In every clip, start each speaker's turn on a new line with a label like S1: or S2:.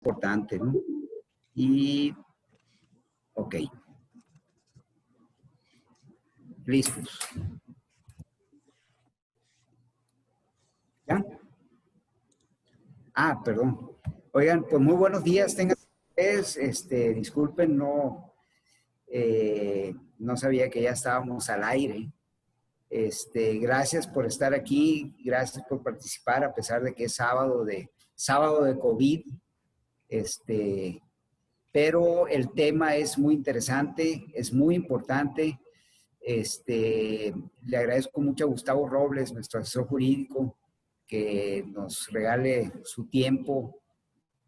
S1: importante, ¿no? Y, ok, listos. ¿Ya? Ah, perdón. Oigan, pues muy buenos días, tengan ustedes, disculpen, no sabía que ya estábamos al aire. Gracias por estar aquí, gracias por participar a pesar de que es sábado de COVID. Pero el tema es muy interesante, es muy importante. Le agradezco mucho a Gustavo Robles, nuestro asesor jurídico, que nos regale su tiempo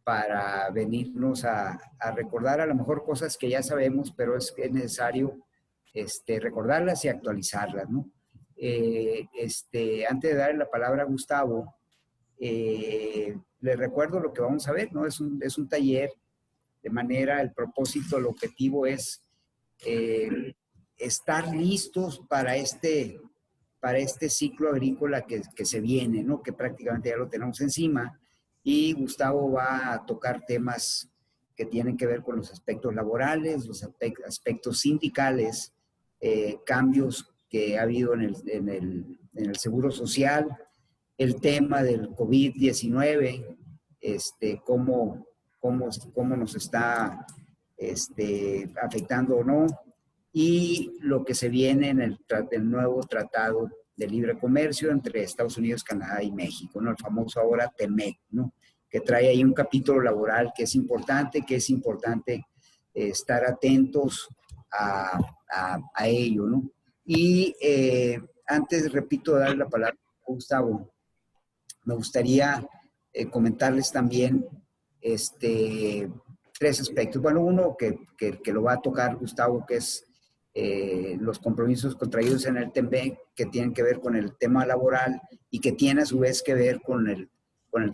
S1: para venirnos a recordar a lo mejor cosas que ya sabemos, pero es necesario recordarlas y actualizarlas, ¿no? Antes de darle la palabra a Gustavo, les recuerdo lo que vamos a ver, ¿no? Es un taller, de manera, el propósito, el objetivo es estar listos para este ciclo agrícola que se viene, ¿no? Que prácticamente ya lo tenemos encima, y Gustavo va a tocar temas que tienen que ver con los aspectos laborales, los aspectos sindicales, cambios que ha habido en el seguro social, el tema del COVID-19, cómo nos está afectando o no, y lo que se viene en el nuevo tratado de libre comercio entre Estados Unidos, Canadá y México, ¿no? El famoso ahora TEMEC, ¿no? Que trae ahí un capítulo laboral que es importante, estar atentos a ello, ¿no? Y antes, repito, de darle la palabra a Gustavo, me gustaría comentarles también tres aspectos. Bueno, uno que lo va a tocar Gustavo, que es los compromisos contraídos en el TEMEC, que tienen que ver con el tema laboral y que tiene a su vez que ver con el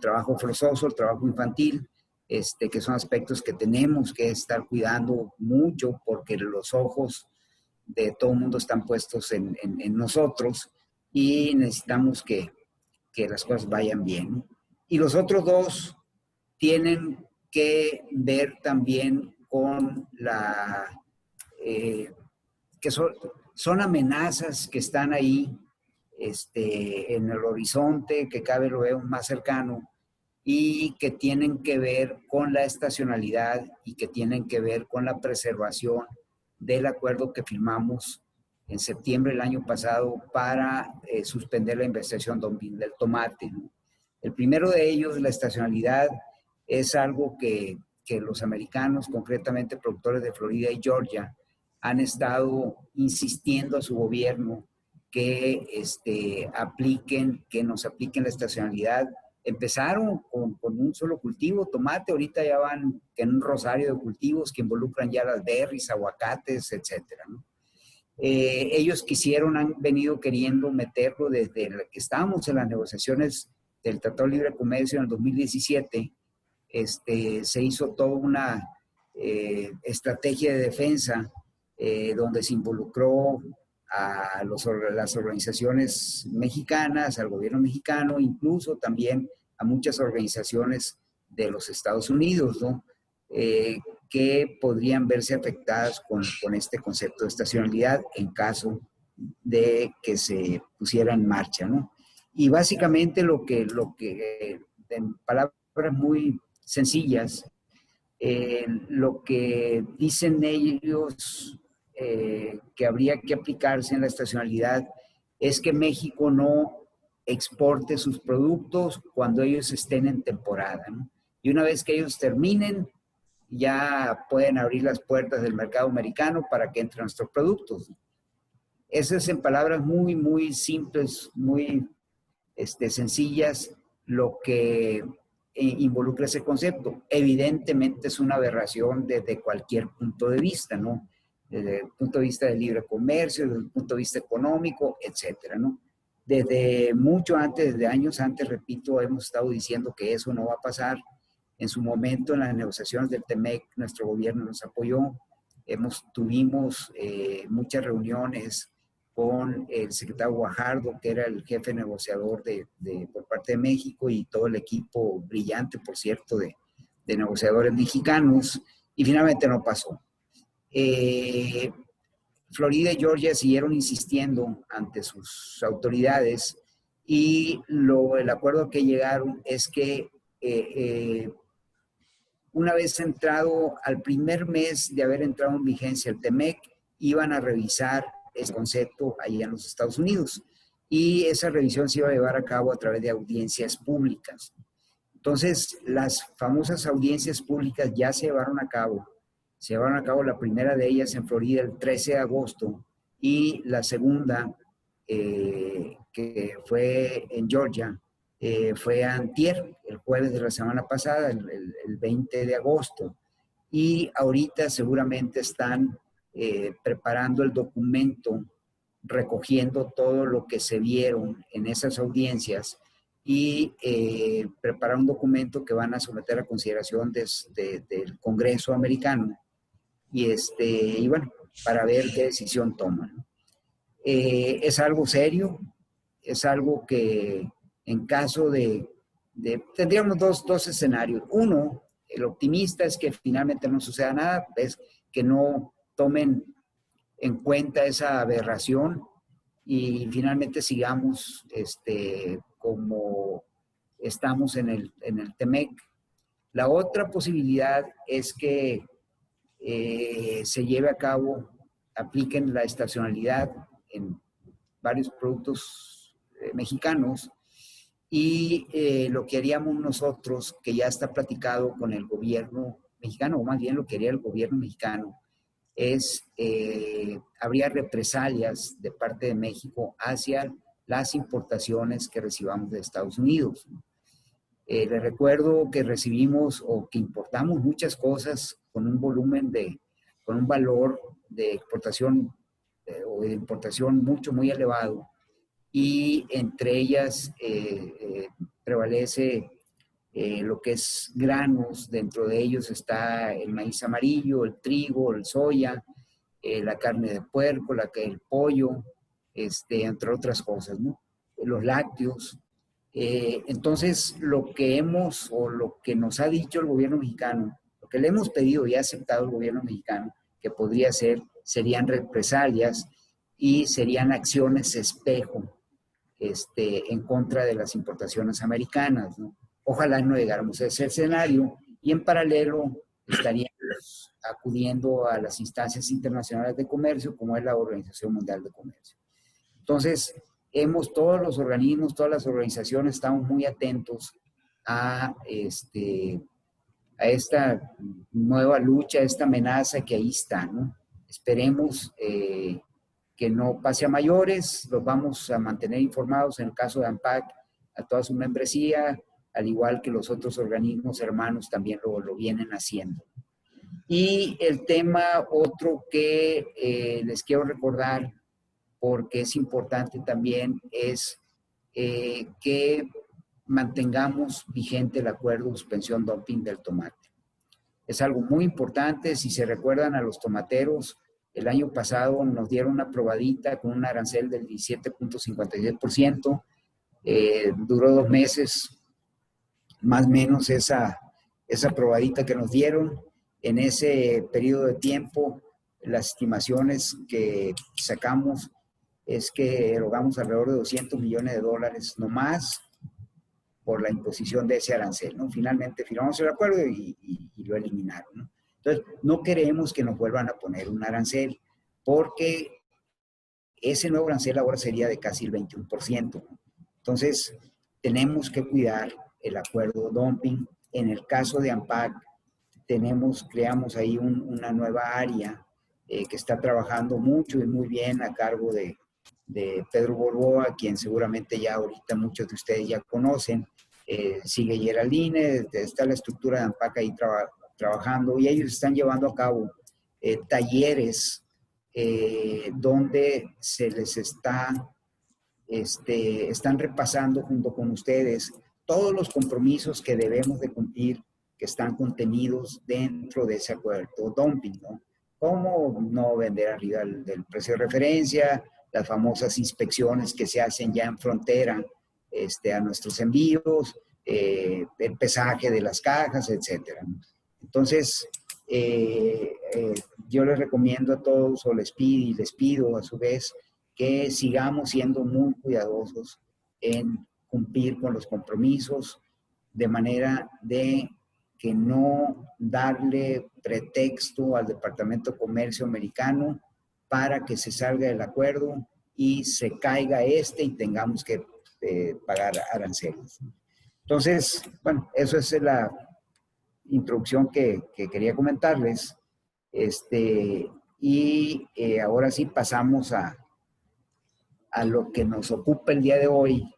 S1: trabajo forzoso, el trabajo infantil, que son aspectos que tenemos que estar cuidando mucho porque los ojos de todo el mundo están puestos en nosotros, y necesitamos que las cosas vayan bien, ¿no? Y los otros dos tienen que ver también con que son amenazas que están ahí en el horizonte, que cada vez lo vemos más cercano, y que tienen que ver con la estacionalidad y que tienen que ver con la preservación del acuerdo que firmamos en septiembre del año pasado para suspender la investigación del tomate, ¿no? El primero de ellos, la estacionalidad, es algo que los americanos, concretamente productores de Florida y Georgia, han estado insistiendo a su gobierno que nos apliquen la estacionalidad. Empezaron con un solo cultivo, tomate, ahorita ya van en un rosario de cultivos que involucran ya las berries, aguacates, etcétera, ¿no? Ellos han venido queriendo meterlo desde que estábamos en las negociaciones del Tratado de Libre Comercio en el 2017. Se hizo toda una estrategia de defensa donde se involucró a las organizaciones mexicanas, al gobierno mexicano, incluso también a muchas organizaciones de los Estados Unidos, ¿no? Que podrían verse afectadas con este concepto de estacionalidad en caso de que se pusiera en marcha, ¿no? Y básicamente en palabras muy sencillas, lo que dicen ellos que habría que aplicarse en la estacionalidad es que México no exporte sus productos cuando ellos estén en temporada, ¿no? Y una vez que ellos terminen, ya pueden abrir las puertas del mercado americano para que entren nuestros productos. Eso es, en palabras muy, muy simples, muy sencillas, lo que involucra ese concepto. Evidentemente es una aberración desde cualquier punto de vista, ¿no? Desde el punto de vista del libre comercio, desde el punto de vista económico, etcétera, ¿no? Desde mucho antes, desde años antes, repito, hemos estado diciendo que eso no va a pasar. En su momento, en las negociaciones del TEMEC, nuestro gobierno nos apoyó. Tuvimos muchas reuniones con el secretario Guajardo, que era el jefe negociador por parte de México, y todo el equipo brillante, por cierto, de de negociadores mexicanos y finalmente no pasó. Florida y Georgia siguieron insistiendo ante sus autoridades y el acuerdo que llegaron es que una vez entrado al primer mes de haber entrado en vigencia el TEMEC, iban a revisar ese concepto allá en los Estados Unidos y esa revisión se iba a llevar a cabo a través de audiencias públicas. Entonces, las famosas audiencias públicas ya se llevaron a cabo. Se llevaron a cabo la primera de ellas en Florida el 13 de agosto y la segunda, que fue en Georgia, fue antier, el jueves de la semana pasada, el 20 de agosto. Y ahorita seguramente están preparando el documento, recogiendo todo lo que se vieron en esas audiencias y preparar un documento que van a someter a consideración del Congreso americano y bueno, para ver qué decisión toman. Es algo serio, es algo que en caso tendríamos dos escenarios. Uno, el optimista es que finalmente no suceda nada, es que no tomen en cuenta esa aberración y finalmente sigamos como estamos en el TEMEC. La otra posibilidad es que se lleve a cabo, apliquen la estacionalidad en varios productos mexicanos y lo que haríamos nosotros, que ya está platicado con el gobierno mexicano, o más bien lo que haría el gobierno mexicano, es, habría represalias de parte de México hacia las importaciones que recibamos de Estados Unidos. Les recuerdo que recibimos o que importamos muchas cosas con un volumen con un valor de exportación o de importación muy elevado y entre ellas prevalece lo que es granos, dentro de ellos está el maíz amarillo, el trigo, el soya, la carne de puerco, el pollo, entre otras cosas, ¿no? Los lácteos. Entonces, lo que nos ha dicho el gobierno mexicano, lo que le hemos pedido y ha aceptado el gobierno mexicano, que podría ser, serían represalias y serían acciones espejo en contra de las importaciones americanas, ¿no? Ojalá no llegáramos a ese escenario y en paralelo estaríamos acudiendo a las instancias internacionales de comercio, como es la Organización Mundial de Comercio. Entonces, todos los organismos, todas las organizaciones estamos muy atentos a esta nueva lucha, a esta amenaza que ahí está, ¿no? Esperemos que no pase a mayores, los vamos a mantener informados en el caso de ANPAC, a toda su membresía, al igual que los otros organismos hermanos también lo vienen haciendo. Y el tema otro que les quiero recordar, porque es importante también, es que mantengamos vigente el acuerdo de suspensión dumping del tomate. Es algo muy importante. Si se recuerdan a los tomateros, el año pasado nos dieron una probadita con un arancel del 17.56%. Duró 2 meses, más o menos esa probadita que nos dieron. En ese periodo de tiempo, las estimaciones que sacamos es que erogamos alrededor de $200 millones, no más, por la imposición de ese arancel, ¿no? Finalmente firmamos el acuerdo y lo eliminaron, ¿no? Entonces, no queremos que nos vuelvan a poner un arancel, porque ese nuevo arancel ahora sería de casi el 21%. Entonces, tenemos que cuidar el acuerdo dumping. En el caso de ANPAC, creamos ahí una nueva área que está trabajando mucho y muy bien a cargo de Pedro Borboa, quien seguramente ya ahorita muchos de ustedes ya conocen. Sigue Geraldine, está la estructura de ANPAC ahí trabajando y ellos están llevando a cabo talleres donde se les están repasando junto con ustedes todos los compromisos que debemos de cumplir, que están contenidos dentro de ese acuerdo dumping, ¿no? Cómo no vender arriba del precio de referencia, las famosas inspecciones que se hacen ya en frontera a nuestros envíos, el pesaje de las cajas, etcétera. Entonces, yo les recomiendo a todos, o les pido a su vez, que sigamos siendo muy cuidadosos en cumplir con los compromisos, de manera de que no darle pretexto al Departamento de Comercio americano para que se salga del acuerdo y se caiga y tengamos que pagar aranceles. Entonces, bueno, eso es la introducción que quería comentarles. Ahora sí pasamos a lo que nos ocupa el día de hoy.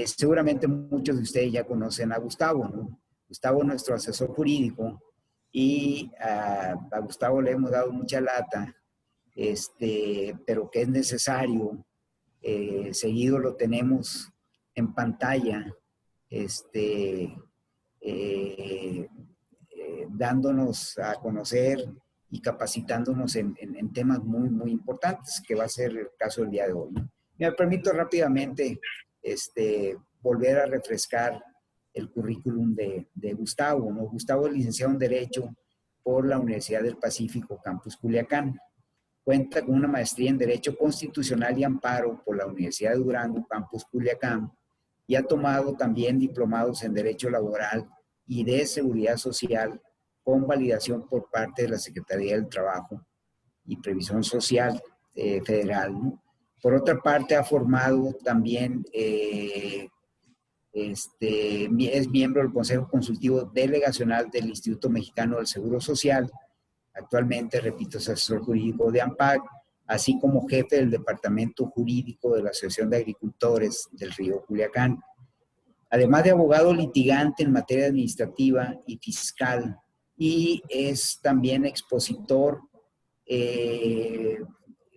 S1: Seguramente muchos de ustedes ya conocen a Gustavo, ¿no? Gustavo es nuestro asesor jurídico y a Gustavo le hemos dado mucha lata, pero que es necesario. Seguido lo tenemos en pantalla, dándonos a conocer y capacitándonos en temas muy, muy importantes, que va a ser el caso del día de hoy, ¿no? Me permito rápidamente volver a refrescar el currículum de Gustavo, ¿no? Gustavo es licenciado en Derecho por la Universidad del Pacífico, Campus Culiacán. Cuenta con una maestría en Derecho Constitucional y Amparo por la Universidad de Durango, Campus Culiacán, y ha tomado también diplomados en Derecho Laboral y de Seguridad Social con validación por parte de la Secretaría del Trabajo y Previsión Social Federal, ¿no? Por otra parte, ha formado también, es miembro del Consejo Consultivo Delegacional del Instituto Mexicano del Seguro Social. Actualmente, repito, es asesor jurídico de AMPAC, así como jefe del Departamento Jurídico de la Asociación de Agricultores del Río Culiacán. Además de abogado litigante en materia administrativa y fiscal, y es también expositor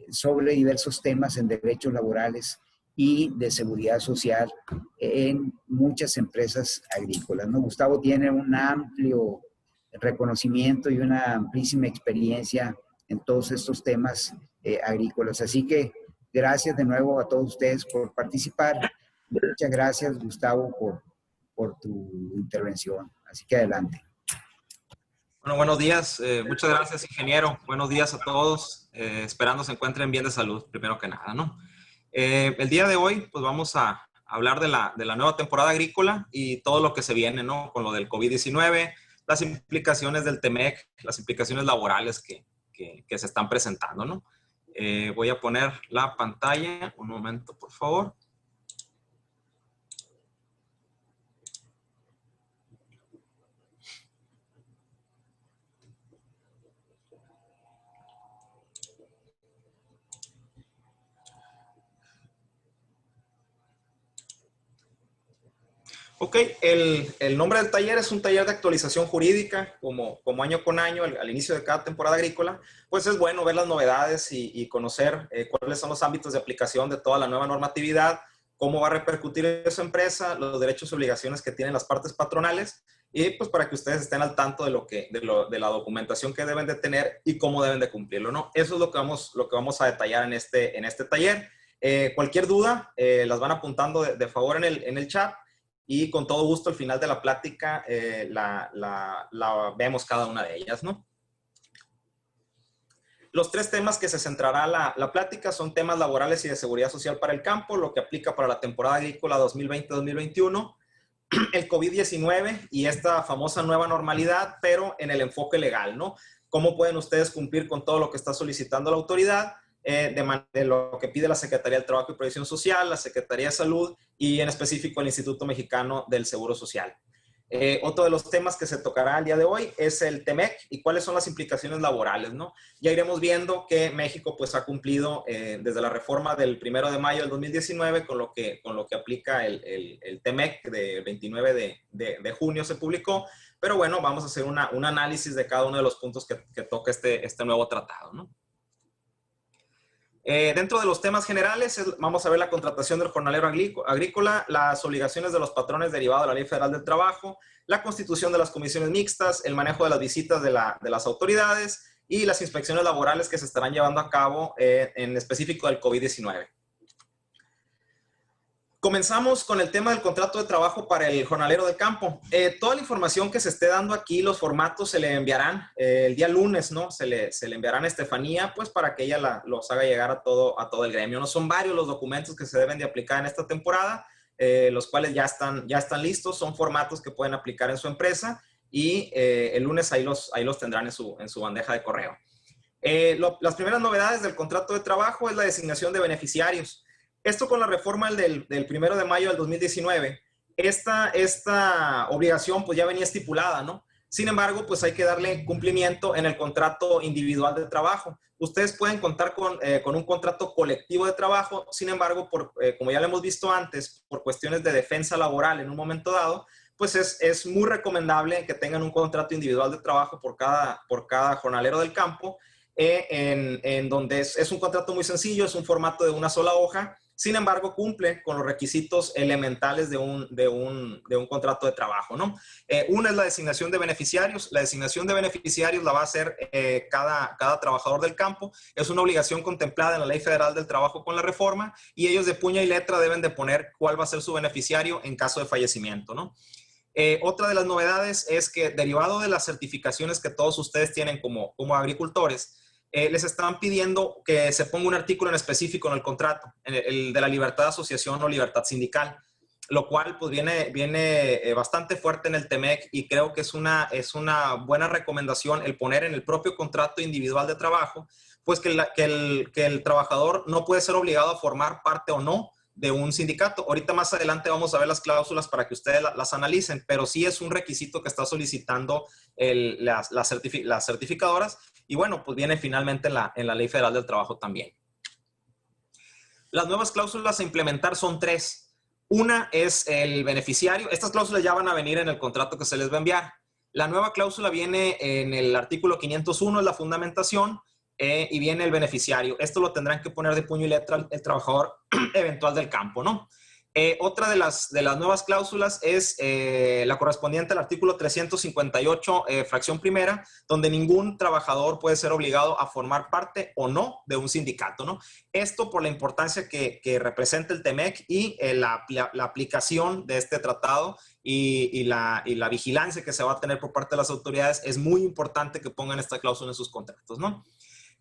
S1: sobre diversos temas en derechos laborales y de seguridad social en muchas empresas agrícolas, ¿no? Gustavo tiene un amplio reconocimiento y una amplísima experiencia en todos estos temas agrícolas. Así que gracias de nuevo a todos ustedes por participar. Muchas gracias, Gustavo, por tu intervención. Así que adelante.
S2: Bueno, buenos días. Muchas gracias, ingeniero. Buenos días a todos. Esperando se encuentren bien de salud, primero que nada, ¿no? El día de hoy, pues vamos a hablar de la nueva temporada agrícola y todo lo que se viene, ¿no? Con lo del COVID-19, las implicaciones del TEMEC, las implicaciones laborales que se están presentando, ¿no? Voy a poner la pantalla. Un momento, por favor. Ok, el nombre del taller es un taller de actualización jurídica, como año con año, al inicio de cada temporada agrícola, pues es bueno ver las novedades y conocer cuáles son los ámbitos de aplicación de toda la nueva normatividad, cómo va a repercutir en su empresa, los derechos y obligaciones que tienen las partes patronales, y pues para que ustedes estén al tanto de la documentación que deben de tener y cómo deben de cumplirlo, ¿no? Eso es lo que vamos a detallar en este taller. Cualquier duda, las van apuntando de favor en el chat. Y con todo gusto al final de la plática la vemos cada una de ellas, ¿no? Los tres temas que se centrará la plática son temas laborales y de seguridad social para el campo, lo que aplica para la temporada agrícola 2020-2021, el COVID-19 y esta famosa nueva normalidad, pero en el enfoque legal, ¿no? ¿Cómo pueden ustedes cumplir con todo lo que está solicitando la autoridad? De lo que pide la Secretaría del Trabajo y Previsión Social, la Secretaría de Salud y en específico el Instituto Mexicano del Seguro Social. Otro de los temas que se tocará el día de hoy es el TEMEC y cuáles son las implicaciones laborales, ¿no? Ya iremos viendo que México pues ha cumplido desde la reforma del 1 de mayo del 2019 con lo que aplica el TEMEC del 29 de junio se publicó, pero bueno, vamos a hacer un análisis de cada uno de los puntos que toca este nuevo tratado, ¿no? Dentro de los temas generales, vamos a ver la contratación del jornalero agrícola, las obligaciones de los patrones derivadas de la Ley Federal del Trabajo, la constitución de las comisiones mixtas, el manejo de las visitas de las autoridades y las inspecciones laborales que se estarán llevando a cabo en específico del COVID-19. Comenzamos con el tema del contrato de trabajo para el jornalero del campo. Toda la información que se esté dando aquí, los formatos se le enviarán el día lunes, ¿no? Se le enviarán a Estefanía, pues para que ella los haga llegar a todo el gremio. No son varios los documentos que se deben de aplicar en esta temporada, los cuales ya están listos, son formatos que pueden aplicar en su empresa y el lunes ahí los tendrán en su bandeja de correo. Las primeras novedades del contrato de trabajo es la designación de beneficiarios. Esto con la reforma del 1 de mayo del 2019, esta obligación pues ya venía estipulada, ¿no? Sin embargo, pues hay que darle cumplimiento en el contrato individual de trabajo. Ustedes pueden contar con un contrato colectivo de trabajo, sin embargo, como ya lo hemos visto antes, por cuestiones de defensa laboral en un momento dado, pues es muy recomendable que tengan un contrato individual de trabajo por cada jornalero del campo, en donde es un contrato muy sencillo, es un formato de una sola hoja. Sin embargo, cumple con los requisitos elementales de un contrato de trabajo, ¿no? Una es la designación de beneficiarios. La designación de beneficiarios la va a hacer cada trabajador del campo. Es una obligación contemplada en la Ley Federal del Trabajo con la reforma y ellos de puño y letra deben de poner cuál va a ser su beneficiario en caso de fallecimiento, ¿no? Otra de las novedades es que, derivado de las certificaciones que todos ustedes tienen como agricultores, les están pidiendo que se ponga un artículo en específico en el contrato, el de la libertad de asociación o libertad sindical, lo cual pues viene bastante fuerte en el TEMEC y creo que es una buena recomendación el poner en el propio contrato individual de trabajo, pues que el trabajador no puede ser obligado a formar parte o no de un sindicato. Ahorita más adelante vamos a ver las cláusulas para que ustedes las analicen, pero sí es un requisito que está solicitando las certificadoras y bueno, pues viene finalmente en la Ley Federal del Trabajo también. Las nuevas cláusulas a implementar son 3. Una es el beneficiario. Estas cláusulas ya van a venir en el contrato que se les va a enviar. La nueva cláusula viene en el artículo 501, es la fundamentación, y viene el beneficiario. Esto lo tendrán que poner de puño y letra el trabajador eventual del campo, ¿no? Otra de las nuevas cláusulas es la correspondiente al artículo 358, fracción primera, donde ningún trabajador puede ser obligado a formar parte o no de un sindicato, ¿no? Esto por la importancia que representa el TEMEC y la aplicación de este tratado y la vigilancia que se va a tener por parte de las autoridades. Es muy importante que pongan esta cláusula en sus contratos, ¿no?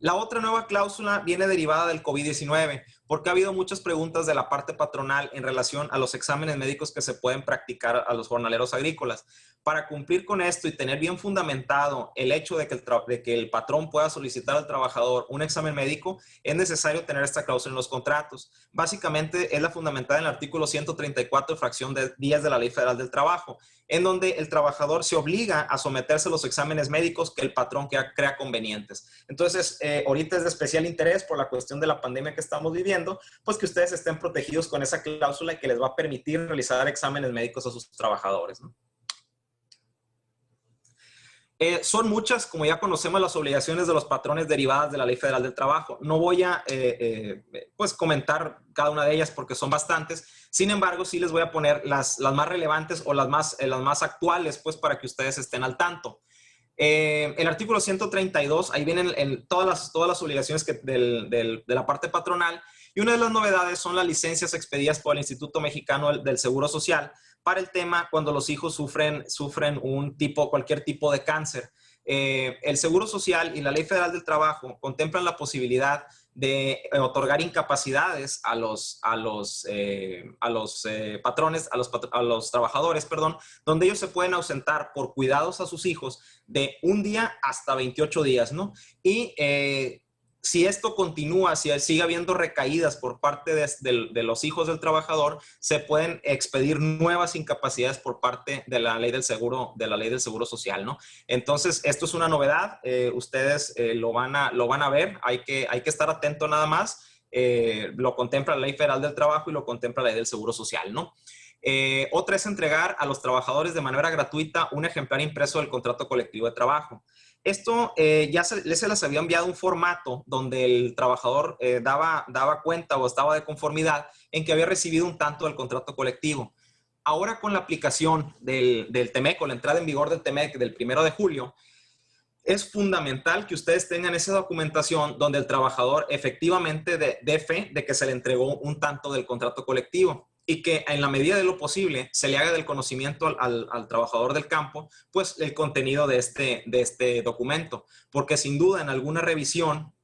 S2: La otra nueva cláusula viene derivada del COVID-19, porque ha habido muchas preguntas de la parte patronal en relación a los exámenes médicos que se pueden practicar a los jornaleros agrícolas. Para cumplir con esto y tener bien fundamentado el hecho de que el patrón pueda solicitar al trabajador un examen médico, es necesario tener esta cláusula en los contratos. Básicamente es la fundamentada en el artículo 134, fracción de 10 de la Ley Federal del Trabajo, en donde el trabajador se obliga a someterse a los exámenes médicos que el patrón crea convenientes. Entonces, ahorita es de especial interés por la cuestión de la pandemia que estamos viviendo, pues que ustedes estén protegidos con esa cláusula que les va a permitir realizar exámenes médicos a sus trabajadores, ¿no? Son muchas, como ya conocemos, las obligaciones de los patrones derivadas de la Ley Federal del Trabajo. No voy a pues comentar cada una de ellas porque son bastantes. Sin embargo, sí les voy a poner las más relevantes o las más actuales, pues para que ustedes estén al tanto. El artículo 132, ahí vienen todas las obligaciones de la parte patronal, y una de las novedades son las licencias expedidas por el Instituto Mexicano del Seguro Social para el tema cuando los hijos sufren cualquier tipo de cáncer. El Seguro Social y la Ley Federal del Trabajo contemplan la posibilidad de otorgar incapacidades a los patrones, a los trabajadores, perdón, donde ellos se pueden ausentar por cuidados a sus hijos de un día hasta 28 días, ¿no? Y si esto continúa, si sigue habiendo recaídas por parte de los hijos del trabajador, se pueden expedir nuevas incapacidades por parte de la ley del seguro social, ¿no? Entonces, esto es una novedad. Ustedes lo van a ver. Hay que estar atento nada más. Lo contempla la Ley Federal del Trabajo y lo contempla la ley del Seguro Social, ¿no? Otra es entregar a los trabajadores de manera gratuita un ejemplar impreso del contrato colectivo de trabajo. Esto ya se les había enviado un formato donde el trabajador daba cuenta o estaba de conformidad en que había recibido un tanto del contrato colectivo. Ahora con la aplicación del TEMEC o la entrada en vigor del TEMEC del 1 de julio, es fundamental que ustedes tengan esa documentación donde el trabajador efectivamente dé fe de que se le entregó un tanto del contrato colectivo. y que en la medida de lo posible se le haga del conocimiento al trabajador del campo, pues el contenido de este documento, porque sin duda en alguna revisión,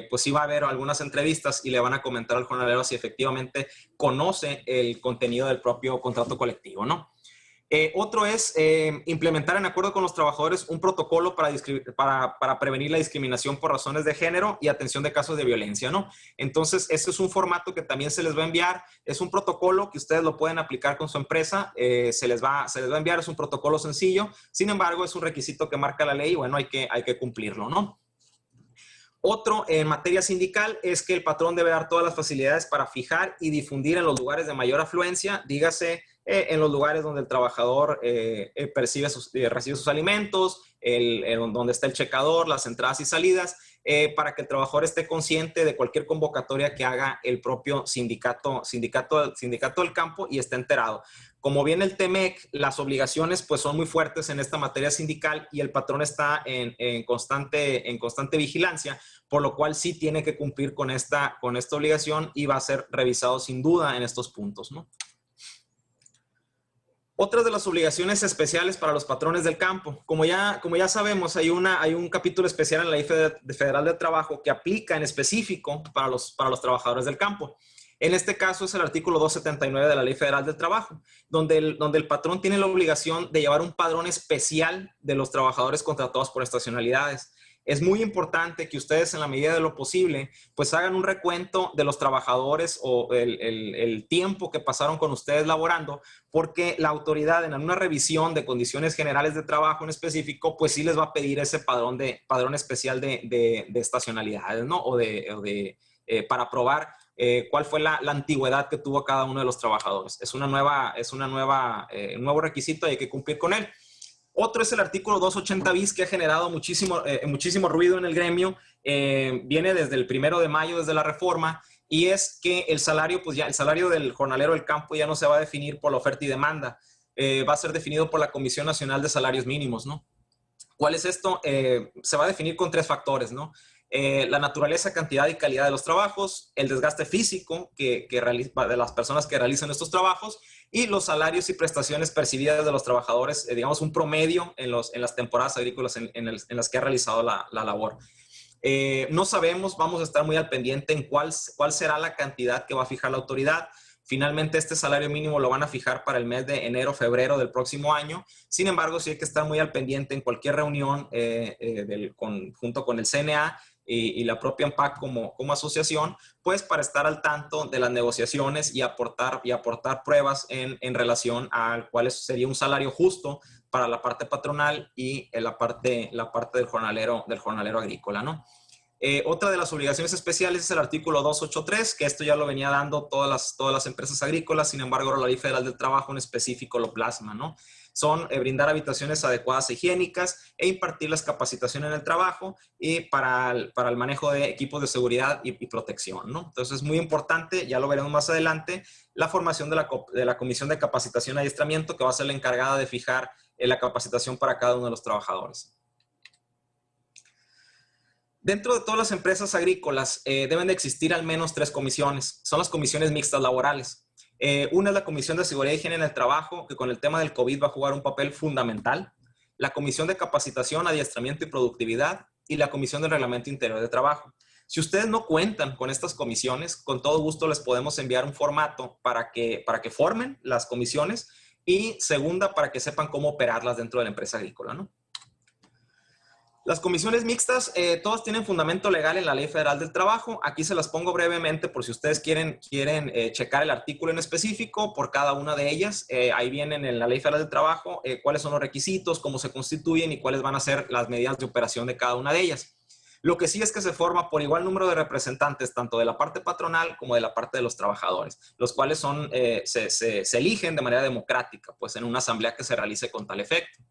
S2: pues sí va a haber algunas entrevistas y le van a comentar al jornalero si efectivamente conoce el contenido del propio contrato colectivo, ¿no? Otro es implementar en acuerdo con los trabajadores un protocolo para prevenir la discriminación por razones de género y atención de casos de violencia, ¿no? Entonces, ese es un formato que también se les va a enviar. Es un protocolo que ustedes lo pueden aplicar con su empresa. Se les va a enviar, es un protocolo sencillo. Sin embargo, es un requisito que marca la ley y bueno, hay que cumplirlo, ¿no? Otro en materia sindical es que el patrón debe dar todas las facilidades para fijar y difundir en los lugares de mayor afluencia, dígase en los lugares donde el trabajador recibe sus alimentos, donde está el checador, las entradas y salidas, para que el trabajador esté consciente de cualquier convocatoria que haga el propio sindicato del campo y esté enterado. Como viene el TEMEC, las obligaciones pues son muy fuertes en esta materia sindical y el patrón está en constante vigilancia, por lo cual sí tiene que cumplir con esta obligación y va a ser revisado sin duda en estos puntos, ¿no? Otras de las obligaciones especiales para los patrones del campo. Como ya sabemos, hay un capítulo especial en la Ley Federal del Trabajo que aplica en específico para los trabajadores del campo. En este caso es el artículo 279 de la Ley Federal del Trabajo, donde el patrón tiene la obligación de llevar un padrón especial de los trabajadores contratados por estacionalidades. Es muy importante que ustedes en la medida de lo posible pues hagan un recuento de los trabajadores o el tiempo que pasaron con ustedes laborando, porque la autoridad en una revisión de condiciones generales de trabajo en específico pues sí les va a pedir ese padrón especial de estacionalidades, ¿no? Para probar cuál fue la antigüedad que tuvo cada uno de los trabajadores. Es un nuevo requisito y hay que cumplir con él. Otro es el artículo 280 bis que ha generado muchísimo ruido en el gremio. Viene desde el 1 de mayo, desde la reforma, y es que el salario, pues ya el salario del jornalero del campo ya no se va a definir por la oferta y demanda. Va a ser definido por la Comisión Nacional de Salarios Mínimos, ¿no? ¿Cuál es esto? Se va a definir con 3 factores, ¿no? La naturaleza, cantidad y calidad de los trabajos, el desgaste físico de las personas que realizan estos trabajos y los salarios y prestaciones percibidas de los trabajadores, digamos un promedio en las temporadas agrícolas en las que ha realizado la labor. No sabemos, vamos a estar muy al pendiente en cuál será la cantidad que va a fijar la autoridad. Finalmente, este salario mínimo lo van a fijar para el mes de enero, febrero del próximo año. Sin embargo, sí hay que estar muy al pendiente en cualquier reunión junto con el CNA y la propia AMPAC como asociación, pues para estar al tanto de las negociaciones y aportar pruebas en relación a cuál sería un salario justo para la parte patronal y la parte del jornalero agrícola, ¿no? Otra de las obligaciones especiales es el artículo 283, que esto ya lo venía dando todas las empresas agrícolas, sin embargo, la Ley Federal del Trabajo en específico lo plasma, ¿no? Son brindar habitaciones adecuadas e higiénicas e impartir capacitación en el trabajo y para el manejo de equipos de seguridad y protección, ¿no? Entonces es muy importante, ya lo veremos más adelante, la formación de la Comisión de Capacitación y Adiestramiento, que va a ser la encargada de fijar la capacitación para cada uno de los trabajadores. Dentro de todas las empresas agrícolas deben de existir al menos 3 comisiones. Son las comisiones mixtas laborales. Una es la Comisión de Seguridad y Higiene en el Trabajo, que con el tema del COVID va a jugar un papel fundamental. La Comisión de Capacitación, Adiestramiento y Productividad y la Comisión del Reglamento Interior de Trabajo. Si ustedes no cuentan con estas comisiones, con todo gusto les podemos enviar un formato para que formen las comisiones y segunda, para que sepan cómo operarlas dentro de la empresa agrícola, ¿no? Las comisiones mixtas, todas tienen fundamento legal en la Ley Federal del Trabajo. Aquí se las pongo brevemente por si ustedes quieren checar el artículo en específico por cada una de ellas. Ahí vienen en la Ley Federal del Trabajo cuáles son los requisitos, cómo se constituyen y cuáles van a ser las medidas de operación de cada una de ellas. Lo que sí es que se forma por igual número de representantes, tanto de la parte patronal como de la parte de los trabajadores, los cuales se eligen de manera democrática, pues en una asamblea que se realice con tal efecto.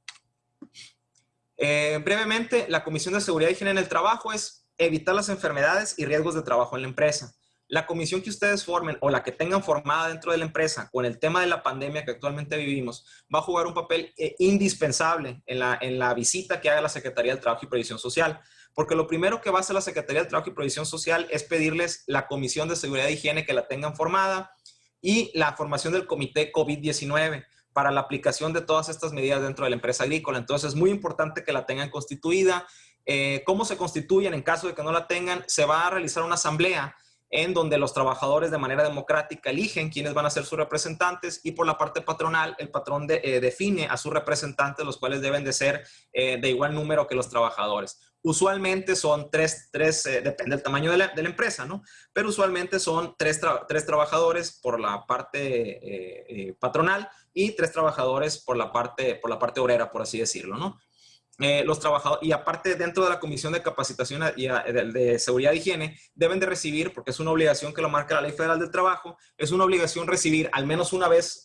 S2: Brevemente, la Comisión de Seguridad y Higiene en el Trabajo es evitar las enfermedades y riesgos de trabajo en la empresa. La comisión que ustedes formen o la que tengan formada dentro de la empresa con el tema de la pandemia que actualmente vivimos va a jugar un papel indispensable en la visita que haga la Secretaría del Trabajo y Previsión Social, porque lo primero que va a hacer la Secretaría del Trabajo y Previsión Social es pedirles la Comisión de Seguridad y Higiene que la tengan formada y la formación del comité COVID-19 para la aplicación de todas estas medidas dentro de la empresa agrícola. Entonces, es muy importante que la tengan constituida. ¿Cómo se constituyen? En caso de que no la tengan, se va a realizar una asamblea en donde los trabajadores de manera democrática eligen quiénes van a ser sus representantes, y por la parte patronal, el patrón define a sus representantes, los cuales deben de ser de igual número que los trabajadores. Usualmente son tres, depende del tamaño de la empresa, ¿no? Pero usualmente son tres trabajadores por la parte patronal y 3 trabajadores por la parte obrera, por así decirlo, ¿no? Los trabajadores, y aparte dentro de la Comisión de Capacitación y de Seguridad e Higiene, deben de recibir, porque es una obligación que lo marca la Ley Federal del Trabajo, es una obligación recibir al menos una vez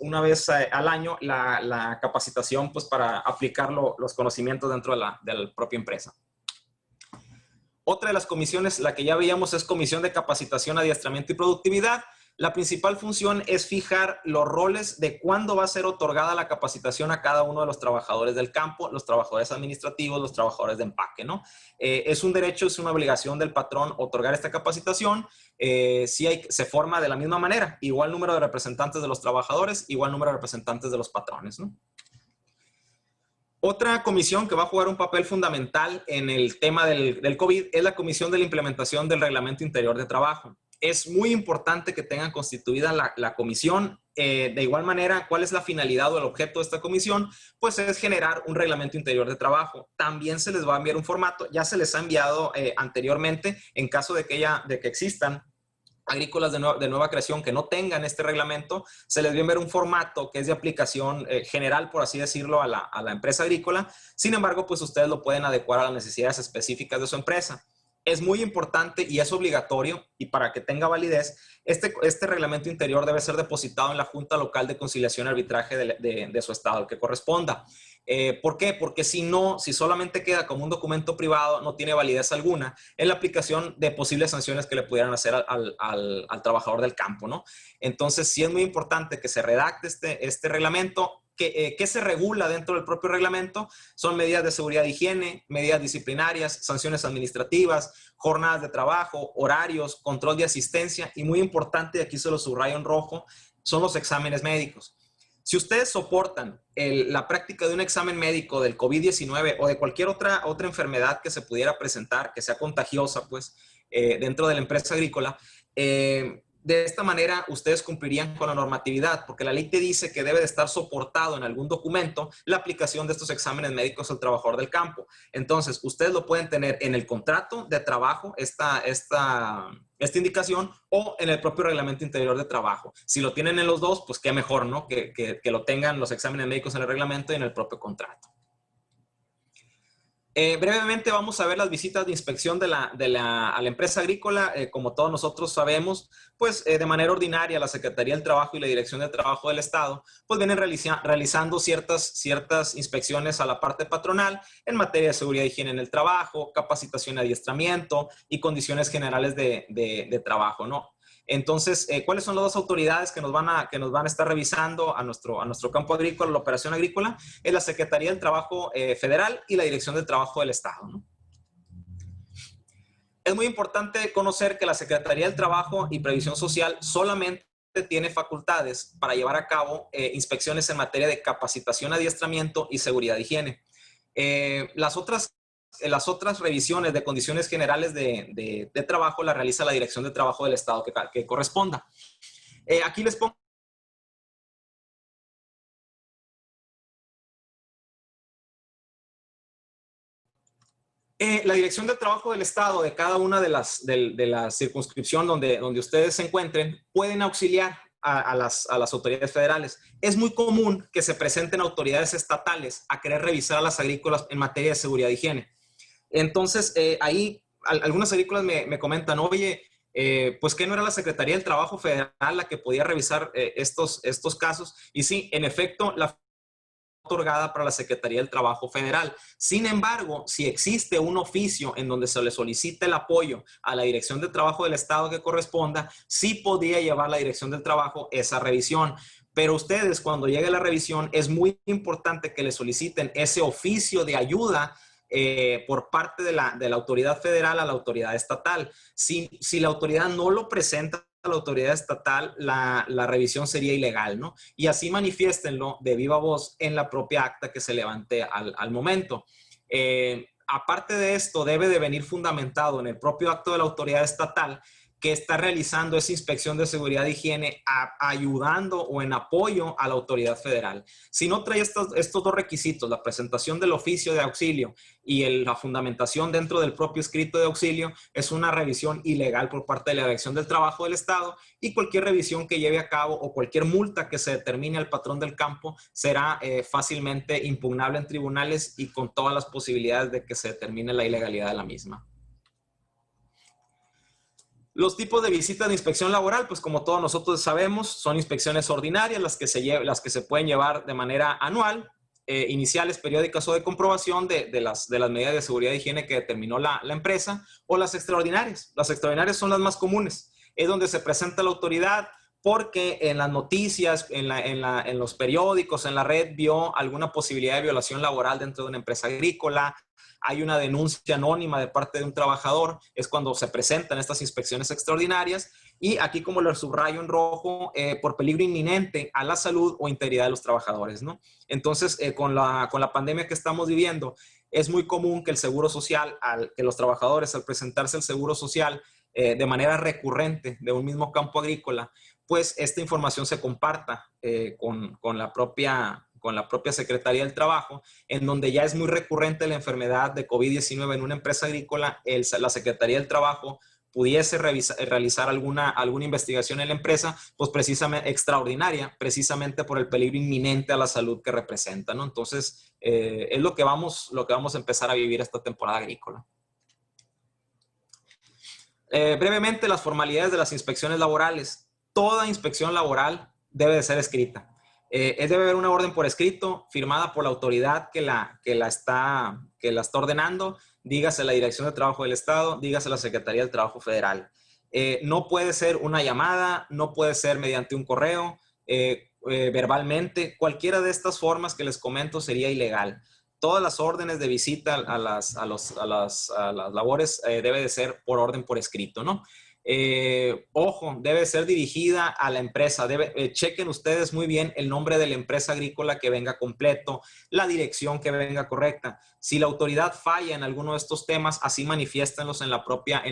S2: al año la capacitación, pues, para aplicar los conocimientos dentro de la propia empresa. Otra de las comisiones, la que ya veíamos, es Comisión de Capacitación, Adiestramiento y Productividad. La principal función es fijar los roles de cuándo va a ser otorgada la capacitación a cada uno de los trabajadores del campo, los trabajadores administrativos, los trabajadores de empaque, ¿no? Es un derecho, es una obligación del patrón otorgar esta capacitación. Se forma de la misma manera, igual número de representantes de los trabajadores, igual número de representantes de los patrones, ¿no? Otra comisión que va a jugar un papel fundamental en el tema del COVID es la Comisión de la Implementación del Reglamento Interior de Trabajo. Es muy importante que tengan constituida la comisión. De igual manera, ¿cuál es la finalidad o el objeto de esta comisión? Pues es generar un reglamento interior de trabajo. También se les va a enviar un formato, ya se les ha enviado anteriormente, en caso de que existan agrícolas de nueva creación que no tengan este reglamento, se les va a enviar un formato que es de aplicación general, por así decirlo, a la empresa agrícola. Sin embargo, pues ustedes lo pueden adecuar a las necesidades específicas de su empresa. Es muy importante y es obligatorio, y para que tenga validez, este reglamento interior debe ser depositado en la Junta Local de Conciliación y Arbitraje de su estado, el que corresponda. ¿Por qué? Porque si solamente queda como un documento privado, no tiene validez alguna en la aplicación de posibles sanciones que le pudieran hacer al trabajador del campo, ¿no? Entonces, sí es muy importante que se redacte este reglamento. ¿Qué se regula dentro del propio reglamento? Son medidas de seguridad e higiene, medidas disciplinarias, sanciones administrativas, jornadas de trabajo, horarios, control de asistencia, y muy importante, y aquí se lo subrayo en rojo, son los exámenes médicos. Si ustedes soportan la práctica de un examen médico del COVID-19 o de cualquier otra enfermedad que se pudiera presentar, que sea contagiosa, pues, dentro de la empresa agrícola, de esta manera ustedes cumplirían con la normatividad, porque la ley te dice que debe de estar soportado en algún documento la aplicación de estos exámenes médicos al trabajador del campo. Entonces, ustedes lo pueden tener en el contrato de trabajo, esta indicación, o en el propio reglamento interior de trabajo. Si lo tienen en los dos, pues qué mejor, ¿no? Que lo tengan los exámenes médicos en el reglamento y en el propio contrato. Brevemente vamos a ver las visitas de inspección a la empresa agrícola. Como todos nosotros sabemos, pues de manera ordinaria la Secretaría del Trabajo y la Dirección de Trabajo del Estado pues vienen realizando ciertas inspecciones a la parte patronal en materia de seguridad e higiene en el trabajo, capacitación y adiestramiento y condiciones generales de trabajo, ¿no? Entonces, ¿cuáles son las dos autoridades que nos van a estar revisando a nuestro campo agrícola, la operación agrícola? Es la Secretaría del Trabajo Federal y la Dirección del Trabajo del Estado, ¿no? Es muy importante conocer que la Secretaría del Trabajo y Previsión Social solamente tiene facultades para llevar a cabo inspecciones en materia de capacitación, adiestramiento y seguridad e higiene. Las otras revisiones de condiciones generales de trabajo las realiza la Dirección de Trabajo del Estado que corresponda. Aquí les pongo la Dirección de Trabajo del Estado de cada una de la circunscripción donde ustedes se encuentren pueden auxiliar a las autoridades federales. Es muy común que se presenten autoridades estatales a querer revisar a las agrícolas en materia de seguridad e higiene. Entonces, ahí algunas agrícolas me comentan, oye, pues que no era la Secretaría del Trabajo Federal la que podía revisar estos casos. Y sí, en efecto, la otorgada para la Secretaría del Trabajo Federal. Sin embargo, si existe un oficio en donde se le solicita el apoyo a la Dirección de Trabajo del Estado que corresponda, sí podría llevar la Dirección del Trabajo esa revisión. Pero ustedes, cuando llegue la revisión, es muy importante que le soliciten ese oficio de ayuda por parte de la autoridad federal a la autoridad estatal. Si la autoridad no lo presenta la autoridad estatal, la revisión sería ilegal, ¿no? Y así manifiéstenlo de viva voz en la propia acta que se levante al momento. Aparte de esto, debe de venir fundamentado en el propio acto de la autoridad estatal que está realizando esa inspección de seguridad e higiene ayudando o en apoyo a la autoridad federal. Si no trae estos dos requisitos, la presentación del oficio de auxilio y la fundamentación dentro del propio escrito de auxilio, es una revisión ilegal por parte de la Dirección del Trabajo del Estado, y cualquier revisión que lleve a cabo o cualquier multa que se determine al patrón del campo será fácilmente impugnable en tribunales y con todas las posibilidades de que se determine la ilegalidad de la misma. Los tipos de visitas de inspección laboral, pues como todos nosotros sabemos, son inspecciones ordinarias, las que se pueden llevar de manera anual, iniciales, periódicas o de comprobación de las medidas de seguridad e higiene que determinó la empresa, o las extraordinarias. Las extraordinarias son las más comunes. Es donde se presenta la autoridad porque en las noticias, en los periódicos, en la red, vio alguna posibilidad de violación laboral dentro de una empresa agrícola. Hay una denuncia anónima de parte de un trabajador, es cuando se presentan estas inspecciones extraordinarias, y aquí, como lo subrayo en rojo, por peligro inminente a la salud o integridad de los trabajadores, ¿no? Entonces, con la pandemia que estamos viviendo, es muy común que el Seguro Social, que los trabajadores al presentarse al Seguro Social de manera recurrente de un mismo campo agrícola, pues esta información se comparta con la propia Secretaría del Trabajo, en donde ya es muy recurrente la enfermedad de COVID-19 en una empresa agrícola. La Secretaría del Trabajo pudiese realizar alguna investigación en la empresa, pues precisamente extraordinaria, precisamente por el peligro inminente a la salud que representa, ¿no? Entonces, es lo que vamos a empezar a vivir esta temporada agrícola. Brevemente, las formalidades de las inspecciones laborales. Toda inspección laboral debe de ser escrita. Debe haber una orden por escrito firmada por la autoridad que la está ordenando, dígase la Dirección de Trabajo del Estado, dígase la Secretaría del Trabajo Federal. No puede ser una llamada, no puede ser mediante un correo, verbalmente. Cualquiera de estas formas que les comento sería ilegal. Todas las órdenes de visita a las labores debe de ser por orden por escrito, ¿no? Ojo, debe ser dirigida a la empresa. Chequen ustedes muy bien el nombre de la empresa agrícola, que venga completo, la dirección que venga correcta. Si la autoridad falla en alguno de estos temas, así manifiéstenlos en la propia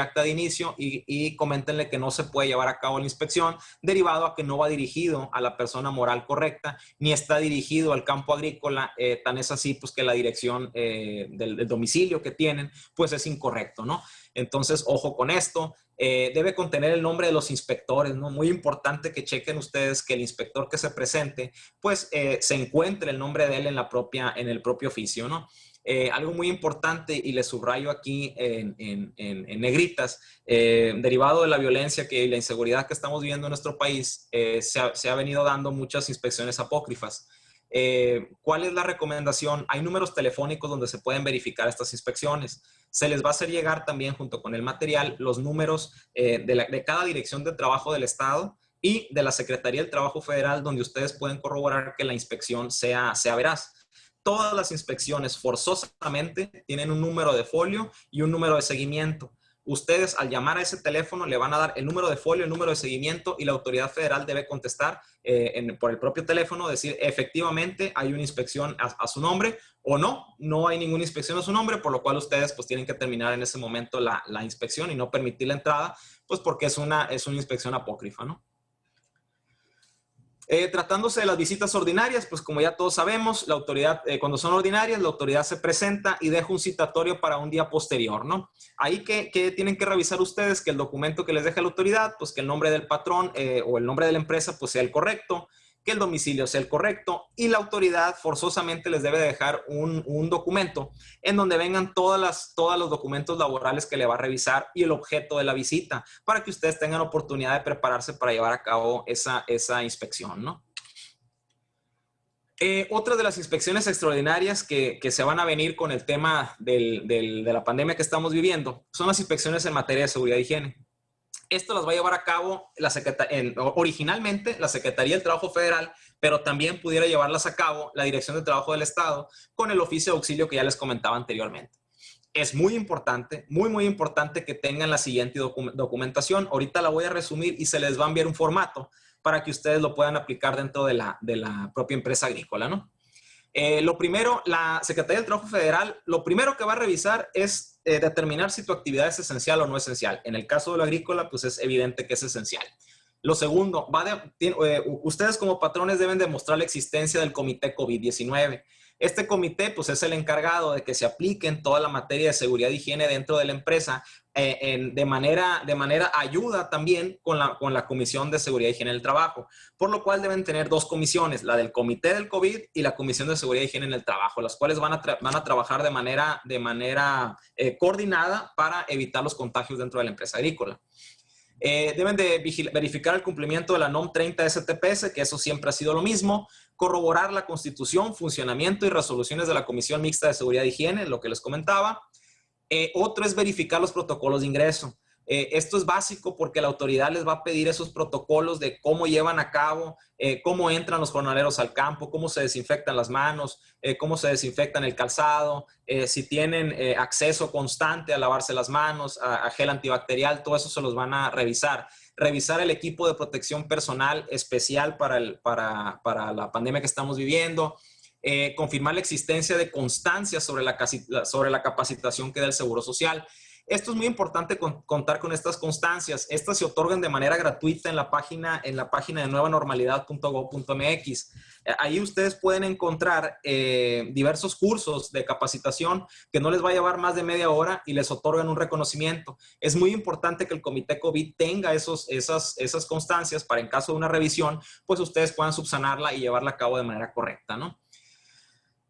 S2: acta de inicio, y coméntenle que no se puede llevar a cabo la inspección, derivado a que no va dirigido a la persona moral correcta, ni está dirigido al campo agrícola. Tan es así, pues, que la dirección del domicilio que tienen, pues es incorrecto, ¿no? Entonces, ojo con esto. Debe contener el nombre de los inspectores, ¿no? Muy importante que chequen ustedes que el inspector que se presente, pues se encuentre el nombre de él en el propio oficio, ¿no? Algo muy importante, y les subrayo aquí en negritas, derivado de la violencia y la inseguridad que estamos viviendo en nuestro país, se ha venido dando muchas inspecciones apócrifas. ¿Cuál es la recomendación? Hay números telefónicos donde se pueden verificar estas inspecciones. Se les va a hacer llegar también, junto con el material, los números de cada Dirección de Trabajo del Estado y de la Secretaría del Trabajo Federal, donde ustedes pueden corroborar que la inspección sea veraz. Todas las inspecciones forzosamente tienen un número de folio y un número de seguimiento. Ustedes, al llamar a ese teléfono, le van a dar el número de folio, el número de seguimiento, y la autoridad federal debe contestar por el propio teléfono, decir efectivamente hay una inspección a su nombre, o no hay ninguna inspección a su nombre, por lo cual ustedes pues tienen que terminar en ese momento la inspección y no permitir la entrada, pues porque es una inspección apócrifa, ¿no? Tratándose de las visitas ordinarias, pues como ya todos sabemos, la autoridad, cuando son ordinarias, la autoridad se presenta y deja un citatorio para un día posterior, ¿no? Ahí que tienen que revisar ustedes, que el documento que les deja la autoridad, pues que el nombre del patrón o el nombre de la empresa pues sea el correcto, que el domicilio sea el correcto, y la autoridad forzosamente les debe dejar un documento en donde vengan todos los documentos laborales que le va a revisar y el objeto de la visita, para que ustedes tengan oportunidad de prepararse para llevar a cabo esa inspección, ¿no? Otra de las inspecciones extraordinarias que se van a venir con el tema de la pandemia que estamos viviendo son las inspecciones en materia de seguridad e higiene. Esto las va a llevar a cabo originalmente la Secretaría del Trabajo Federal, pero también pudiera llevarlas a cabo la Dirección de Trabajo del Estado con el oficio de auxilio que ya les comentaba anteriormente. es muy importante, muy importante que tengan la siguiente documentación. Ahorita la voy a resumir y se les va a enviar un formato para que ustedes lo puedan aplicar dentro de la propia empresa agrícola, ¿no? Lo primero, la Secretaría del Trabajo Federal, lo primero que va a revisar es determinar si tu actividad es esencial o no esencial. En el caso de lo agrícola, pues es evidente que es esencial. Lo segundo, ustedes como patrones deben demostrar la existencia del comité COVID-19. Este comité, pues, es el encargado de que se apliquen toda la materia de seguridad e higiene dentro de la empresa de manera ayuda también con la Comisión de Seguridad e Higiene del Trabajo, por lo cual deben tener dos comisiones, la del Comité del COVID y la Comisión de Seguridad e Higiene en el Trabajo, las cuales van a trabajar de manera coordinada para evitar los contagios dentro de la empresa agrícola. Deben de verificar el cumplimiento de la NOM 30 STPS, que eso siempre ha sido lo mismo, corroborar la constitución, funcionamiento y resoluciones de la Comisión Mixta de Seguridad e Higiene, lo que les comentaba. Otro es verificar los protocolos de ingreso. Esto es básico porque la autoridad les va a pedir esos protocolos de cómo llevan a cabo, cómo entran los jornaleros al campo, cómo se desinfectan las manos, cómo se desinfectan el calzado, si tienen acceso constante a lavarse las manos, a gel antibacterial, todo eso se los van a revisar. Revisar el equipo de protección personal especial para la pandemia que estamos viviendo. Confirmar la existencia de constancia sobre la capacitación que da el Seguro Social. Esto es muy importante contar con estas constancias. Estas se otorgan de manera gratuita en la página de nuevanormalidad.gov.mx. Ahí ustedes pueden encontrar diversos cursos de capacitación que no les va a llevar más de media hora y les otorgan un reconocimiento. Es muy importante que el Comité COVID tenga esas constancias para en caso de una revisión, pues ustedes puedan subsanarla y llevarla a cabo de manera correcta, ¿no?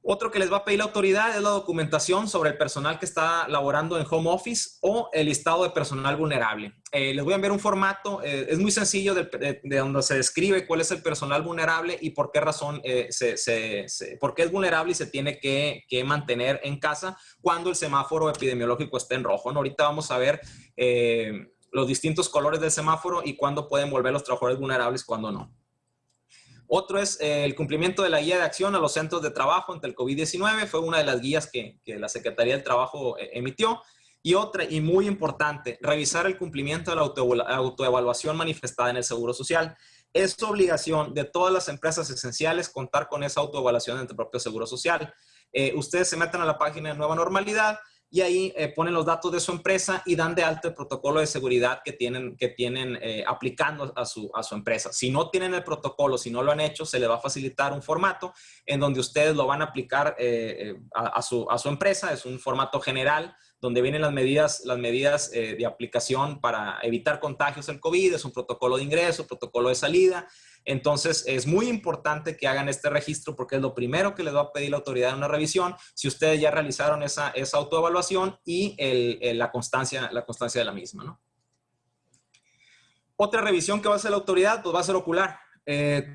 S2: Otro que les va a pedir la autoridad es la documentación sobre el personal que está laborando en home office o el listado de personal vulnerable. Les voy a enviar un formato, es muy sencillo de donde se describe cuál es el personal vulnerable y por qué razón por qué es vulnerable y se tiene que mantener en casa cuando el semáforo epidemiológico esté en rojo, ¿no? Ahorita vamos a ver los distintos colores del semáforo y cuándo pueden volver los trabajadores vulnerables, cuándo no. Otro es el cumplimiento de la guía de acción a los centros de trabajo ante el COVID-19. Fue una de las guías que la Secretaría del Trabajo emitió. Y otra, y muy importante, revisar el cumplimiento de la autoevaluación manifestada en el Seguro Social. Es obligación de todas las empresas esenciales contar con esa autoevaluación en el propio Seguro Social. Ustedes se meten a la página de Nueva Normalidad y ahí ponen los datos de su empresa y dan de alta el protocolo de seguridad que tienen aplicando a su empresa. Si no tienen el protocolo, si no lo han hecho, se les va a facilitar un formato en donde ustedes lo van a aplicar a su empresa. Es un formato general donde vienen las medidas de aplicación para evitar contagios del COVID. Es un protocolo de ingreso, protocolo de salida. Entonces, es muy importante que hagan este registro porque es lo primero que les va a pedir la autoridad en una revisión si ustedes ya realizaron esa autoevaluación y la constancia de la misma, ¿no? Otra revisión que va a hacer la autoridad, pues va a ser ocular.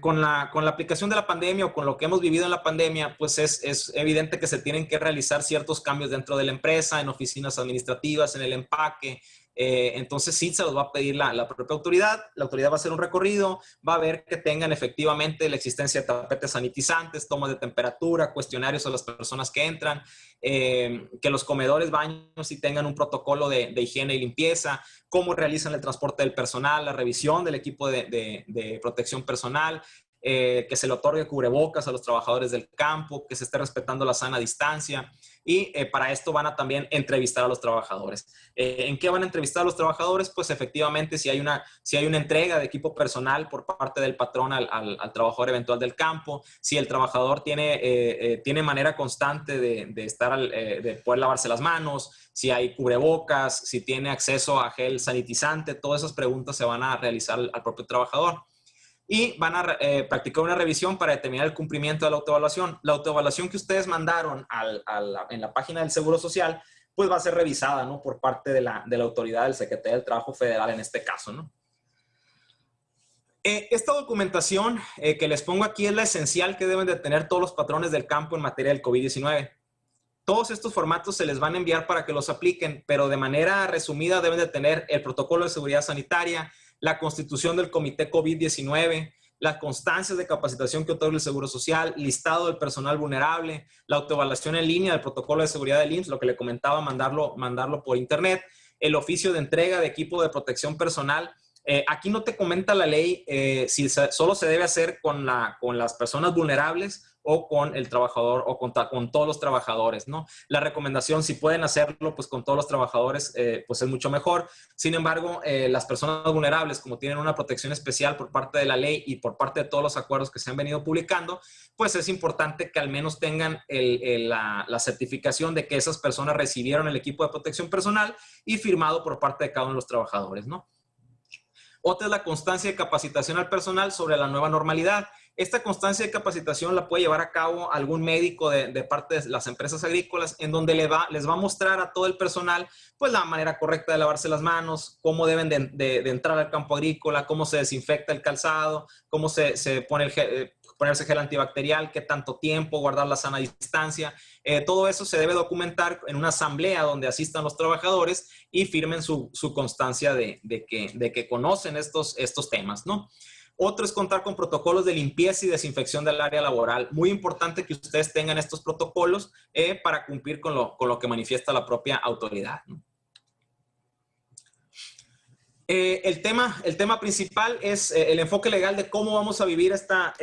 S2: Con la aplicación de la pandemia o con lo que hemos vivido en la pandemia, pues es evidente que se tienen que realizar ciertos cambios dentro de la empresa, en oficinas administrativas, en el empaque. Entonces sí se los va a pedir la propia autoridad. La autoridad va a hacer un recorrido, va a ver que tengan efectivamente la existencia de tapetes sanitizantes, tomas de temperatura, cuestionarios a las personas que entran, que los comedores, baños sí tengan un protocolo de higiene y limpieza, cómo realizan el transporte del personal, la revisión del equipo de protección personal, que se le otorgue cubrebocas a los trabajadores del campo, que se esté respetando la sana distancia. Y para esto van a también entrevistar a los trabajadores. ¿En qué van a entrevistar a los trabajadores? Pues efectivamente si hay una entrega de equipo personal por parte del patrón al trabajador eventual del campo, si el trabajador tiene manera constante de poder lavarse las manos, si hay cubrebocas, si tiene acceso a gel sanitizante, todas esas preguntas se van a realizar al propio trabajador. Y van a practicar una revisión para determinar el cumplimiento de la autoevaluación. La autoevaluación que ustedes mandaron en la página del Seguro Social, pues va a ser revisada, ¿no? Por parte de la autoridad del Secretaría del Trabajo Federal en este caso, ¿no? Esta documentación que les pongo aquí es la esencial que deben de tener todos los patrones del campo en materia del COVID-19. Todos estos formatos se les van a enviar para que los apliquen, pero de manera resumida deben de tener el protocolo de seguridad sanitaria, la constitución del Comité COVID-19, las constancias de capacitación que otorga el Seguro Social, listado del personal vulnerable, la autoevaluación en línea del protocolo de seguridad del IMSS, lo que le comentaba, mandarlo por internet, el oficio de entrega de equipo de protección personal. Aquí no te comenta la ley si solo se debe hacer con las personas vulnerables o con el trabajador o con todos los trabajadores, ¿no? La recomendación, si pueden hacerlo, pues con todos los trabajadores, pues es mucho mejor. Sin embargo, las personas vulnerables, como tienen una protección especial por parte de la ley y por parte de todos los acuerdos que se han venido publicando, pues es importante que al menos tengan la certificación de que esas personas recibieron el equipo de protección personal y firmado por parte de cada uno de los trabajadores, ¿no? Otra es la constancia de capacitación al personal sobre la nueva normalidad. Esta constancia de capacitación la puede llevar a cabo algún médico de parte de las empresas agrícolas, en donde les va a mostrar a todo el personal pues la manera correcta de lavarse las manos, cómo deben de entrar al campo agrícola, cómo se desinfecta el calzado, cómo se pone ponerse gel antibacterial, qué tanto tiempo, guardar la sana distancia. Todo eso se debe documentar en una asamblea donde asistan los trabajadores y firmen su constancia de que conocen estos temas, ¿no? Otro es contar con protocolos de limpieza y desinfección del área laboral. Muy importante que ustedes tengan estos protocolos para cumplir con lo que manifiesta la propia autoridad, ¿no? El tema principal es el enfoque legal de cómo vamos a vivir esta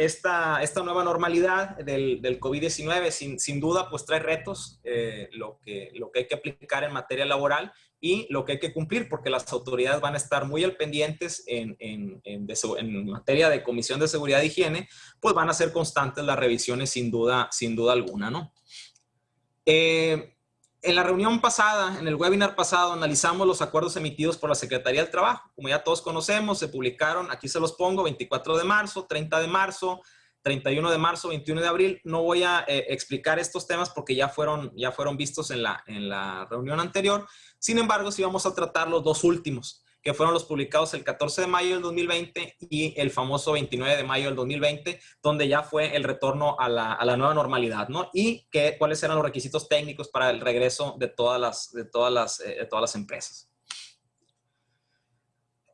S2: nueva normalidad del COVID-19. Sin duda, pues trae retos, lo que hay que aplicar en materia laboral y lo que hay que cumplir, porque las autoridades van a estar muy al pendientes en materia de Comisión de Seguridad e Higiene, pues van a ser constantes las revisiones sin duda alguna, ¿no? En la reunión pasada, en el webinar pasado, analizamos los acuerdos emitidos por la Secretaría del Trabajo. Como ya todos conocemos, se publicaron, aquí se los pongo, 24 de marzo, 30 de marzo, 31 de marzo, 21 de abril. No voy a explicar estos temas porque ya fueron vistos en la reunión anterior. Sin embargo, sí vamos a tratar los dos últimos, que fueron los publicados el 14 de mayo del 2020 y el famoso 29 de mayo del 2020, donde ya fue el retorno a la nueva normalidad, ¿no? Y cuáles eran los requisitos técnicos para el regreso de todas las empresas.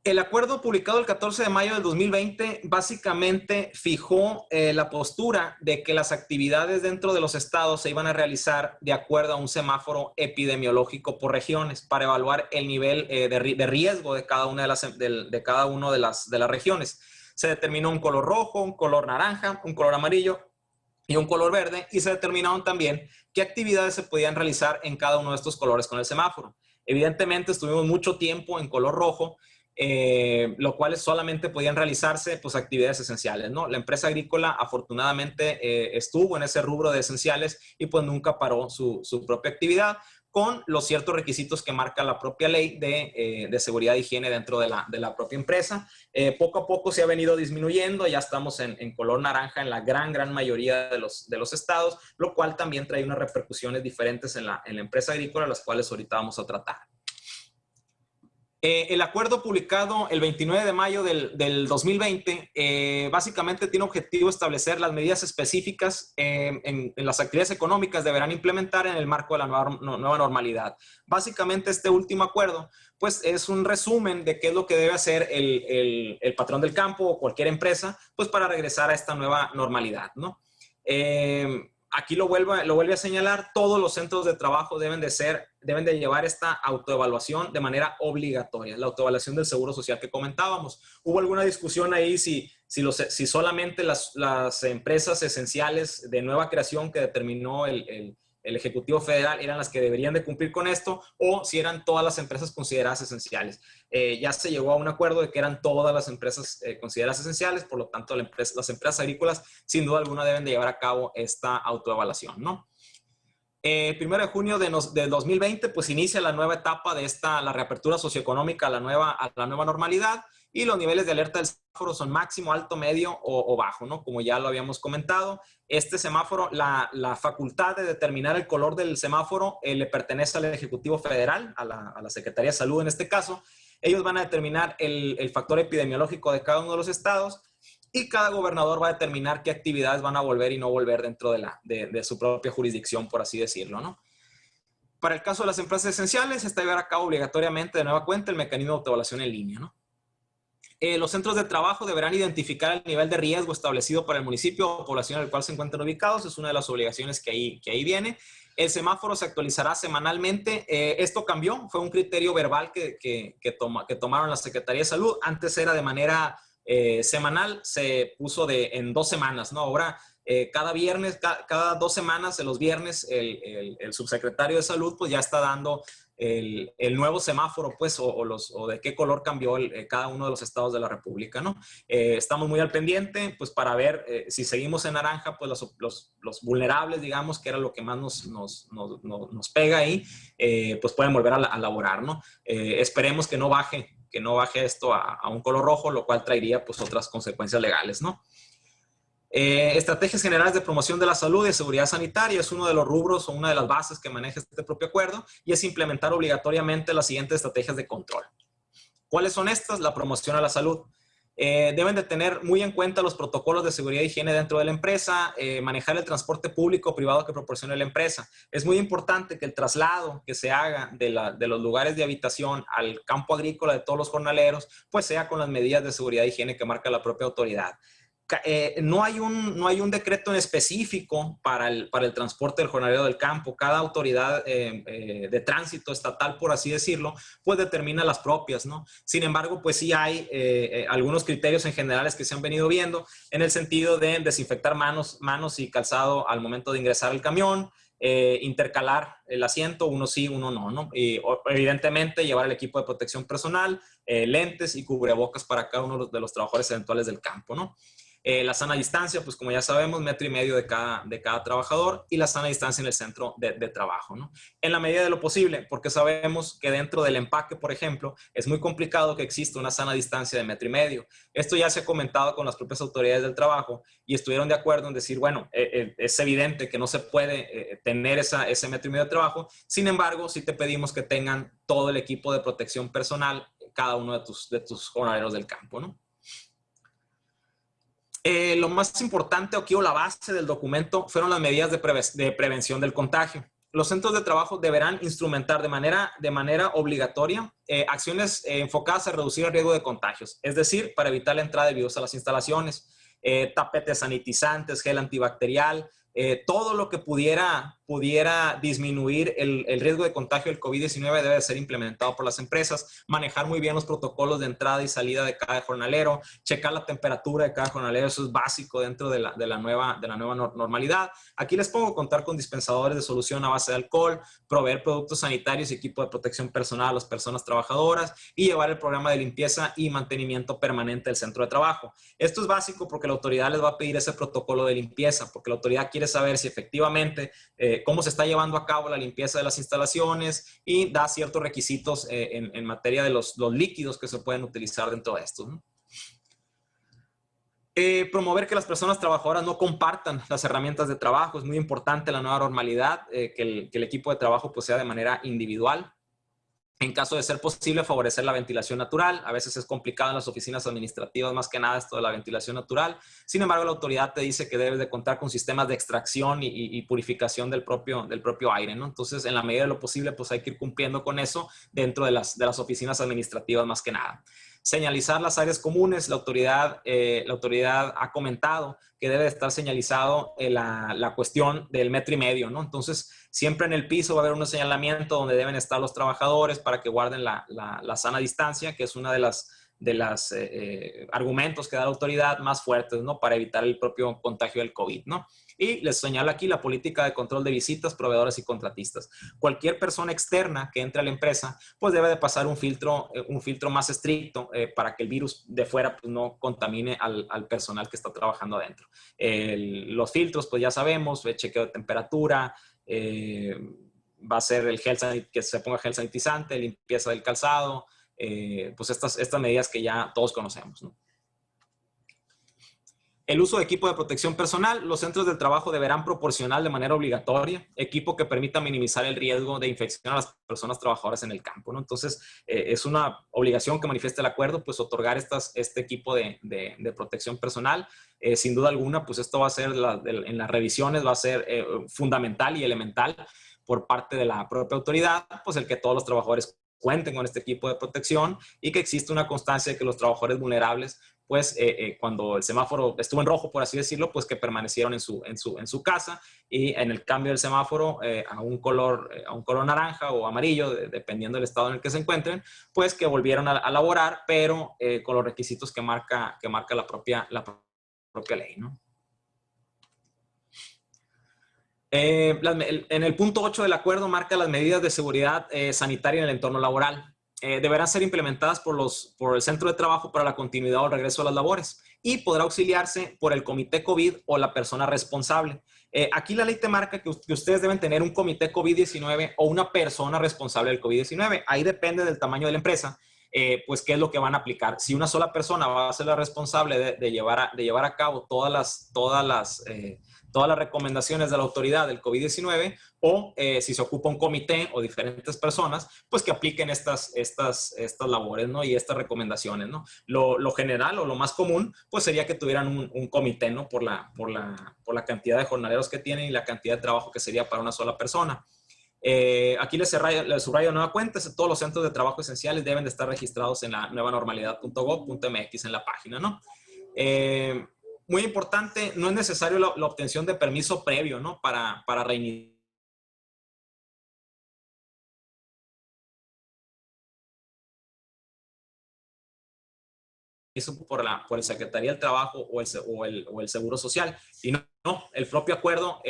S2: El acuerdo publicado el 14 de mayo del 2020 básicamente fijó la postura de que las actividades dentro de los estados se iban a realizar de acuerdo a un semáforo epidemiológico por regiones para evaluar el nivel de riesgo de cada una de las regiones. Se determinó un color rojo, un color naranja, un color amarillo y un color verde, y se determinaron también qué actividades se podían realizar en cada uno de estos colores con el semáforo. Evidentemente estuvimos mucho tiempo en color rojo, lo cual solamente podían realizarse pues actividades esenciales, ¿no? La empresa agrícola afortunadamente estuvo en ese rubro de esenciales y pues nunca paró su propia actividad, con los ciertos requisitos que marca la propia ley de seguridad e higiene dentro de la propia empresa. Poco a poco se ha venido disminuyendo, ya estamos en color naranja en la gran mayoría de los estados, lo cual también trae unas repercusiones diferentes en la empresa agrícola, las cuales ahorita vamos a tratar. El acuerdo publicado el 29 de mayo del 2020 básicamente tiene objetivo establecer las medidas específicas en las actividades económicas deberán implementar en el marco de la nueva normalidad. Básicamente este último acuerdo pues es un resumen de qué es lo que debe hacer el patrón del campo o cualquier empresa pues para regresar a esta nueva normalidad, ¿no? Aquí lo vuelve a señalar, todos los centros de trabajo deben de llevar esta autoevaluación de manera obligatoria, la autoevaluación del Seguro Social que comentábamos. Hubo alguna discusión ahí si solamente las empresas esenciales de nueva creación que determinó el Ejecutivo Federal eran las que deberían de cumplir con esto, o si eran todas las empresas consideradas esenciales. Ya se llegó a un acuerdo de que eran todas las empresas consideradas esenciales, por lo tanto las empresas agrícolas sin duda alguna deben de llevar a cabo esta autoevaluación, ¿no? 1 de junio de 2020 pues inicia la nueva etapa de la reapertura socioeconómica a la nueva normalidad, y los niveles de alerta del semáforo son máximo, alto, medio o bajo, ¿no? Como ya lo habíamos comentado, este semáforo, la facultad de determinar el color del semáforo le pertenece al Ejecutivo Federal, a la Secretaría de Salud en este caso. Ellos van a determinar el factor epidemiológico de cada uno de los estados, y cada gobernador va a determinar qué actividades van a volver y no volver dentro de su propia jurisdicción, por así decirlo, ¿no? Para el caso de las empresas esenciales, está llevar a cabo obligatoriamente de nueva cuenta el mecanismo de autoevaluación en línea, ¿no? Los centros de trabajo deberán identificar el nivel de riesgo establecido para el municipio o población en el cual se encuentran ubicados. Es una de las obligaciones que ahí viene. El semáforo se actualizará semanalmente. Esto cambió. Fue un criterio verbal que tomaron la Secretaría de Salud. Antes era de manera semanal. Se puso en 2 semanas, ¿no? Ahora, cada viernes, cada 2 semanas, en los viernes, el subsecretario de Salud pues ya está dando el nuevo semáforo, pues, o de qué color cambió cada uno de los estados de la República, ¿no? Estamos muy al pendiente, pues, para ver si seguimos en naranja, pues, los vulnerables, digamos, que era lo que más nos pega ahí, pues, pueden volver a laborar, ¿no? Esperemos que no baje esto a un color rojo, lo cual traería, pues, otras consecuencias legales, ¿no? Estrategias generales de promoción de la salud y de seguridad sanitaria es uno de los rubros o una de las bases que maneja este propio acuerdo y es implementar obligatoriamente las siguientes estrategias de control. ¿Cuáles son estas? La promoción a la salud. Deben de tener muy en cuenta los protocolos de seguridad e higiene dentro de la empresa, manejar el transporte público o privado que proporcione la empresa. Es muy importante que el traslado que se haga de los lugares de habitación al campo agrícola de todos los jornaleros, pues sea con las medidas de seguridad e higiene que marca la propia autoridad. No hay un decreto en específico para el transporte del jornalero del campo. Cada autoridad de tránsito estatal, por así decirlo, pues determina las propias, ¿no? Sin embargo, pues sí hay algunos criterios en generales que se han venido viendo en el sentido de desinfectar manos y calzado al momento de ingresar al camión, intercalar el asiento, uno sí, uno no, ¿no? Y evidentemente llevar el equipo de protección personal, lentes y cubrebocas para cada uno de los trabajadores eventuales del campo, ¿no? La sana distancia, pues como ya sabemos, 1,5 metros de cada trabajador y la sana distancia en el centro de trabajo, ¿no? En la medida de lo posible, porque sabemos que dentro del empaque, por ejemplo, es muy complicado que exista una sana distancia de 1,5 metros. Esto ya se ha comentado con las propias autoridades del trabajo y estuvieron de acuerdo en decir, bueno, es evidente que no se puede tener ese 1,5 metros de trabajo. Sin embargo, sí te pedimos que tengan todo el equipo de protección personal, cada uno de tus jornaleros del campo, ¿no? Lo más importante aquí o la base del documento fueron las medidas de prevención del contagio. Los centros de trabajo deberán instrumentar de manera obligatoria acciones enfocadas a reducir el riesgo de contagios, es decir, para evitar la entrada de virus a las instalaciones, tapetes sanitizantes, gel antibacterial, todo lo que pudiera disminuir el riesgo de contagio del COVID-19 debe ser implementado por las empresas, manejar muy bien los protocolos de entrada y salida de cada jornalero, checar la temperatura de cada jornalero, eso es básico dentro de la nueva normalidad. Aquí les pongo contar con dispensadores de solución a base de alcohol, proveer productos sanitarios y equipo de protección personal a las personas trabajadoras y llevar el programa de limpieza y mantenimiento permanente del centro de trabajo. Esto es básico porque la autoridad les va a pedir ese protocolo de limpieza, porque la autoridad quiere saber si efectivamente cómo se está llevando a cabo la limpieza de las instalaciones y da ciertos requisitos en materia de los líquidos que se pueden utilizar dentro de esto, ¿no? Promover que las personas trabajadoras no compartan las herramientas de trabajo. Es muy importante la nueva normalidad, que el equipo de trabajo pues, sea de manera individual. En caso de ser posible, favorecer la ventilación natural. A veces es complicado en las oficinas administrativas, más que nada esto de la ventilación natural. Sin embargo, la autoridad te dice que debes de contar con sistemas de extracción y purificación del propio aire, ¿no? Entonces, en la medida de lo posible, pues hay que ir cumpliendo con eso dentro de las oficinas administrativas, más que nada. Señalizar las áreas comunes. La autoridad ha comentado que debe estar señalizado la cuestión del 1,5 metros, ¿no? Entonces, siempre en el piso va a haber un señalamiento donde deben estar los trabajadores para que guarden la sana distancia, que es una de las argumentos que da la autoridad más fuertes, ¿no? Para evitar el propio contagio del COVID, ¿no? Y les señalo aquí la política de control de visitas, proveedores y contratistas. Cualquier persona externa que entre a la empresa, pues debe de pasar un filtro más estricto para que el virus de fuera pues, no contamine al personal que está trabajando adentro. Los filtros, pues ya sabemos, chequeo de temperatura, va a ser que se ponga gel sanitizante, limpieza del calzado, pues estas medidas que ya todos conocemos, ¿no? El uso de equipo de protección personal. Los centros del trabajo deberán proporcionar de manera obligatoria equipo que permita minimizar el riesgo de infección a las personas trabajadoras en el campo, ¿no? Entonces, es una obligación que manifiesta el acuerdo, pues otorgar este equipo de protección personal. Sin duda alguna, pues esto va a ser, en las revisiones va a ser fundamental y elemental por parte de la propia autoridad, pues el que todos los trabajadores cuenten con este equipo de protección y que existe una constancia de que los trabajadores vulnerables, pues cuando el semáforo estuvo en rojo, por así decirlo, pues que permanecieron en su casa, y en el cambio del semáforo a un color naranja o amarillo, dependiendo del estado en el que se encuentren, pues que volvieron a laborar, pero con los requisitos que marca la propia ley, ¿no? En el punto 8 del acuerdo marca las medidas de seguridad sanitaria en el entorno laboral. Deberán ser implementadas por el centro de trabajo para la continuidad o regreso a las labores, y podrá auxiliarse por el comité COVID o la persona responsable. Aquí la ley te marca que ustedes deben tener un comité COVID-19 o una persona responsable del COVID-19. Ahí depende del tamaño de la empresa, pues qué es lo que van a aplicar. Si una sola persona va a ser la responsable de llevar a cabo todas las recomendaciones de la autoridad del COVID-19, o si se ocupa un comité o diferentes personas, pues que apliquen estas labores, ¿no? Y estas recomendaciones, ¿no? Lo general o lo más común, pues sería que tuvieran un comité, ¿no? Por la cantidad de jornaleros que tienen y la cantidad de trabajo que sería para una sola persona. Aquí les subrayo de nueva cuenta, todos los centros de trabajo esenciales deben de estar registrados en la nuevanormalidad.gov.mx en la página, ¿no? Muy importante, no es necesario la obtención de permiso previo, ¿no? Para reiniciar por el Secretaría del Trabajo o el Seguro Social. Y no, el propio acuerdo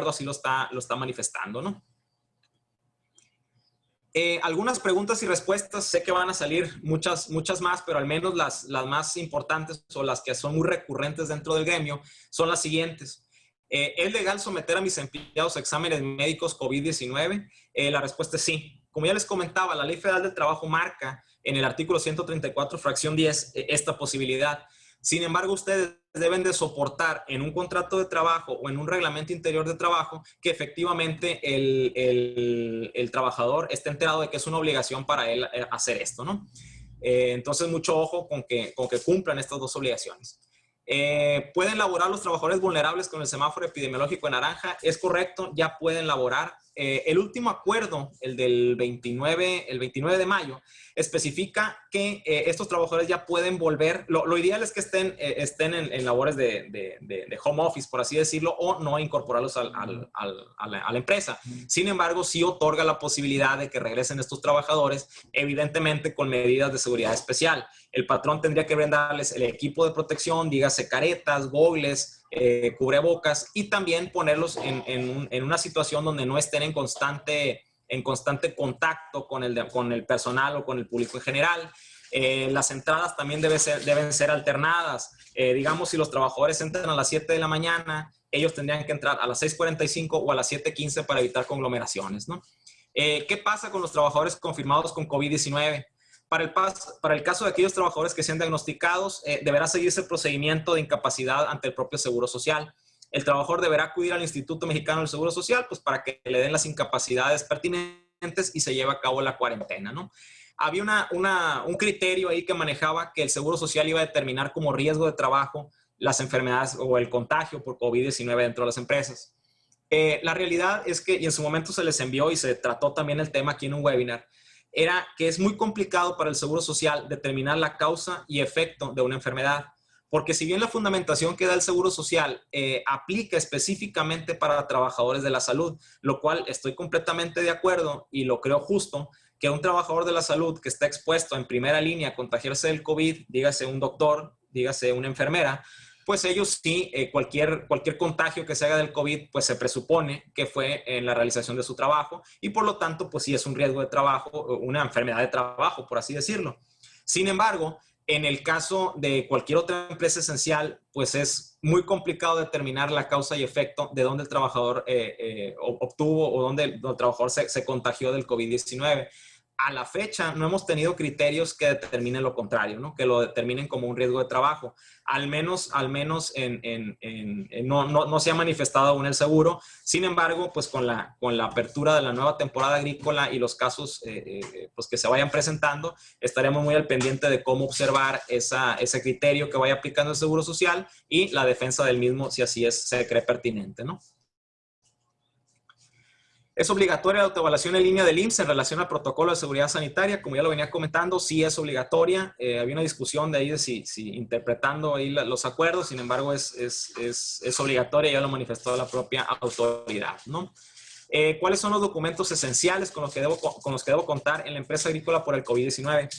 S2: así lo está manifestando, ¿no? Algunas preguntas y respuestas, sé que van a salir muchas más, pero al menos las más importantes o las que son muy recurrentes dentro del gremio son las siguientes. ¿Es legal someter a mis empleados a exámenes médicos COVID-19? La respuesta es sí. Como ya les comentaba, la Ley Federal del Trabajo marca en el artículo 134, fracción 10, esta posibilidad. Sin embargo, ustedes deben de soportar en un contrato de trabajo o en un reglamento interior de trabajo que efectivamente el trabajador esté enterado de que es una obligación para él hacer esto, ¿no? Entonces, mucho ojo con que cumplan estas dos obligaciones. ¿Pueden laborar los trabajadores vulnerables con el semáforo epidemiológico en naranja? Es correcto, ya pueden laborar. El último acuerdo, el del 29 de mayo, especifica que estos trabajadores ya pueden volver. Lo ideal es que estén en labores de home office, por así decirlo, o no incorporarlos a la empresa. Sin embargo, sí otorga la posibilidad de que regresen estos trabajadores, evidentemente con medidas de seguridad especial. El patrón tendría que brindarles el equipo de protección, dígase caretas, gogles, cubrebocas, y también ponerlos en una situación donde no estén en constante contacto con el personal o con el público en general. Las entradas también deben ser alternadas. Digamos, si los trabajadores entran a las 7 de la mañana, ellos tendrían que entrar a las 6:45 o a las 7:15 para evitar conglomeraciones, ¿no? ¿Qué pasa con los trabajadores confirmados con COVID-19? Para el caso de aquellos trabajadores que sean diagnosticados, deberá seguirse el procedimiento de incapacidad ante el propio Seguro Social. El trabajador deberá acudir al Instituto Mexicano del Seguro Social, pues para que le den las incapacidades pertinentes y se lleve a cabo la cuarentena, ¿no? Había un criterio ahí que manejaba que el Seguro Social iba a determinar como riesgo de trabajo las enfermedades o el contagio por COVID-19 dentro de las empresas. La realidad es que, y en su momento se les envió y se trató también el tema aquí en un webinar, era que es muy complicado para el Seguro Social determinar la causa y efecto de una enfermedad. Porque si bien la fundamentación que da el Seguro Social aplica específicamente para trabajadores de la salud, lo cual estoy completamente de acuerdo y lo creo justo, que un trabajador de la salud que está expuesto en primera línea a contagiarse del COVID, dígase un doctor, dígase una enfermera, pues ellos sí, cualquier contagio que se haga del COVID, pues se presupone que fue en la realización de su trabajo, y por lo tanto, pues sí es un riesgo de trabajo, una enfermedad de trabajo, por así decirlo. Sin embargo, en el caso de cualquier otra empresa esencial, pues es muy complicado determinar la causa y efecto de dónde el trabajador obtuvo o dónde el trabajador se contagió del COVID-19. A la fecha no hemos tenido criterios que determinen lo contrario, ¿no? Que lo determinen como un riesgo de trabajo. Al menos no se ha manifestado aún el seguro. Sin embargo, pues con la apertura de la nueva temporada agrícola y los casos pues que se vayan presentando, estaremos muy al pendiente de cómo observar ese criterio que vaya aplicando el Seguro Social y la defensa del mismo, si así se cree pertinente, ¿no? Es obligatoria la autoevaluación en línea del IMSS en relación al protocolo de seguridad sanitaria. Como ya lo venía comentando, sí es obligatoria. Había una discusión de ahí de si interpretando ahí los acuerdos, sin embargo es obligatoria, ya lo manifestó la propia autoridad, ¿no? ¿Cuáles son los documentos esenciales con los que debo contar en la empresa agrícola por el COVID-19?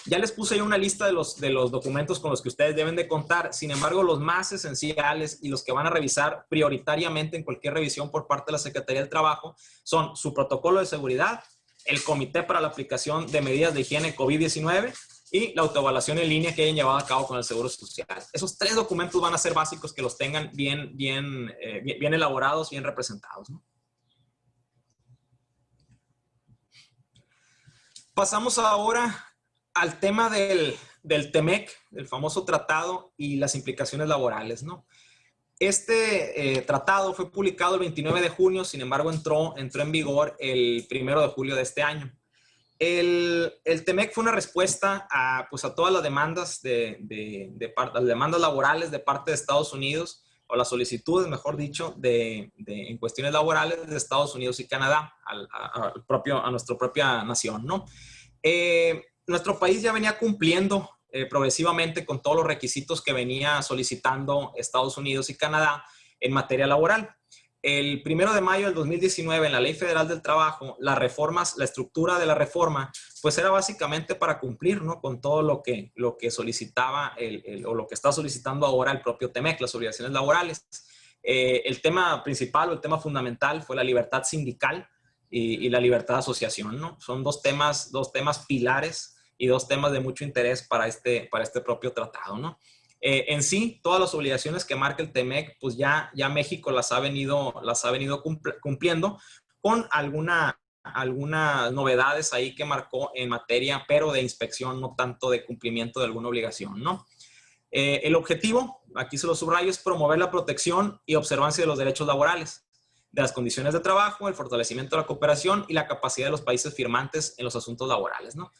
S2: Ya les puse yo una lista de los documentos con los que ustedes deben de contar. Sin embargo, los más esenciales y los que van a revisar prioritariamente en cualquier revisión por parte de la Secretaría del Trabajo son su protocolo de seguridad, el comité para la aplicación de medidas de higiene COVID-19 y la autoevaluación en línea que hayan llevado a cabo con el Seguro Social. Esos 3 documentos van a ser básicos que los tengan bien elaborados, bien representados, ¿no? Pasamos ahora al tema del TEMEC, el famoso tratado y las implicaciones laborales, ¿no? Este tratado fue publicado el 29 de junio, sin embargo entró en vigor el 1 de julio de este año. El TEMEC fue una respuesta a todas las demandas, las demandas laborales de parte de Estados Unidos, o las solicitudes, mejor dicho, en cuestiones laborales de Estados Unidos y Canadá, a nuestra propia nación, ¿no? Nuestro país ya venía cumpliendo progresivamente con todos los requisitos que venía solicitando Estados Unidos y Canadá en materia laboral. El 1 de mayo del 2019, en la Ley Federal del Trabajo, las reformas, la estructura de la reforma, pues era básicamente para cumplir, ¿no?, con todo lo que solicitaba o lo que está solicitando ahora el propio TEMEC, las obligaciones laborales. El tema principal o el tema fundamental fue la libertad sindical y la libertad de asociación, ¿no? Son dos temas pilares y 2 temas de mucho interés para este propio tratado, ¿no? En sí, todas las obligaciones que marca el TEMEC, pues ya México las ha venido cumpliendo con algunas novedades ahí que marcó en materia, pero de inspección, no tanto de cumplimiento de alguna obligación, ¿no? El objetivo, aquí se lo subrayo, es promover la protección y observancia de los derechos laborales, de las condiciones de trabajo, el fortalecimiento de la cooperación y la capacidad de los países firmantes en los asuntos laborales, ¿no?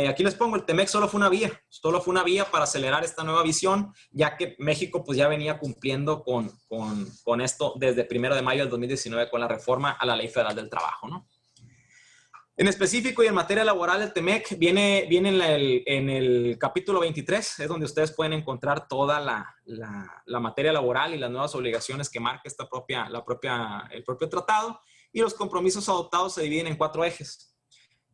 S2: Aquí les pongo, el TEMEC solo fue una vía para acelerar esta nueva visión, ya que México pues ya venía cumpliendo con esto desde el 1 de mayo del 2019 con la reforma a la Ley Federal del Trabajo, ¿no? En específico y en materia laboral, el TEMEC viene en el capítulo 23, es donde ustedes pueden encontrar toda la materia laboral y las nuevas obligaciones que marca el propio tratado, y los compromisos adoptados se dividen en 4 ejes.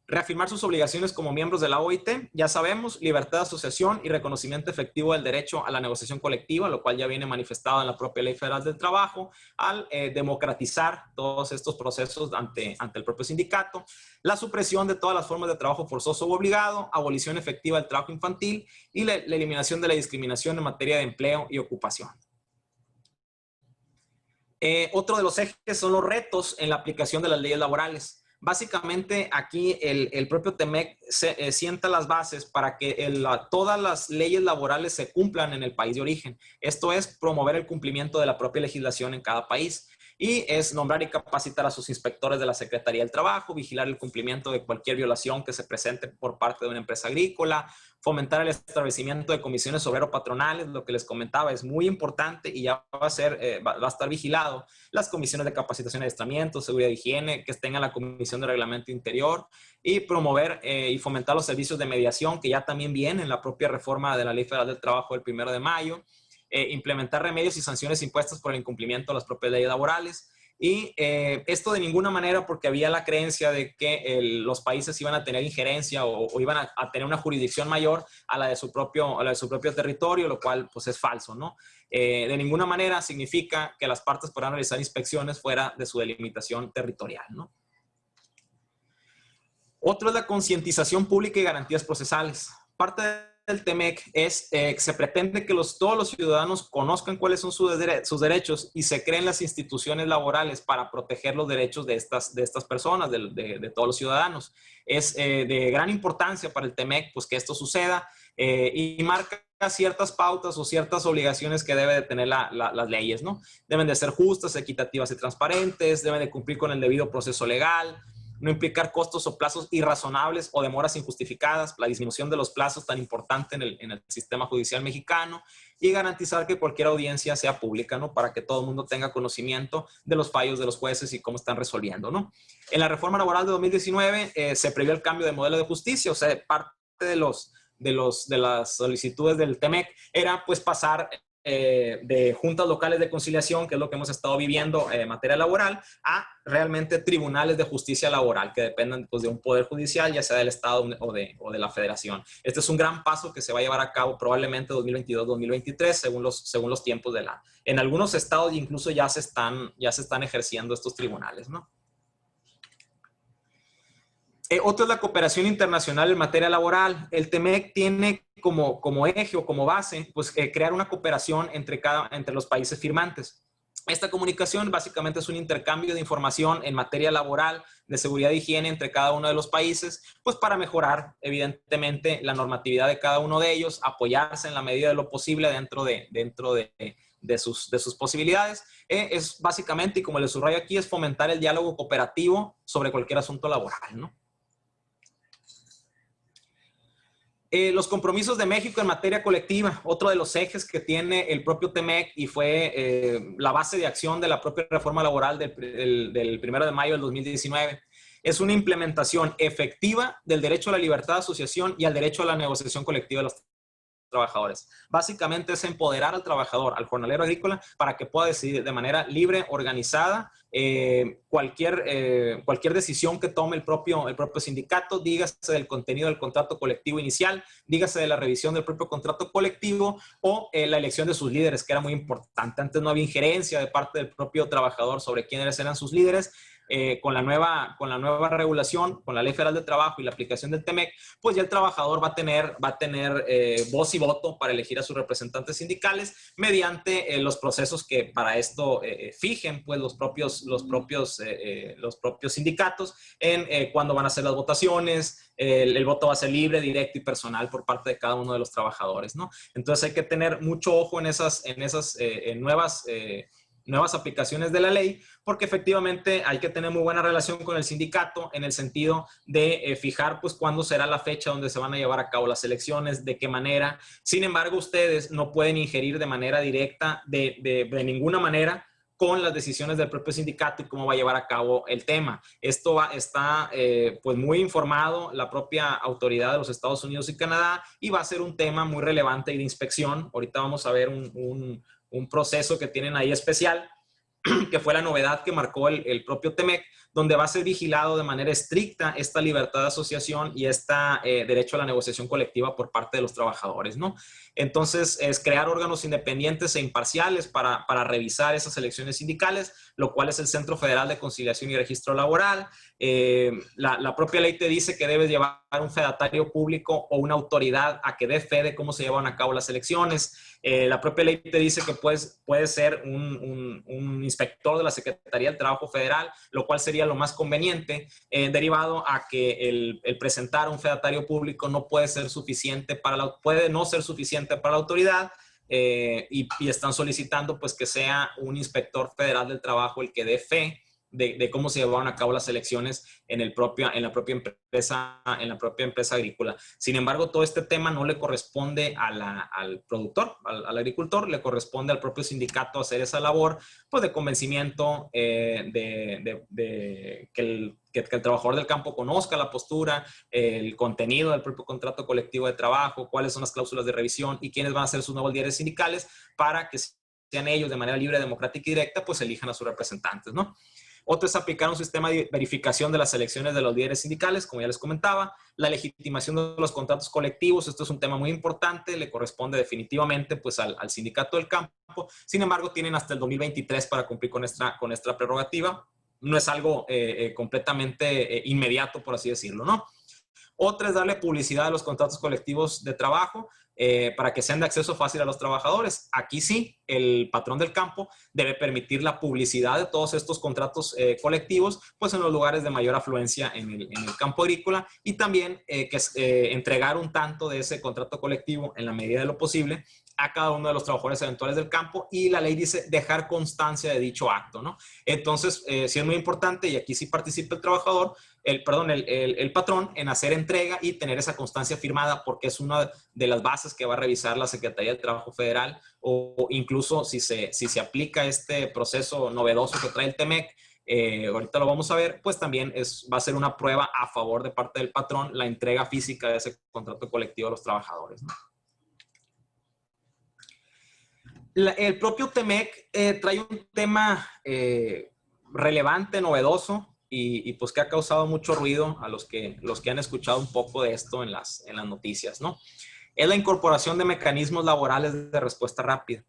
S2: Reafirmar sus obligaciones como miembros de la OIT, ya sabemos, libertad de asociación y reconocimiento efectivo del derecho a la negociación colectiva, lo cual ya viene manifestado en la propia Ley Federal del Trabajo, al democratizar todos estos procesos ante el propio sindicato, la supresión de todas las formas de trabajo forzoso u obligado, abolición efectiva del trabajo infantil y la eliminación de la discriminación en materia de empleo y ocupación. Otro de los ejes son los retos en la aplicación de las leyes laborales. Básicamente aquí el propio TEMEC sienta las bases para que todas las leyes laborales se cumplan en el país de origen. Esto es promover el cumplimiento de la propia legislación en cada país, y es nombrar y capacitar a sus inspectores de la Secretaría del Trabajo, vigilar el cumplimiento de cualquier violación que se presente por parte de una empresa agrícola, fomentar el establecimiento de comisiones obrero-patronales, lo que les comentaba es muy importante y ya va a estar vigilado, las comisiones de capacitación y adiestramiento, seguridad y higiene, que tengan la comisión de reglamento interior, y promover y fomentar los servicios de mediación, que ya también viene en la propia reforma de la Ley Federal del Trabajo del 1 de mayo, implementar remedios y sanciones impuestas por el incumplimiento de las propias leyes laborales. Y esto de ninguna manera porque había la creencia de que los países iban a tener injerencia o iban a tener una jurisdicción mayor a la de su propio territorio, lo cual pues es falso, ¿no? De ninguna manera significa que las partes podrán realizar inspecciones fuera de su delimitación territorial, ¿no? Otro es la concientización pública y garantías procesales. Parte del TEMEC es que se pretende que todos los ciudadanos conozcan cuáles son sus derechos y se creen las instituciones laborales para proteger los derechos de estas personas, de todos los ciudadanos. Es de gran importancia para el TEMEC pues, que esto suceda y marca ciertas pautas o ciertas obligaciones que debe de tener las leyes, ¿no? Deben de ser justas, equitativas y transparentes, deben de cumplir con el debido proceso legal, no implicar costos o plazos irrazonables o demoras injustificadas, la disminución de los plazos tan importante en el sistema judicial mexicano, y garantizar que cualquier audiencia sea pública, ¿no? Para que todo el mundo tenga conocimiento de los fallos de los jueces y cómo están resolviendo, ¿no? En la reforma laboral de 2019 se previó el cambio de modelo de justicia, o sea, parte de las solicitudes del TEMEC era pues pasar de juntas locales de conciliación, que es lo que hemos estado viviendo en materia laboral, a realmente tribunales de justicia laboral que dependan pues, de un poder judicial, ya sea del Estado o de la Federación. Este es un gran paso que se va a llevar a cabo probablemente 2022-2023, según los tiempos de la... En algunos estados incluso ya se están ejerciendo estos tribunales, ¿no? Otro es la cooperación internacional en materia laboral. El TEMEC tiene como eje o como base, pues crear una cooperación entre los países firmantes. Esta comunicación básicamente es un intercambio de información en materia laboral, de seguridad e higiene entre cada uno de los países, pues para mejorar evidentemente la normatividad de cada uno de ellos, apoyarse en la medida de lo posible dentro de sus posibilidades. Es básicamente, y como les subrayo aquí, es fomentar el diálogo cooperativo sobre cualquier asunto laboral, ¿no? Los compromisos de México en materia colectiva, otro de los ejes que tiene el propio TEMEC y fue la base de acción de la propia reforma laboral del 1 de mayo del 2019, es una implementación efectiva del derecho a la libertad de asociación y al derecho a la negociación colectiva de los trabajadores. Básicamente es empoderar al trabajador, al jornalero agrícola, para que pueda decidir de manera libre, organizada, cualquier decisión que tome el propio sindicato, dígase del contenido del contrato colectivo inicial, dígase de la revisión del propio contrato colectivo o la elección de sus líderes, que era muy importante. Antes no había injerencia de parte del propio trabajador sobre quiénes eran sus líderes. Con la nueva regulación, con la Ley Federal del Trabajo y la aplicación del TEMEC, pues ya el trabajador va a tener voz y voto para elegir a sus representantes sindicales mediante los procesos que para esto fijen pues los propios sindicatos en cuándo van a ser las votaciones. El voto va a ser libre, directo y personal por parte de cada uno de los trabajadores, ¿no? Entonces hay que tener mucho ojo en esas nuevas aplicaciones de la ley, porque efectivamente hay que tener muy buena relación con el sindicato en el sentido de fijar pues cuándo será la fecha donde se van a llevar a cabo las elecciones, de qué manera. Sin embargo, ustedes no pueden ingerir de manera directa de ninguna manera con las decisiones del propio sindicato y cómo va a llevar a cabo el tema. Esto está pues muy informado la propia autoridad de los Estados Unidos y Canadá y va a ser un tema muy relevante y de inspección. Ahorita vamos a ver un proceso que tienen ahí especial, que fue la novedad que marcó el propio TEMEC, donde va a ser vigilado de manera estricta esta libertad de asociación y este derecho a la negociación colectiva por parte de los trabajadores, ¿no? Entonces, es crear órganos independientes e imparciales para revisar esas elecciones sindicales, lo cual es el Centro Federal de Conciliación y Registro Laboral. La propia ley te dice que debes llevar un fedatario público o una autoridad a que dé fe de cómo se llevan a cabo las elecciones. La propia ley te dice que puede ser un inspector de la Secretaría del Trabajo Federal, lo cual sería lo más conveniente, derivado a que el presentar un fedatario público no puede ser suficiente puede no ser suficiente para la autoridad, y están solicitando pues que sea un inspector federal del trabajo el que dé fe de cómo se llevaron a cabo las elecciones en la propia empresa agrícola. Sin embargo, todo este tema no le corresponde al productor, al agricultor, le corresponde al propio sindicato hacer esa labor pues, de convencimiento, que el trabajador del campo conozca la postura, el contenido del propio contrato colectivo de trabajo, cuáles son las cláusulas de revisión y quiénes van a ser sus nuevos líderes sindicales para que sean ellos de manera libre, democrática y directa, pues elijan a sus representantes, ¿no? Otro es aplicar un sistema de verificación de las elecciones de los líderes sindicales, como ya les comentaba. La legitimación de los contratos colectivos, esto es un tema muy importante, le corresponde definitivamente pues, al sindicato del campo. Sin embargo, tienen hasta el 2023 para cumplir con esta prerrogativa. No es algo completamente inmediato, por así decirlo, ¿no? Otra es darle publicidad a los contratos colectivos de trabajo para que sean de acceso fácil a los trabajadores. Aquí sí, el patrón del campo debe permitir la publicidad de todos estos contratos colectivos pues en los lugares de mayor afluencia en el campo agrícola y también entregar un tanto de ese contrato colectivo en la medida de lo posible a cada uno de los trabajadores eventuales del campo, y la ley dice dejar constancia de dicho acto, ¿no? Entonces, sí es muy importante, y aquí sí participa el trabajador, el patrón, en hacer entrega y tener esa constancia firmada, porque es una de las bases que va a revisar la Secretaría del Trabajo Federal, o incluso si se aplica este proceso novedoso que trae el TEMEC, ahorita lo vamos a ver, pues también va a ser una prueba a favor de parte del patrón la entrega física de ese contrato colectivo a los trabajadores, ¿no? El propio TEMEC trae un tema relevante, novedoso, y pues que ha causado mucho ruido a los que han escuchado un poco de esto en las noticias, ¿no? Es la incorporación de mecanismos laborales de respuesta rápida.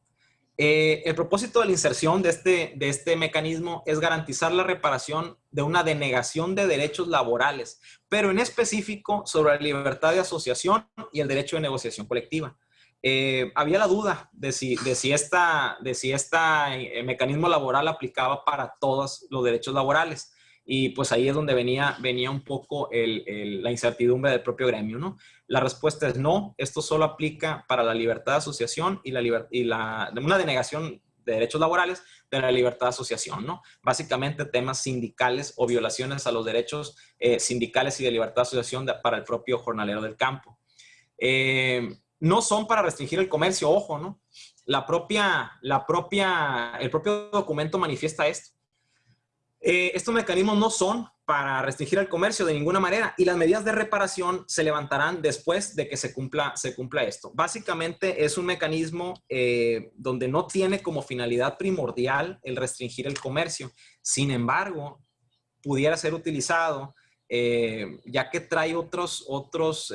S2: El propósito de la inserción de este mecanismo es garantizar la reparación de una denegación de derechos laborales, pero en específico sobre la libertad de asociación y el derecho de negociación colectiva. Había la duda de si este mecanismo laboral aplicaba para todos los derechos laborales, y pues ahí es donde venía un poco la incertidumbre del propio gremio, ¿no? La respuesta es no, esto solo aplica para la libertad de asociación y una denegación de derechos laborales de la libertad de asociación, ¿no? Básicamente temas sindicales o violaciones a los derechos sindicales y de libertad de asociación para el propio jornalero del campo. No son para restringir el comercio, ojo, ¿no? El propio documento manifiesta esto. Estos mecanismos no son para restringir el comercio de ninguna manera, y las medidas de reparación se levantarán después de que se cumpla esto. Básicamente es un mecanismo donde no tiene como finalidad primordial el restringir el comercio. Sin embargo, pudiera ser utilizado ya que trae otros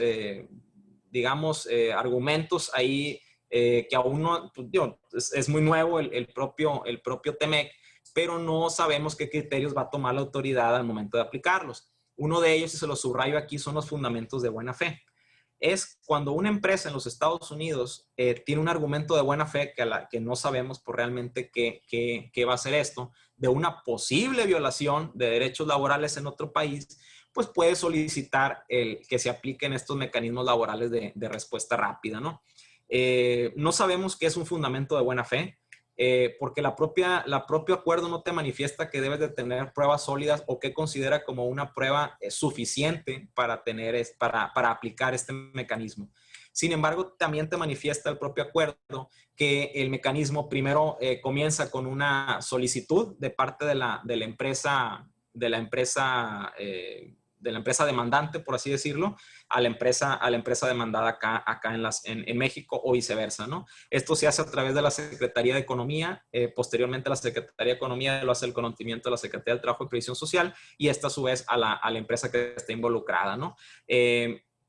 S2: digamos, argumentos ahí que aún no, pues, es muy nuevo el propio TEMEC, pero no sabemos qué criterios va a tomar la autoridad al momento de aplicarlos. Uno de ellos, y se lo subrayo aquí, son los fundamentos de buena fe. Es cuando una empresa en los Estados Unidos tiene un argumento de buena fe que no sabemos por realmente qué va a ser esto, de una posible violación de derechos laborales en otro país, pues puede solicitar que se apliquen estos mecanismos laborales de respuesta rápida, ¿no? No sabemos qué es un fundamento de buena fe, porque la propio acuerdo no te manifiesta que debes de tener pruebas sólidas o que considera como una prueba suficiente para aplicar este mecanismo. Sin embargo, también te manifiesta el propio acuerdo que el mecanismo primero comienza con una solicitud de parte de la empresa demandante, por así decirlo, a la empresa demandada acá en México, o viceversa, ¿no? Esto se hace a través de la Secretaría de Economía, posteriormente la Secretaría de Economía lo hace el conocimiento de la Secretaría del Trabajo y Previsión Social, y esta a su vez a la empresa que está involucrada, ¿no?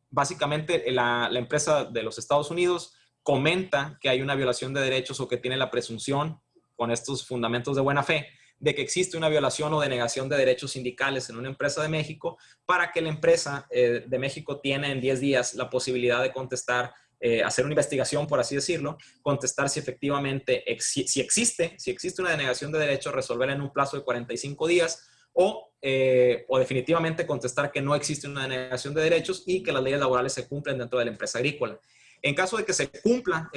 S2: Básicamente la empresa de los Estados Unidos comenta que hay una violación de derechos o que tiene la presunción, con estos fundamentos de buena fe, de que existe una violación o denegación de derechos sindicales en una empresa de México, para que la empresa de México tiene en 10 días la posibilidad de contestar, hacer una investigación, por así decirlo, contestar si efectivamente si existe una denegación de derechos, resolverla en un plazo de 45 días, o definitivamente contestar que no existe una denegación de derechos y que las leyes laborales se cumplen dentro de la empresa agrícola. En caso de que se cumpla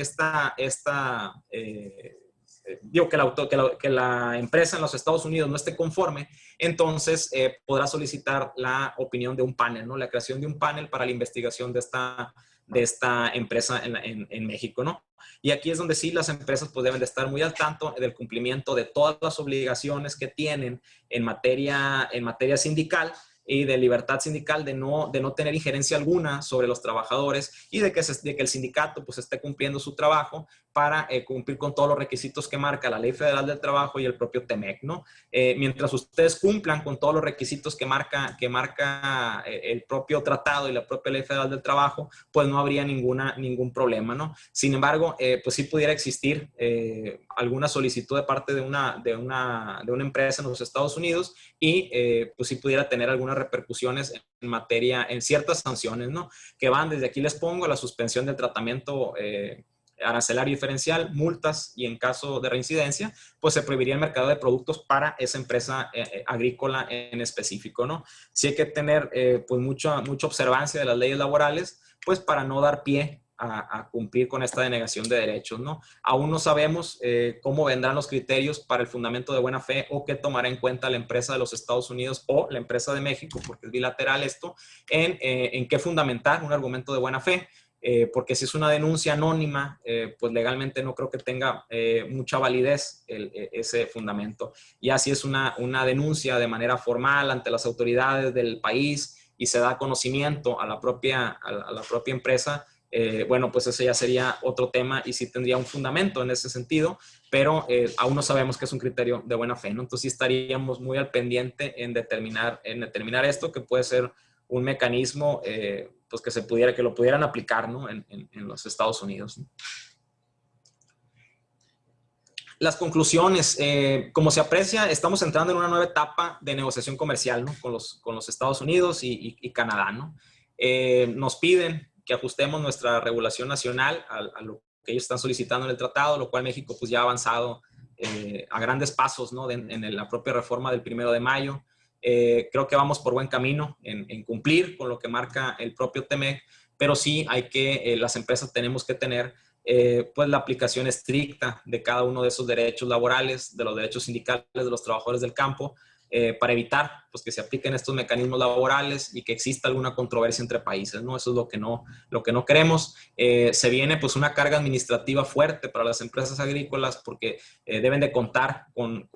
S2: que la empresa en los Estados Unidos no esté conforme, entonces podrá solicitar la opinión de un panel, ¿no? La creación de un panel para la investigación de esta empresa en México, ¿no? Y aquí es donde sí las empresas pues deben de estar muy al tanto del cumplimiento de todas las obligaciones que tienen en materia sindical y de libertad sindical, de no tener injerencia alguna sobre los trabajadores, y de que el sindicato pues esté cumpliendo su trabajo para cumplir con todos los requisitos que marca la Ley Federal del Trabajo y el propio TEMEC, ¿no? Mientras ustedes cumplan con todos los requisitos que marca el propio tratado y la propia Ley Federal del Trabajo, pues no habría ningún problema, ¿no? Sin embargo, pues sí pudiera existir alguna solicitud de parte de una empresa en los Estados Unidos, y pues sí pudiera tener algunas repercusiones en ciertas sanciones, ¿no? Que van desde, aquí les pongo, la suspensión del tratamiento arancelario diferencial, multas, y en caso de reincidencia, pues se prohibiría el mercado de productos para esa empresa agrícola en específico, ¿no? Sí hay que tener pues mucha observancia de las leyes laborales, pues para no dar pie a cumplir con esta denegación de derechos, ¿no? Aún no sabemos cómo vendrán los criterios para el fundamento de buena fe o qué tomará en cuenta la empresa de los Estados Unidos o la empresa de México, porque es bilateral esto, en qué fundamentar un argumento de buena fe. Porque si es una denuncia anónima, pues legalmente no creo que tenga mucha validez ese fundamento. Ya si es una denuncia de manera formal ante las autoridades del país y se da conocimiento a la propia empresa, bueno, pues ese ya sería otro tema y sí tendría un fundamento en ese sentido, pero aún no sabemos qué es un criterio de buena fe, ¿no? Entonces sí estaríamos muy al pendiente en determinar esto, que puede ser un mecanismo pues que lo pudieran aplicar, ¿no? en los Estados Unidos, ¿no? Las conclusiones, como se aprecia, estamos entrando en una nueva etapa de negociación comercial, ¿no? con los Estados Unidos y Canadá, ¿no? Nos piden que ajustemos nuestra regulación nacional a lo que ellos están solicitando en el tratado, lo cual México pues ya ha avanzado a grandes pasos, ¿no? en la propia reforma del 1 de mayo. Creo que vamos por buen camino en cumplir con lo que marca el propio TEMEC, pero sí las empresas tenemos que tener pues la aplicación estricta de cada uno de esos derechos laborales, de los derechos sindicales de los trabajadores del campo, para evitar pues, que se apliquen estos mecanismos laborales y que exista alguna controversia entre países, ¿no? Eso es lo que no queremos. Se viene pues una carga administrativa fuerte para las empresas agrícolas porque deben de contar con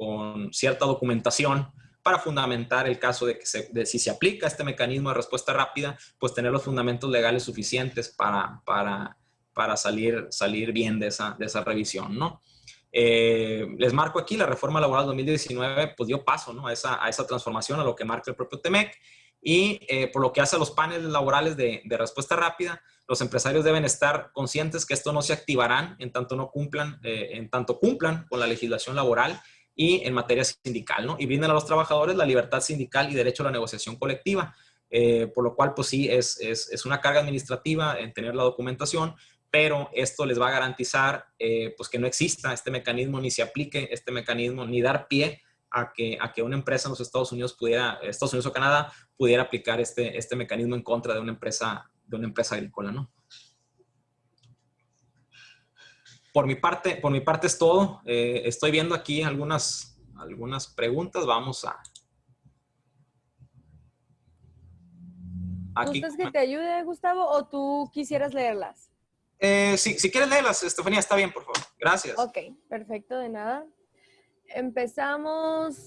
S2: cierta documentación para fundamentar el caso de que si se aplica este mecanismo de respuesta rápida, pues tener los fundamentos legales suficientes para salir bien de esa revisión, ¿no? Les marco aquí, la reforma laboral 2019 pues dio paso, ¿no? a esa transformación, a lo que marca el propio TEMEC, y por lo que hace a los paneles laborales de respuesta rápida, los empresarios deben estar conscientes que esto no se activarán en tanto cumplan con la legislación laboral y en materia sindical, ¿no? Y brinden a los trabajadores la libertad sindical y derecho a la negociación colectiva, por lo cual pues sí es una carga administrativa en tener la documentación, pero esto les va a garantizar pues que no exista este mecanismo, ni se aplique este mecanismo, ni dar pie a que una empresa en los Estados Unidos o Canadá pudiera aplicar este mecanismo en contra de una empresa agrícola, ¿no? Por mi parte es todo. Estoy viendo aquí algunas preguntas. Vamos a...
S3: Aquí. ¿Gustas que te ayude, Gustavo, o tú quisieras leerlas?
S2: Si quieres leerlas, Estefanía, está bien, por favor. Gracias.
S3: Ok, perfecto, de nada. Empezamos.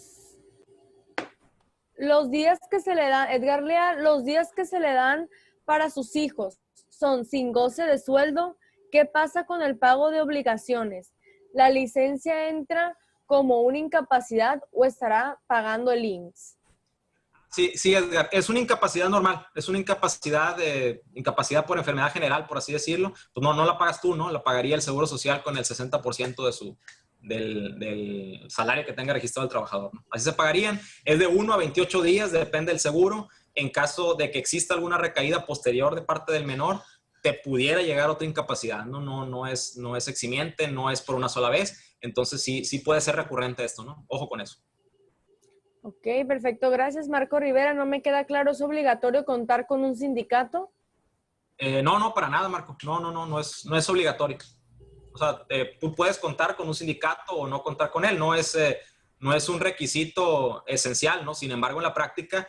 S3: Los días que se le dan, Edgar Lea, los días que se le dan para sus hijos son sin goce de sueldo. ¿Qué pasa con el pago de obligaciones? ¿La licencia entra como una incapacidad o estará pagando el IMSS?
S2: Sí, Edgar, es una incapacidad normal, es una incapacidad por enfermedad general, por así decirlo. Pues no la pagas tú, ¿no? La pagaría el Seguro Social con el 60% del salario que tenga registrado el trabajador, ¿no? Así se pagarían. Es de 1 a 28 días, depende del seguro. En caso de que exista alguna recaída posterior de parte del menor, te pudiera llegar otra incapacidad, ¿no? No es eximiente, no es por una sola vez. Entonces sí puede ser recurrente esto, ¿no? Ojo con eso.
S3: Ok, perfecto. Gracias, Marco Rivera. No me queda claro, ¿es obligatorio contar con un sindicato?
S2: No, para nada, Marco. No es obligatorio. O sea, tú puedes contar con un sindicato o no contar con él. No es un requisito esencial, ¿no? Sin embargo, en la práctica,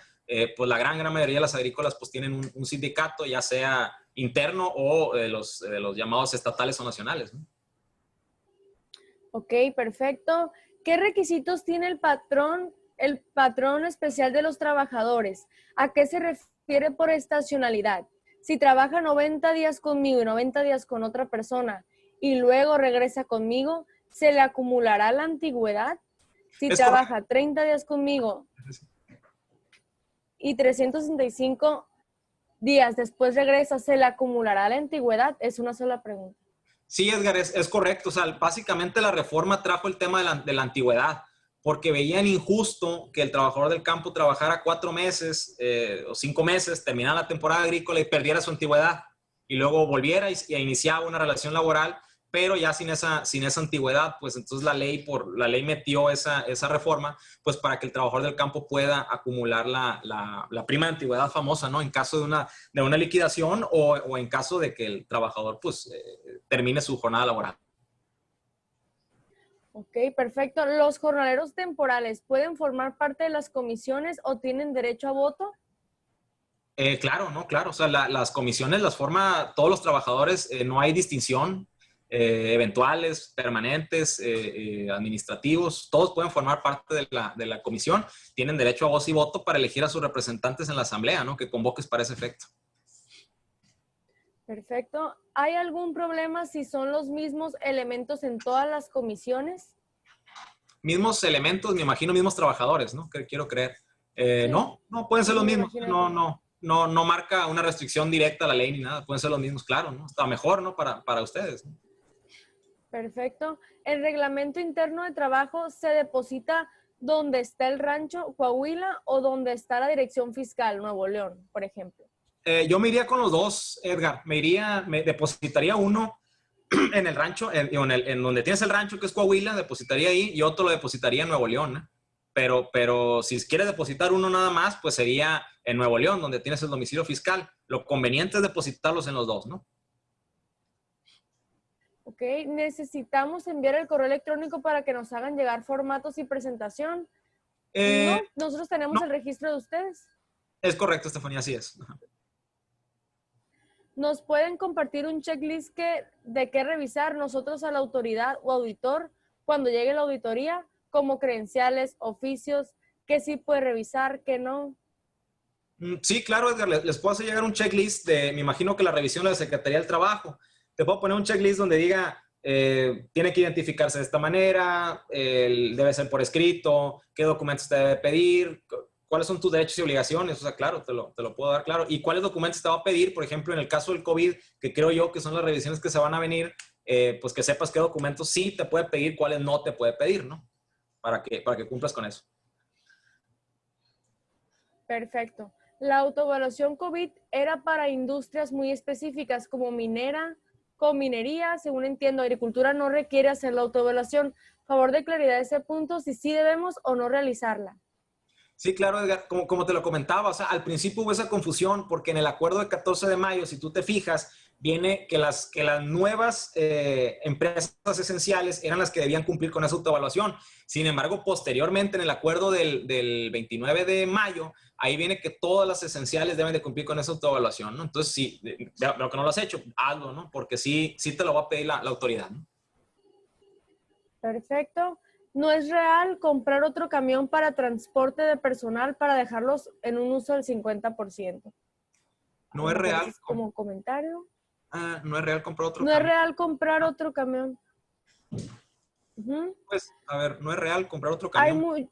S2: pues la gran mayoría de las agrícolas pues tienen un sindicato, ya sea interno o de los llamados estatales o nacionales, ¿no?
S3: Ok, perfecto. ¿Qué requisitos tiene el patrón especial de los trabajadores? ¿A qué se refiere por estacionalidad? Si trabaja 90 días conmigo y 90 días con otra persona y luego regresa conmigo, ¿se le acumulará la antigüedad? Si trabaja 30 días conmigo y 365 días después regresa, ¿se le acumulará la antigüedad? Es una sola pregunta.
S2: Sí, Edgar, es correcto. O sea, básicamente la reforma trajo el tema de la antigüedad, porque veían injusto que el trabajador del campo trabajara 4 meses o 5 meses, terminara la temporada agrícola y perdiera su antigüedad, y luego volviera y iniciaba una relación laboral pero ya sin esa antigüedad, pues entonces la ley metió esa reforma, pues para que el trabajador del campo pueda acumular la prima de antigüedad famosa, ¿no? En caso de una liquidación o en caso de que el trabajador, pues, termine su jornada laboral.
S3: Ok, perfecto. ¿Los jornaleros temporales pueden formar parte de las comisiones o tienen derecho a voto?
S2: Claro, ¿no? Claro. O sea, las comisiones las forma todos los trabajadores, no hay distinción, eventuales, permanentes, administrativos, todos pueden formar parte de la comisión, tienen derecho a voz y voto para elegir a sus representantes en la asamblea, ¿no? Que convoques para ese efecto.
S3: Perfecto. ¿Hay algún problema si son los mismos elementos en todas las comisiones?
S2: Mismos elementos, me imagino, mismos trabajadores, ¿no? Quiero creer.
S3: Sí,
S2: No, pueden ser
S3: sí,
S2: los
S3: me
S2: mismos.
S3: imagino que
S2: No marca una restricción directa a la ley ni nada. Pueden ser los mismos, claro, ¿no? Está mejor, ¿no? Para ustedes, ¿no?
S3: perfecto. ¿El reglamento interno de trabajo se deposita donde está el rancho Coahuila o donde está la dirección fiscal Nuevo León, por ejemplo?
S2: Yo me iría con los dos, Edgar. Me depositaría uno en el rancho, en donde tienes el rancho, que es Coahuila, depositaría ahí, y otro lo depositaría en Nuevo León, ¿eh? Pero si quieres depositar uno nada más, pues sería en Nuevo León, donde tienes el domicilio fiscal. Lo conveniente es depositarlos en los dos, ¿no?
S3: Ok, necesitamos enviar el correo electrónico para que nos hagan llegar formatos y presentación.
S2: Eh,
S3: No, nosotros tenemos
S2: no,
S3: el registro de ustedes.
S2: es correcto, Estefanía, así es. Ajá.
S3: ¿Nos pueden compartir un checklist de qué revisar nosotros a la autoridad o auditor cuando llegue la auditoría, como credenciales, oficios, qué sí puede revisar, qué no?
S2: Sí, claro, Edgar, les puedo hacer llegar un checklist me imagino que la revisión de la Secretaría del Trabajo. Te puedo poner un checklist donde diga, tiene que identificarse de esta manera, debe ser por escrito, qué documentos te debe pedir, cuáles son tus derechos y obligaciones. O sea, claro, te lo puedo dar claro. Y cuáles documentos te va a pedir, por ejemplo, en el caso del COVID, que creo yo que son las revisiones que se van a venir, pues que sepas qué documentos sí te puede pedir, cuáles no te puede pedir, ¿no? Para que cumplas con eso.
S3: Perfecto. La autoevaluación COVID era para industrias muy específicas como minera, con minería, según entiendo, agricultura no requiere hacer la autoevaluación. Favor de claridad ese punto, si sí debemos o no realizarla.
S2: Sí, claro, Edgar, como te lo comentaba, o sea, al principio hubo esa confusión porque en el acuerdo de 14 de mayo, si tú te fijas, viene que las nuevas empresas esenciales eran las que debían cumplir con esa autoevaluación. Sin embargo, posteriormente, en el acuerdo del 29 de mayo, ahí viene que todas las esenciales deben de cumplir con esa autoevaluación, ¿no? Entonces, sí, lo que no lo has hecho, hazlo, ¿no? Porque sí te lo va a pedir la autoridad, ¿no?
S3: Perfecto. No es real comprar otro camión para transporte de personal para dejarlos en un uso del 50%.
S2: No es real.
S3: Como comentario.
S2: No es real comprar otro
S3: No
S2: camión.
S3: es real comprar otro camión.
S2: Pues, a ver, no es real comprar otro camión.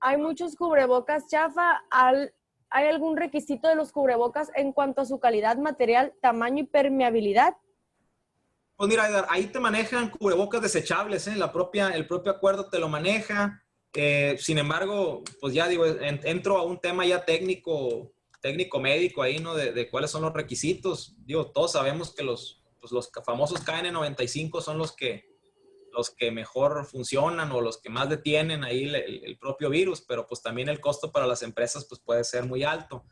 S3: Hay muchos cubrebocas chafa. ¿Hay algún requisito de los cubrebocas en cuanto a su calidad, material, tamaño y permeabilidad?
S2: Pues mira, Edgar, ahí te manejan cubrebocas desechables, ¿eh? El propio acuerdo te lo maneja. Sin embargo, pues ya digo, entro a un tema ya técnico médico ahí, ¿no? De cuáles son los requisitos. Digo, todos sabemos que los famosos KN95 son los que mejor funcionan o los que más detienen ahí el propio virus, pero pues también el costo para las empresas pues puede ser muy alto.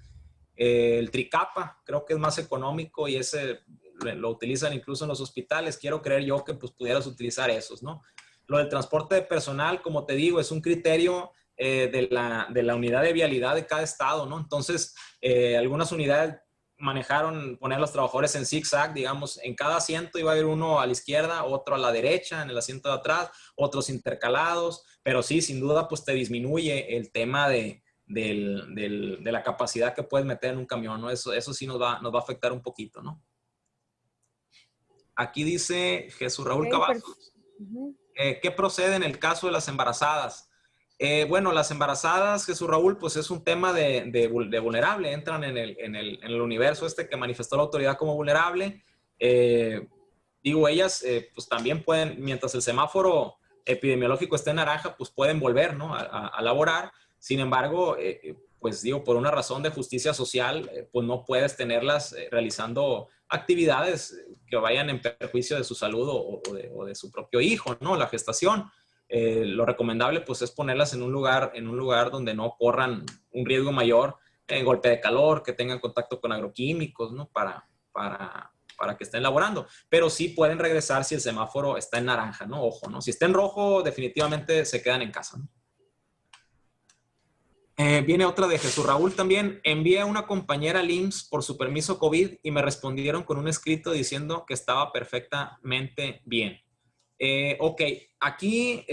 S2: El Tricapa creo que es más económico y ese lo utilizan incluso en los hospitales. Quiero creer yo que pues pudieras utilizar esos, ¿no? Lo del transporte de personal, como te digo, es un criterio de la unidad de vialidad de cada estado, ¿no? Entonces, algunas unidades manejaron poner a los trabajadores en zigzag, digamos, en cada asiento iba a haber uno a la izquierda, otro a la derecha, en el asiento de atrás, otros intercalados, pero sí, sin duda, pues te disminuye el tema de la capacidad que puedes meter en un camión, ¿no? Eso sí nos va a afectar un poquito, ¿no? Aquí dice Jesús Raúl Cavazos, ¿qué procede en el caso de las embarazadas? Bueno, las embarazadas, Jesús Raúl, pues es un tema de vulnerable, entran en el universo que manifestó la autoridad como vulnerable. Digo, ellas pues también pueden, mientras el semáforo epidemiológico esté en naranja, pues pueden volver, ¿no? a laborar. Sin embargo, pues digo, por una razón de justicia social, pues no puedes tenerlas realizando actividades que vayan en perjuicio de su salud o de su propio hijo, ¿no? La gestación. Lo recomendable pues es ponerlas en un lugar donde no corran un riesgo mayor, golpe de calor, que tengan contacto con agroquímicos, ¿no? Para que estén laborando. Pero sí pueden regresar si el semáforo está en naranja, ¿no? Ojo, ¿no? Si está en rojo, definitivamente se quedan en casa, ¿no? Viene otra de Jesús Raúl también. Envié a una compañera al IMSS por su permiso COVID y me respondieron con un escrito diciendo que estaba perfectamente bien. Ok, aquí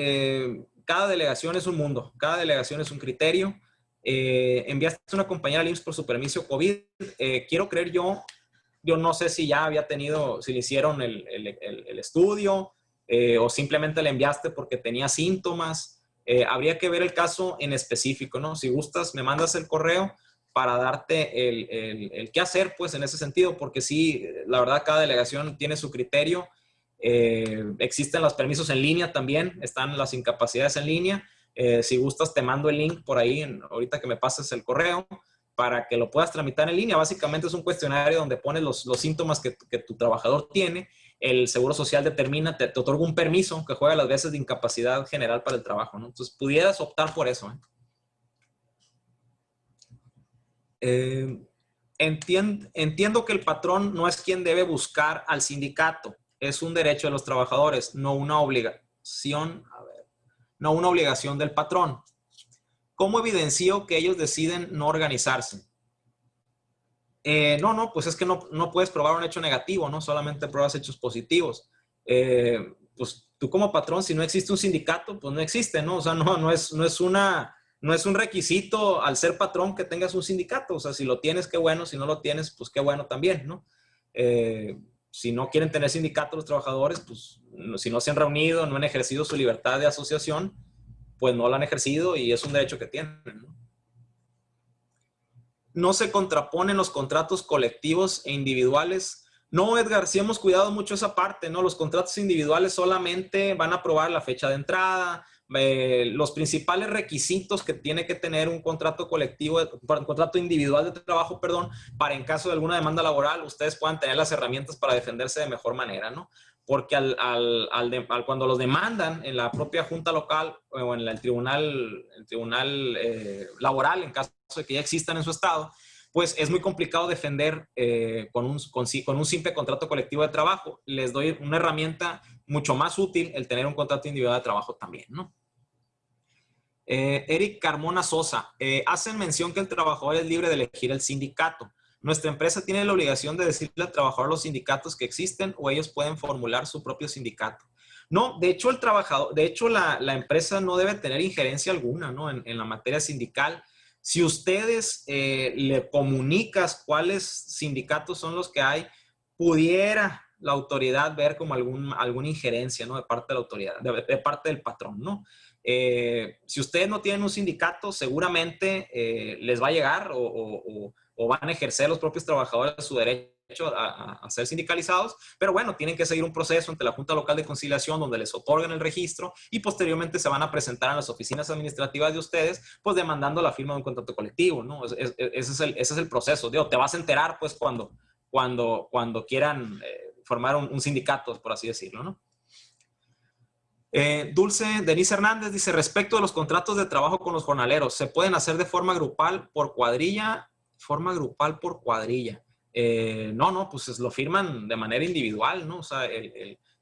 S2: cada delegación es un mundo, cada delegación es un criterio. Enviaste a una compañera al IMSS por su permiso COVID. Quiero creer yo no sé si ya había tenido, si le hicieron el estudio o simplemente le enviaste porque tenía síntomas. Habría que ver el caso en específico, ¿no? Si gustas, me mandas el correo para darte el qué hacer, pues, en ese sentido, porque sí, la verdad, cada delegación tiene su criterio. Existen los permisos en línea también, están las incapacidades en línea. Si gustas, te mando el link por ahí, ahorita que me pases el correo, para que lo puedas tramitar en línea. Básicamente es un cuestionario donde pones los síntomas que tu trabajador tiene. El Seguro Social determina, te otorga un permiso que juega las veces de incapacidad general para el trabajo, ¿no? Entonces, pudieras optar por eso, entiendo que el patrón no es quien debe buscar al sindicato. Es un derecho de los trabajadores, no una obligación, no una obligación del patrón. ¿Cómo evidencio que ellos deciden no organizarse? No, pues es que no puedes probar un hecho negativo, ¿no? Solamente pruebas hechos positivos. Pues tú como patrón, si no existe un sindicato, pues no existe, ¿no? O sea, no es un requisito al ser patrón que tengas un sindicato. O sea, si lo tienes, qué bueno. Si no lo tienes, pues qué bueno también, ¿no? Si no quieren tener sindicato los trabajadores, pues si no se han reunido, no han ejercido su libertad de asociación, pues no la han ejercido y es un derecho que tienen, ¿no? No se contraponen los contratos colectivos e individuales. No, Edgar, sí hemos cuidado mucho esa parte, ¿no? Los contratos individuales solamente van a aprobar la fecha de entrada, los principales requisitos que tiene que tener un contrato colectivo, un contrato individual de trabajo, perdón, para en caso de alguna demanda laboral, ustedes puedan tener las herramientas para defenderse de mejor manera, ¿no? Porque cuando los demandan en la propia junta local o en el tribunal laboral, en caso de que ya existan en su estado, pues es muy complicado defender con un simple contrato colectivo de trabajo. Les doy una herramienta mucho más útil el tener un contrato individual de trabajo también, ¿no? Eric Carmona Sosa, hacen mención que el trabajador es libre de elegir el sindicato. Nuestra empresa tiene la obligación de decirle al trabajador los sindicatos que existen o ellos pueden formular su propio sindicato. No, de hecho, la empresa no debe tener injerencia alguna, ¿no? en la materia sindical. Si ustedes le comunicas cuáles sindicatos son los que hay, pudiera la autoridad ver como alguna injerencia, ¿no? De parte de la autoridad, de parte del patrón, ¿no? Si ustedes no tienen un sindicato, seguramente les va a llegar o van a ejercer los propios trabajadores su derecho a ser sindicalizados, pero bueno, tienen que seguir un proceso ante la Junta Local de Conciliación donde les otorgan el registro y posteriormente se van a presentar a las oficinas administrativas de ustedes, pues demandando la firma de un contrato colectivo, ¿no? Ese es el proceso. Digo, te vas a enterar pues cuando quieran formar un sindicato, por así decirlo, ¿no? Dulce Denise Hernández dice, respecto a los contratos de trabajo con los jornaleros, ¿se pueden hacer de forma grupal por cuadrilla? No, pues lo firman de manera individual, ¿no? O sea,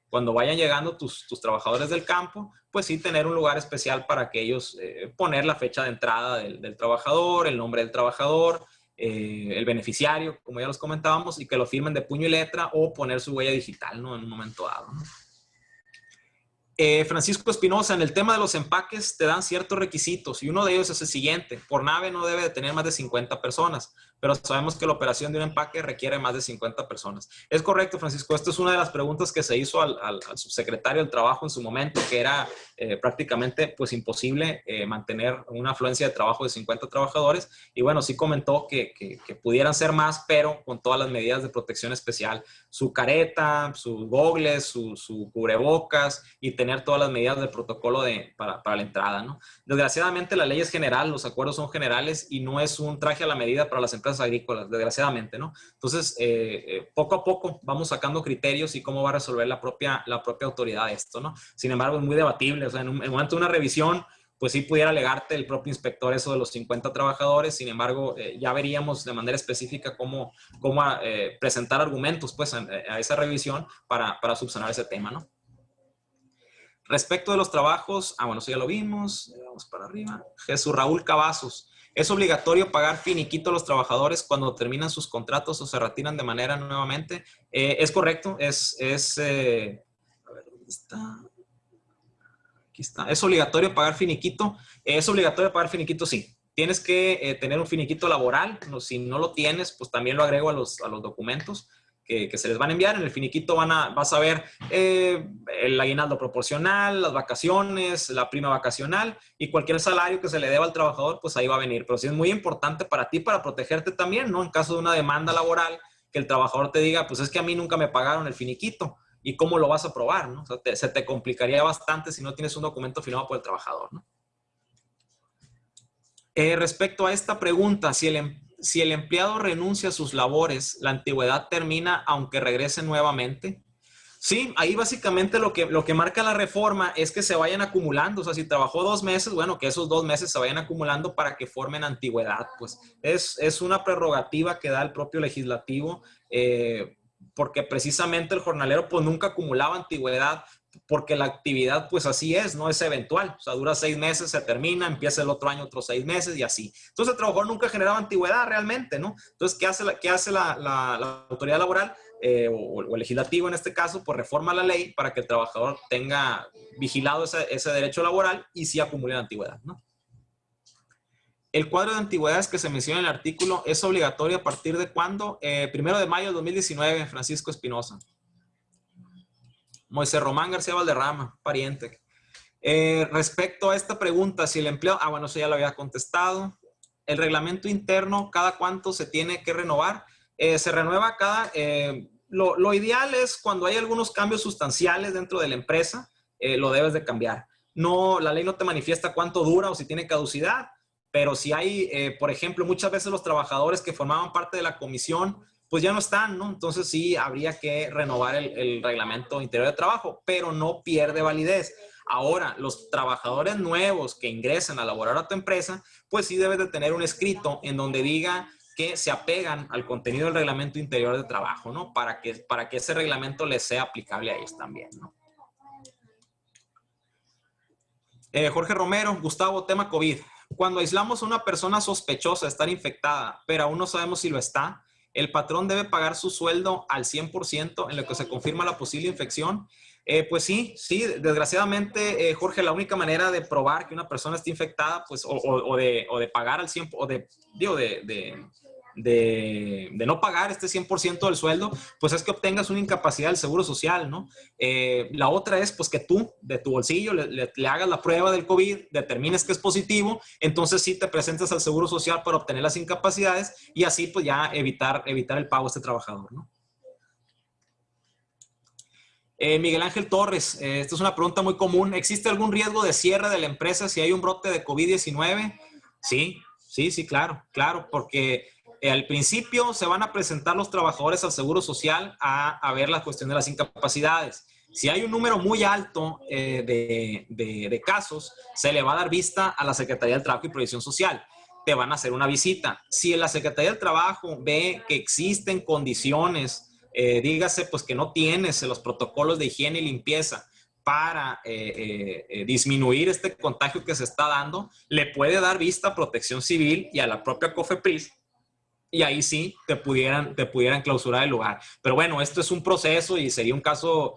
S2: cuando vayan llegando tus trabajadores del campo, pues sí tener un lugar especial para que ellos poner la fecha de entrada del trabajador, el nombre del trabajador, el beneficiario, como ya los comentábamos, y que lo firmen de puño y letra o poner su huella digital, ¿no? En un momento dado, ¿no? Francisco Espinosa, en el tema de los empaques te dan ciertos requisitos y uno de ellos es el siguiente: por nave no debe de tener más de 50 personas. pero sabemos que la operación de un empaque requiere más de 50 personas. Es correcto, Francisco, esta es una de las preguntas que se hizo al subsecretario del Trabajo en su momento, que era prácticamente pues imposible mantener una afluencia de trabajo de 50 trabajadores, y bueno, sí comentó que pudieran ser más, pero con todas las medidas de protección especial, su careta, sus gogles, su cubrebocas, y tener todas las medidas del protocolo para la entrada, ¿no? Desgraciadamente la ley es general, los acuerdos son generales y no es un traje a la medida para las empresas agrícolas, desgraciadamente, ¿no? Entonces, poco a poco vamos sacando criterios y cómo va a resolver la propia autoridad esto, ¿no? Sin embargo, es muy debatible, o sea, en el momento de una revisión, pues sí pudiera alegarte el propio inspector eso de los 50 trabajadores, sin embargo, ya veríamos de manera específica cómo presentar argumentos, pues, a esa revisión para subsanar ese tema, ¿no? Respecto de los trabajos, bueno, eso ya lo vimos, vamos para arriba. Jesús Raúl Cavazos. ¿Es obligatorio pagar finiquito a los trabajadores cuando terminan sus contratos o se retiran de manera nuevamente? Es correcto, a ver, ¿dónde está? Aquí está. ¿Es obligatorio pagar finiquito? Es obligatorio pagar finiquito, sí. Tienes que tener un finiquito laboral. Si no lo tienes, pues también lo agrego a los documentos que se les van a enviar. En el finiquito vas a ver el aguinaldo proporcional, las vacaciones, la prima vacacional y cualquier salario que se le deba al trabajador, pues ahí va a venir. Pero sí es muy importante para ti, para protegerte también, ¿no? En caso de una demanda laboral, que el trabajador te diga, pues es que a mí nunca me pagaron el finiquito. ¿Y cómo lo vas a probar, no? O sea, se te complicaría bastante si no tienes un documento firmado por el trabajador, ¿no? Respecto a esta pregunta, si el empleado renuncia a sus labores, ¿la antigüedad termina aunque regrese nuevamente? Sí, ahí básicamente lo que marca la reforma es que se vayan acumulando. O sea, si trabajó 2 meses, bueno, que esos 2 meses se vayan acumulando para que formen antigüedad. Pues es una prerrogativa que da el propio legislativo, porque precisamente el jornalero pues nunca acumulaba antigüedad, porque la actividad pues así es, no es eventual. O sea, dura 6 meses, se termina, empieza el otro año otros 6 meses y así. Entonces el trabajador nunca generaba antigüedad realmente, ¿no? Entonces, ¿qué hace la autoridad laboral? O el legislativo en este caso, pues reforma la ley para que el trabajador tenga vigilado ese derecho laboral y sí acumule la antigüedad, ¿no? El cuadro de antigüedades que se menciona en el artículo es obligatorio a partir de ¿cuándo? 1 de mayo de 2019, Francisco Espinosa. Moisés Román García Valderrama, pariente. Respecto a esta pregunta, si el empleado... bueno, eso ya lo había contestado. El reglamento interno, ¿cada cuánto se tiene que renovar? Se renueva lo ideal es cuando hay algunos cambios sustanciales dentro de la empresa, lo debes de cambiar. No, la ley no te manifiesta cuánto dura o si tiene caducidad, pero si hay, por ejemplo, muchas veces los trabajadores que formaban parte de la comisión, pues ya no están, ¿no? Entonces sí habría que renovar el reglamento interior de trabajo, pero no pierde validez. Ahora, los trabajadores nuevos que ingresen a laborar a tu empresa, pues sí debes de tener un escrito en donde diga que se apegan al contenido del reglamento interior de trabajo, ¿no? Para que ese reglamento les sea aplicable a ellos también, ¿no? Jorge Romero, Gustavo, tema COVID. Cuando aislamos a una persona sospechosa de estar infectada, pero aún no sabemos si lo está, ¿el patrón debe pagar su sueldo al 100% en lo que se confirma la posible infección? Pues sí, desgraciadamente, Jorge, la única manera de probar que una persona está infectada, pues, o de pagar al 100%, o de no pagar este 100% del sueldo, pues es que obtengas una incapacidad del Seguro Social, ¿no? La otra es, pues, que tú, de tu bolsillo, le hagas la prueba del COVID, determines que es positivo, entonces sí te presentes al Seguro Social para obtener las incapacidades y así, pues, ya evitar el pago a este trabajador, ¿no? Miguel Ángel Torres, esta es una pregunta muy común. ¿Existe algún riesgo de cierre de la empresa si hay un brote de COVID-19? Sí, claro, porque al principio se van a presentar los trabajadores al Seguro Social a ver la cuestión de las incapacidades. Si hay un número muy alto de casos, se le va a dar vista a la Secretaría del Trabajo y Previsión Social. Te van a hacer una visita. Si la Secretaría del Trabajo ve que existen condiciones, dígase pues que no tienes los protocolos de higiene y limpieza para disminuir este contagio que se está dando, le puede dar vista a Protección Civil y a la propia COFEPRIS, y ahí sí te pudieran clausurar el lugar. Pero bueno, esto es un proceso y sería un caso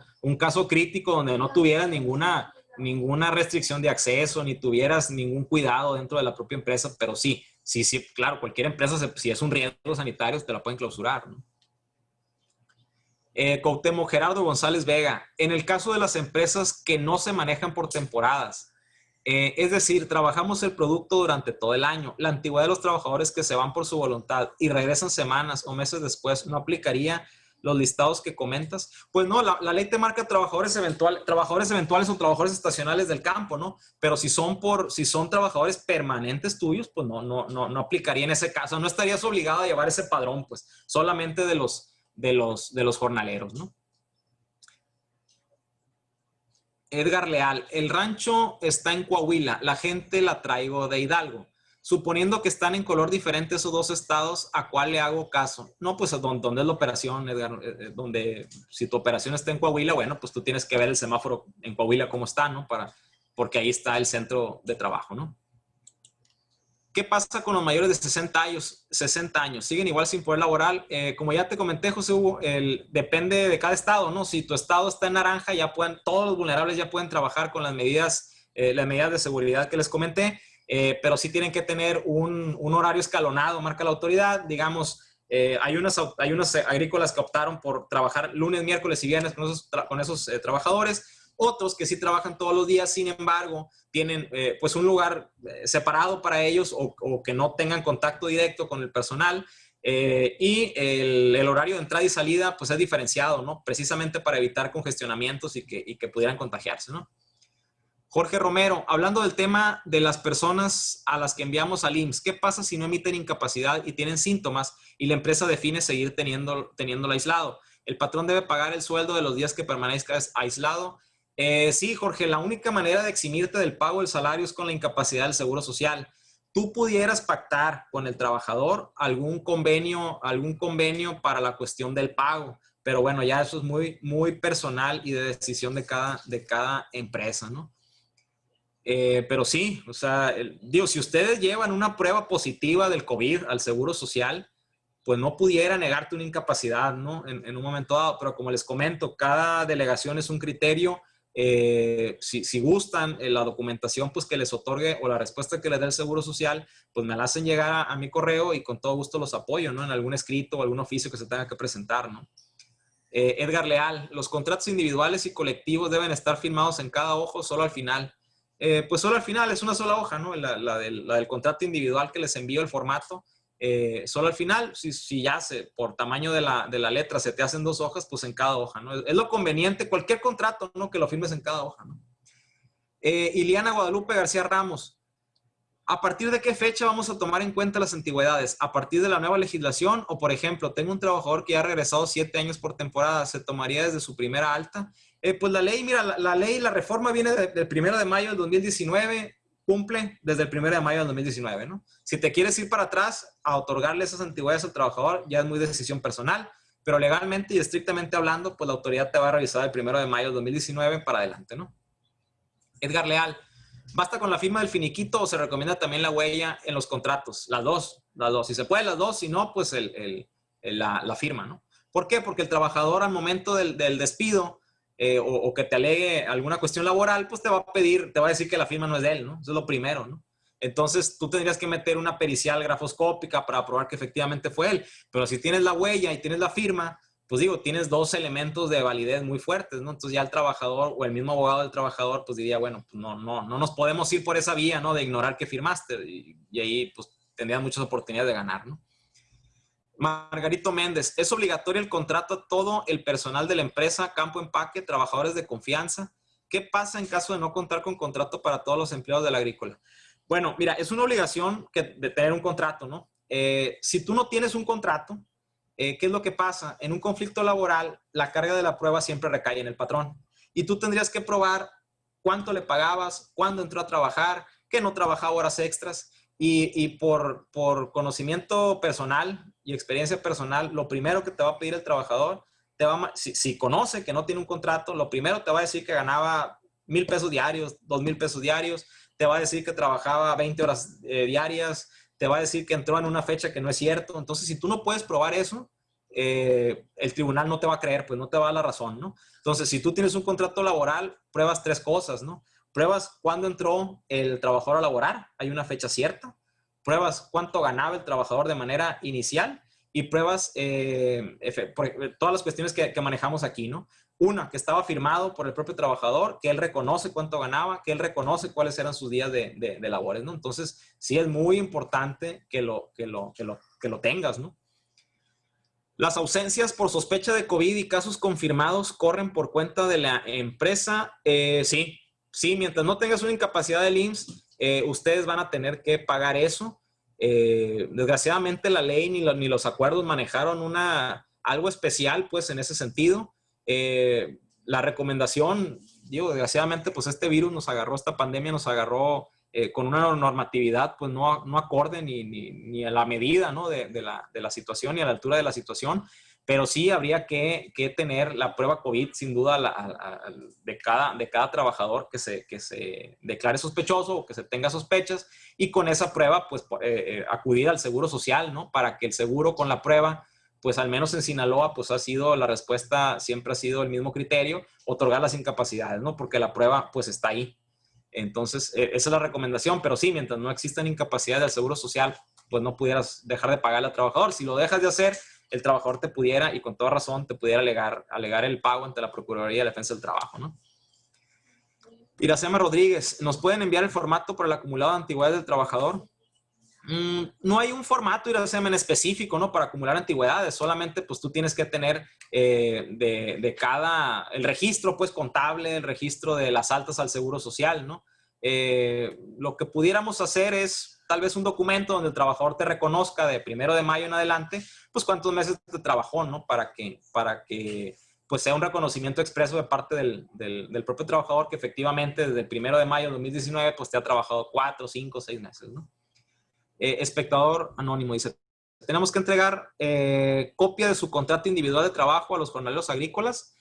S2: crítico donde no tuvieras ninguna restricción de acceso ni tuvieras ningún cuidado dentro de la propia empresa, pero sí sí, sí, claro, cualquier empresa, si es un riesgo sanitario, te la pueden clausurar, ¿no? Cuauhtémoc Gerardo González Vega, en el caso de las empresas que no se manejan por temporadas, es decir, trabajamos el producto durante todo el año, la antigüedad de los trabajadores que se van por su voluntad y regresan semanas o meses después, ¿no aplicaría los listados que comentas? Pues no, la ley te marca trabajadores eventuales o trabajadores estacionales del campo, ¿no? Pero si son trabajadores permanentes tuyos, pues no aplicaría en ese caso. No estarías obligado a llevar ese padrón, pues solamente de los jornaleros, ¿no? Edgar Leal, el rancho está en Coahuila, la gente la traigo de Hidalgo. Suponiendo que están en color diferente esos dos estados, ¿a cuál le hago caso? No, pues ¿dónde es la operación, Edgar? Si tu operación está en Coahuila, bueno, pues tú tienes que ver el semáforo en Coahuila cómo está, ¿no? Porque ahí está el centro de trabajo, ¿no? ¿Qué pasa con los mayores de 60 años? ¿Siguen igual sin poder laboral? Como ya te comenté, José Hugo, depende de cada estado, ¿no? Si tu estado está en naranja, todos los vulnerables ya pueden trabajar con las medidas de seguridad que les comenté, pero sí tienen que tener un horario escalonado, marca la autoridad. Digamos, hay unas agrícolas que optaron por trabajar lunes, miércoles y viernes con esos trabajadores. Otros que sí trabajan todos los días, sin embargo, tienen pues un lugar separado para ellos o que no tengan contacto directo con el personal, y el horario de entrada y salida pues es diferenciado, ¿no? Precisamente para evitar congestionamientos y que pudieran contagiarse, ¿no? Jorge Romero, hablando del tema de las personas a las que enviamos al IMSS, ¿qué pasa si no emiten incapacidad y tienen síntomas y la empresa define seguir teniéndolo aislado? ¿El patrón debe pagar el sueldo de los días que permanezca aislado? Sí, Jorge, la única manera de eximirte del pago del salario es con la incapacidad del Seguro Social. Tú pudieras pactar con el trabajador algún convenio para la cuestión del pago, pero bueno, ya eso es muy, muy personal y de decisión de cada empresa, ¿no? Pero sí, o sea, si ustedes llevan una prueba positiva del COVID al Seguro Social, pues no pudiera negarte una incapacidad, ¿no? En un momento dado, pero como les comento, cada delegación es un criterio. Si gustan la documentación pues que les otorgue o la respuesta que les dé el Seguro Social, pues me la hacen llegar a mi correo y con todo gusto los apoyo, ¿no? En algún escrito o algún oficio que se tenga que presentar, ¿no? Edgar Leal, los contratos individuales y colectivos deben estar firmados en cada hoja, solo al final. Pues solo al final, es una sola hoja, ¿no? La del contrato individual que les envío el formato. Solo al final, si ya por tamaño de la letra se te hacen 2 hojas, pues en cada hoja, ¿no? Es lo conveniente, cualquier contrato, ¿no? Que lo firmes en cada hoja, ¿no? Iliana Guadalupe García Ramos, ¿a partir de qué fecha vamos a tomar en cuenta las antigüedades? ¿A partir de la nueva legislación? O, por ejemplo, tengo un trabajador que ya ha regresado 7 años por temporada, ¿se tomaría desde su primera alta? Pues la ley, mira, la reforma viene del 1 de mayo del 2019, cumple desde el 1 de mayo del 2019, ¿no? Si te quieres ir para atrás a otorgarle esas antigüedades al trabajador, ya es muy decisión personal, pero legalmente y estrictamente hablando, pues la autoridad te va a revisar el 1 de mayo del 2019 para adelante, ¿no? Edgar Leal, ¿basta con la firma del finiquito o se recomienda también la huella en los contratos? Las dos. Si se puede, las dos. Si no, pues la firma, ¿no? ¿Por qué? Porque el trabajador al momento del despido o que te alegue alguna cuestión laboral, pues te va a decir que la firma no es de él, ¿no? Eso es lo primero, ¿no? Entonces, tú tendrías que meter una pericial grafoscópica para probar que efectivamente fue él. Pero si tienes la huella y tienes la firma, pues digo, tienes 2 elementos de validez muy fuertes, ¿no? Entonces ya el trabajador o el mismo abogado del trabajador, pues diría, bueno, pues no nos podemos ir por esa vía, ¿no? De ignorar que firmaste y ahí, pues, tendrías muchas oportunidades de ganar, ¿no? Margarito Méndez, ¿es obligatorio el contrato a todo el personal de la empresa, campo empaque, trabajadores de confianza? ¿Qué pasa en caso de no contar con contrato para todos los empleados de la agrícola? Bueno, mira, es una obligación de tener un contrato, ¿no? Si tú no tienes un contrato, ¿qué es lo que pasa? En un conflicto laboral, la carga de la prueba siempre recae en el patrón. Y tú tendrías que probar cuánto le pagabas, cuándo entró a trabajar, que no trabajaba horas extras. Y por conocimiento personal y experiencia personal, lo primero que te va a pedir el trabajador, si conoce que no tiene un contrato, lo primero te va a decir que ganaba 1,000 pesos diarios, 2,000 pesos diarios, te va a decir que trabajaba 20 horas diarias, te va a decir que entró en una fecha que no es cierto. Entonces, si tú no puedes probar eso, el tribunal no te va a creer, pues no te va a dar la razón, ¿no? Entonces, si tú tienes un contrato laboral, pruebas 3 cosas, ¿no? Pruebas cuándo entró el trabajador a laborar, hay una fecha cierta. pruebas cuánto ganaba el trabajador de manera inicial y pruebas todas las cuestiones que manejamos aquí, ¿no? Una, que estaba firmado por el propio trabajador, que él reconoce cuánto ganaba, que él reconoce cuáles eran sus días de labores, ¿no? Entonces, sí es muy importante que lo tengas, ¿no? Las ausencias por sospecha de COVID y casos confirmados corren por cuenta de la empresa. Sí, mientras no tengas una incapacidad del IMSS, ustedes van a tener que pagar eso. Desgraciadamente la ley ni los acuerdos manejaron algo especial, pues, en ese sentido. La recomendación, digo, desgraciadamente, pues esta pandemia nos agarró con una normatividad, pues no acorde ni a la medida, ¿no? de la situación ni a la altura de la situación, pero sí habría que tener la prueba COVID, sin duda, de cada trabajador que se declare sospechoso o que se tenga sospechas, y con esa prueba, pues, acudir al Seguro Social, ¿no? Para que el seguro con la prueba, pues al menos en Sinaloa, pues la respuesta siempre ha sido el mismo criterio, otorgar las incapacidades, ¿no? Porque la prueba, pues, está ahí. Entonces, esa es la recomendación, pero sí, mientras no existan incapacidades del Seguro Social, pues no pudieras dejar de pagarle al trabajador. Si lo dejas de hacer, el trabajador te pudiera, y con toda razón, te pudiera alegar el pago ante la Procuraduría de Defensa del Trabajo, ¿no? Iracema Rodríguez, ¿nos pueden enviar el formato para el acumulado de antigüedades del trabajador? No hay un formato, Iracema, en específico, ¿no? Para acumular antigüedades. Solamente, pues, tú tienes que tener el registro, pues, contable, el registro de las altas al Seguro Social, ¿no? Lo que pudiéramos hacer es tal vez un documento donde el trabajador te reconozca de 1 de mayo en adelante, pues, cuántos meses te trabajó, ¿no? Para que pues, sea un reconocimiento expreso de parte del propio trabajador, que efectivamente desde el 1 de mayo de 2019, pues, te ha trabajado 4, 5, 6 meses, ¿no? Espectador anónimo dice, tenemos que entregar copia de su contrato individual de trabajo a los jornaleros agrícolas.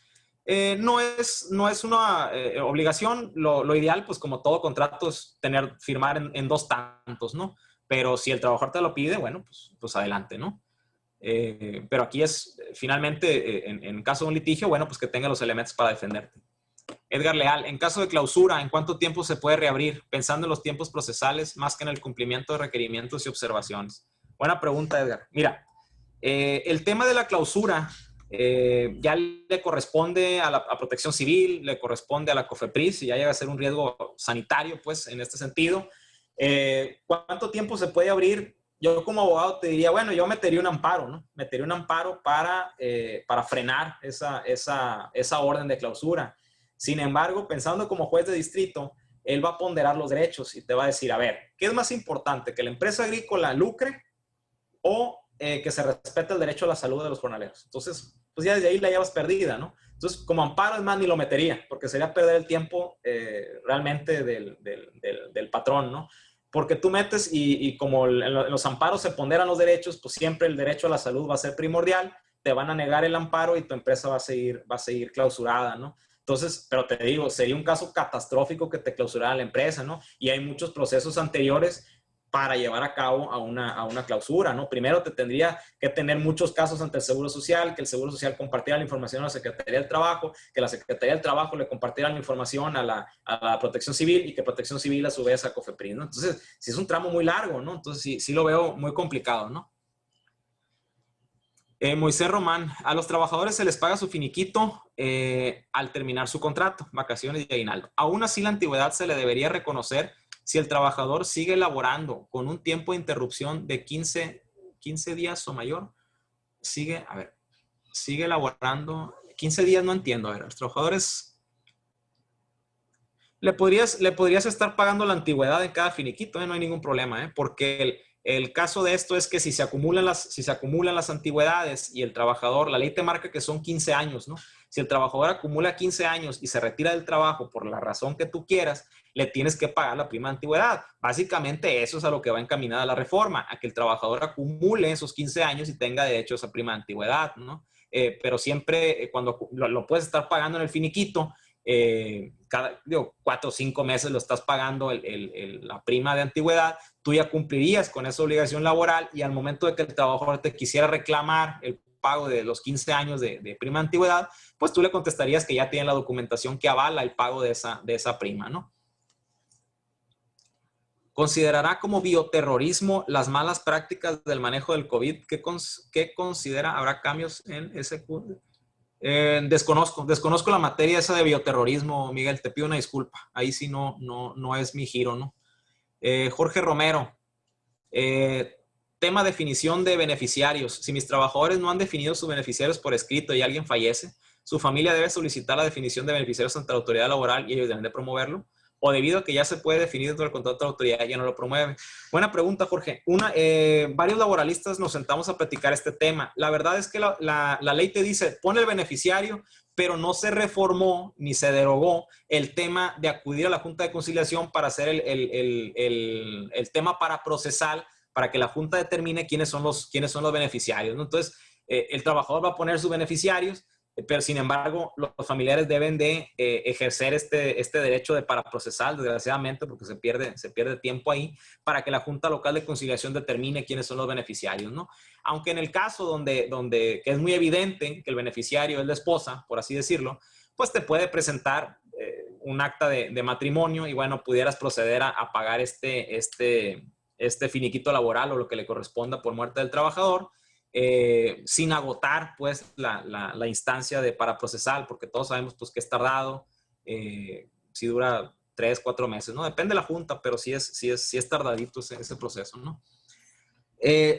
S2: No es una obligación. Lo ideal, pues, como todo contrato, es firmar en 2 tantos, ¿no? Pero si el trabajador te lo pide, bueno, pues adelante, ¿no? Pero aquí es, finalmente, en caso de un litigio, bueno, pues que tenga los elementos para defenderte. Edgar Leal, en caso de clausura, ¿en cuánto tiempo se puede reabrir? Pensando en los tiempos procesales más que en el cumplimiento de requerimientos y observaciones. Buena pregunta, Edgar. Mira, el tema de la clausura ya le corresponde a Protección Civil, le corresponde a la COFEPRIS, y ya llega a ser un riesgo sanitario, pues, en este sentido. ¿Cuánto tiempo se puede abrir? Yo, como abogado, te diría, bueno, yo metería un amparo, ¿no? Metería un amparo para frenar esa orden de clausura. Sin embargo, pensando como juez de distrito, él va a ponderar los derechos y te va a decir, a ver, ¿qué es más importante? ¿Que la empresa agrícola lucre o que se respete el derecho a la salud de los jornaleros? Entonces, pues ya desde ahí la llevas perdida, ¿no? Entonces, como amparo, es más, ni lo metería, porque sería perder el tiempo realmente del patrón, ¿no? Porque tú metes y como en los amparos se ponderan los derechos, pues siempre el derecho a la salud va a ser primordial, te van a negar el amparo y tu empresa va a seguir clausurada, ¿no? Entonces, pero te digo, sería un caso catastrófico que te clausurara la empresa, ¿no? Y hay muchos procesos anteriores para llevar a cabo a una clausura, ¿no? Primero te tendría que tener muchos casos ante el Seguro Social, que el Seguro Social compartiera la información a la Secretaría del Trabajo, que la Secretaría del Trabajo le compartiera la información a la Protección Civil, y que Protección Civil a su vez a COFEPRIS, ¿no? Entonces, sí es un tramo muy largo, ¿no? Entonces, sí lo veo muy complicado, ¿no? Moisés Román, a los trabajadores se les paga su finiquito al terminar su contrato, vacaciones y aguinaldo. Aún así, la antigüedad se le debería reconocer si el trabajador sigue laborando con un tiempo de interrupción de 15 días o mayor. Sigue laborando 15 días, no entiendo. A ver, los trabajadores, le podrías estar pagando la antigüedad en cada finiquito, no hay ningún problema, porque el caso de esto es que si se acumulan las antigüedades y el trabajador, la ley te marca que son 15 años, ¿no? Si el trabajador acumula 15 años y se retira del trabajo por la razón que tú quieras, le tienes que pagar la prima de antigüedad. Básicamente eso es a lo que va encaminada la reforma, a que el trabajador acumule esos 15 años y tenga derecho a esa prima de antigüedad, ¿no? Pero siempre cuando lo puedes estar pagando en el finiquito, cada 4 o 5 meses lo estás pagando la prima de antigüedad, tú ya cumplirías con esa obligación laboral, y al momento de que el trabajador te quisiera reclamar el pago de los 15 años de prima de antigüedad, pues tú le contestarías que ya tiene la documentación que avala el pago de esa prima, ¿no? ¿Considerará como bioterrorismo las malas prácticas del manejo del COVID? ¿Qué considera? ¿Habrá cambios en ese? Desconozco la materia esa de bioterrorismo, Miguel, te pido una disculpa. Ahí sí no es mi giro, ¿no? Jorge Romero, tema definición de beneficiarios. Si mis trabajadores no han definido sus beneficiarios por escrito y alguien fallece, su familia debe solicitar la definición de beneficiarios ante la autoridad laboral y ellos deben de promoverlo. O debido a que ya se puede definir dentro del contrato de la autoridad, ya no lo promueve. Buena pregunta, Jorge. Varios laboralistas nos sentamos a platicar este tema. La verdad es que la ley te dice, pon el beneficiario, pero no se reformó ni se derogó el tema de acudir a la Junta de Conciliación para hacer el tema para procesar, para que la Junta determine quiénes son los beneficiarios, ¿no? Entonces, el trabajador va a poner sus beneficiarios, pero sin embargo, los familiares deben de ejercer este derecho de paraprocesal, desgraciadamente, porque se pierde tiempo ahí, para que la Junta Local de Conciliación determine quiénes son los beneficiarios, ¿no? Aunque en el caso donde que es muy evidente que el beneficiario es la esposa, por así decirlo, pues te puede presentar un acta de matrimonio y bueno, pudieras proceder a pagar este finiquito laboral o lo que le corresponda por muerte del trabajador, sin agotar pues la instancia de paraprocesal, porque todos sabemos pues que es tardado, si dura 3, 4 meses, ¿no? Depende de la junta, pero sí es tardadito ese proceso, ¿no?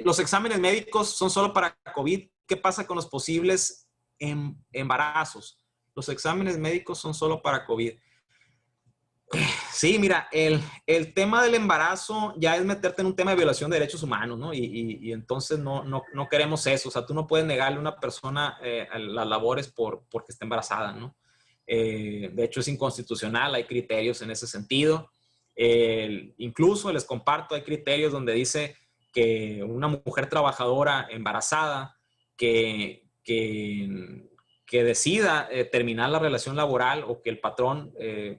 S2: Los exámenes médicos son solo para COVID. ¿Qué pasa con los posibles embarazos? Los exámenes médicos son solo para COVID. Sí, mira, el tema del embarazo ya es meterte en un tema de violación de derechos humanos, ¿no? Y entonces no queremos eso. O sea, tú no puedes negarle a una persona las labores porque está embarazada, ¿no? De hecho, es inconstitucional, hay criterios en ese sentido. Incluso les comparto, hay criterios donde dice que una mujer trabajadora embarazada que decida terminar la relación laboral o que el patrón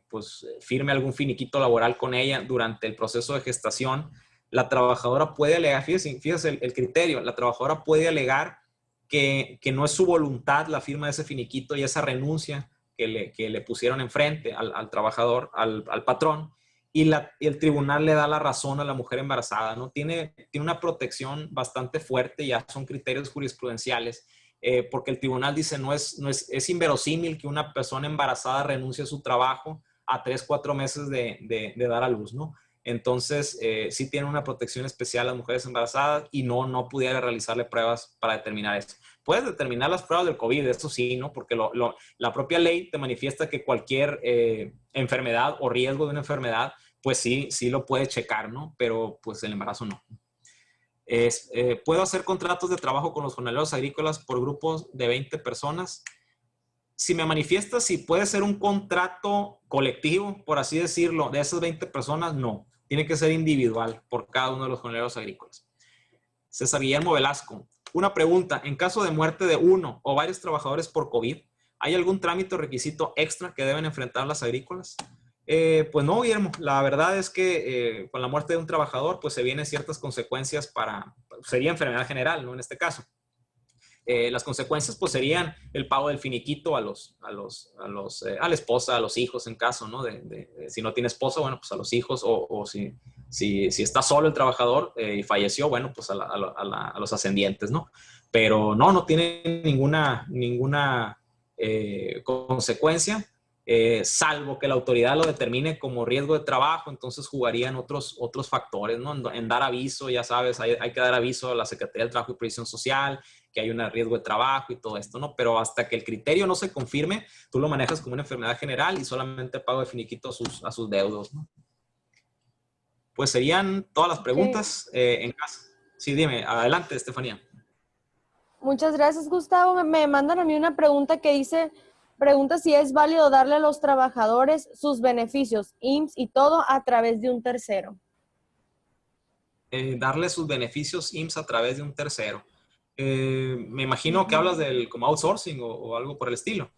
S2: pues firme algún finiquito laboral con ella durante el proceso de gestación, la trabajadora puede alegar, fíjese el criterio, la trabajadora puede alegar que no es su voluntad la firma de ese finiquito y esa renuncia que le pusieron enfrente al trabajador, al patrón, y el tribunal le da la razón a la mujer embarazada, ¿no? Tiene una protección bastante fuerte, ya son criterios jurisprudenciales, porque el tribunal dice es inverosímil que una persona embarazada renuncie a su trabajo a 3, 4 meses de dar a luz, ¿no? Entonces, sí tiene una protección especial a las mujeres embarazadas y no pudiera realizarle pruebas para determinar esto. Puedes determinar las pruebas del COVID, eso sí, ¿no? Porque la propia ley te manifiesta que cualquier enfermedad o riesgo de una enfermedad, pues sí lo puede checar, ¿no? Pero pues el embarazo no. ¿Puedo hacer contratos de trabajo con los jornaleros agrícolas por grupos de 20 personas? Si me manifiestas si puede ser un contrato colectivo, por así decirlo, de esas 20 personas, no. Tiene que ser individual por cada uno de los jornaleros agrícolas. César Guillermo Velasco. Una pregunta. En caso de muerte de uno o varios trabajadores por COVID, ¿hay algún trámite o requisito extra que deben enfrentar las agrícolas? Pues no, Guillermo. La verdad es que con la muerte de un trabajador, pues se vienen ciertas consecuencias sería enfermedad general, ¿no? En este caso. Las consecuencias pues serían el pago del finiquito a la esposa, a los hijos en caso, ¿no? Si no tiene esposa, bueno, pues a los hijos o si está solo el trabajador y falleció, bueno, pues a los ascendientes, ¿no? Pero no tiene ninguna consecuencia, salvo que la autoridad lo determine como riesgo de trabajo, entonces jugarían otros factores, ¿no? En dar aviso, ya sabes, hay que dar aviso a la Secretaría del Trabajo y Previsión Social, que hay un riesgo de trabajo y todo esto, ¿no? Pero hasta que el criterio no se confirme, tú lo manejas como una enfermedad general y solamente pago de finiquito a sus deudos, ¿no? Pues serían todas las preguntas en casa. Sí, dime, adelante, Estefanía.
S3: Muchas gracias, Gustavo. Me mandan a mí una pregunta que pregunta si es válido darle a los trabajadores sus beneficios, IMSS y todo a través de un tercero.
S2: Darle sus beneficios IMSS a través de un tercero. Me imagino que hablas del como outsourcing o algo por el estilo.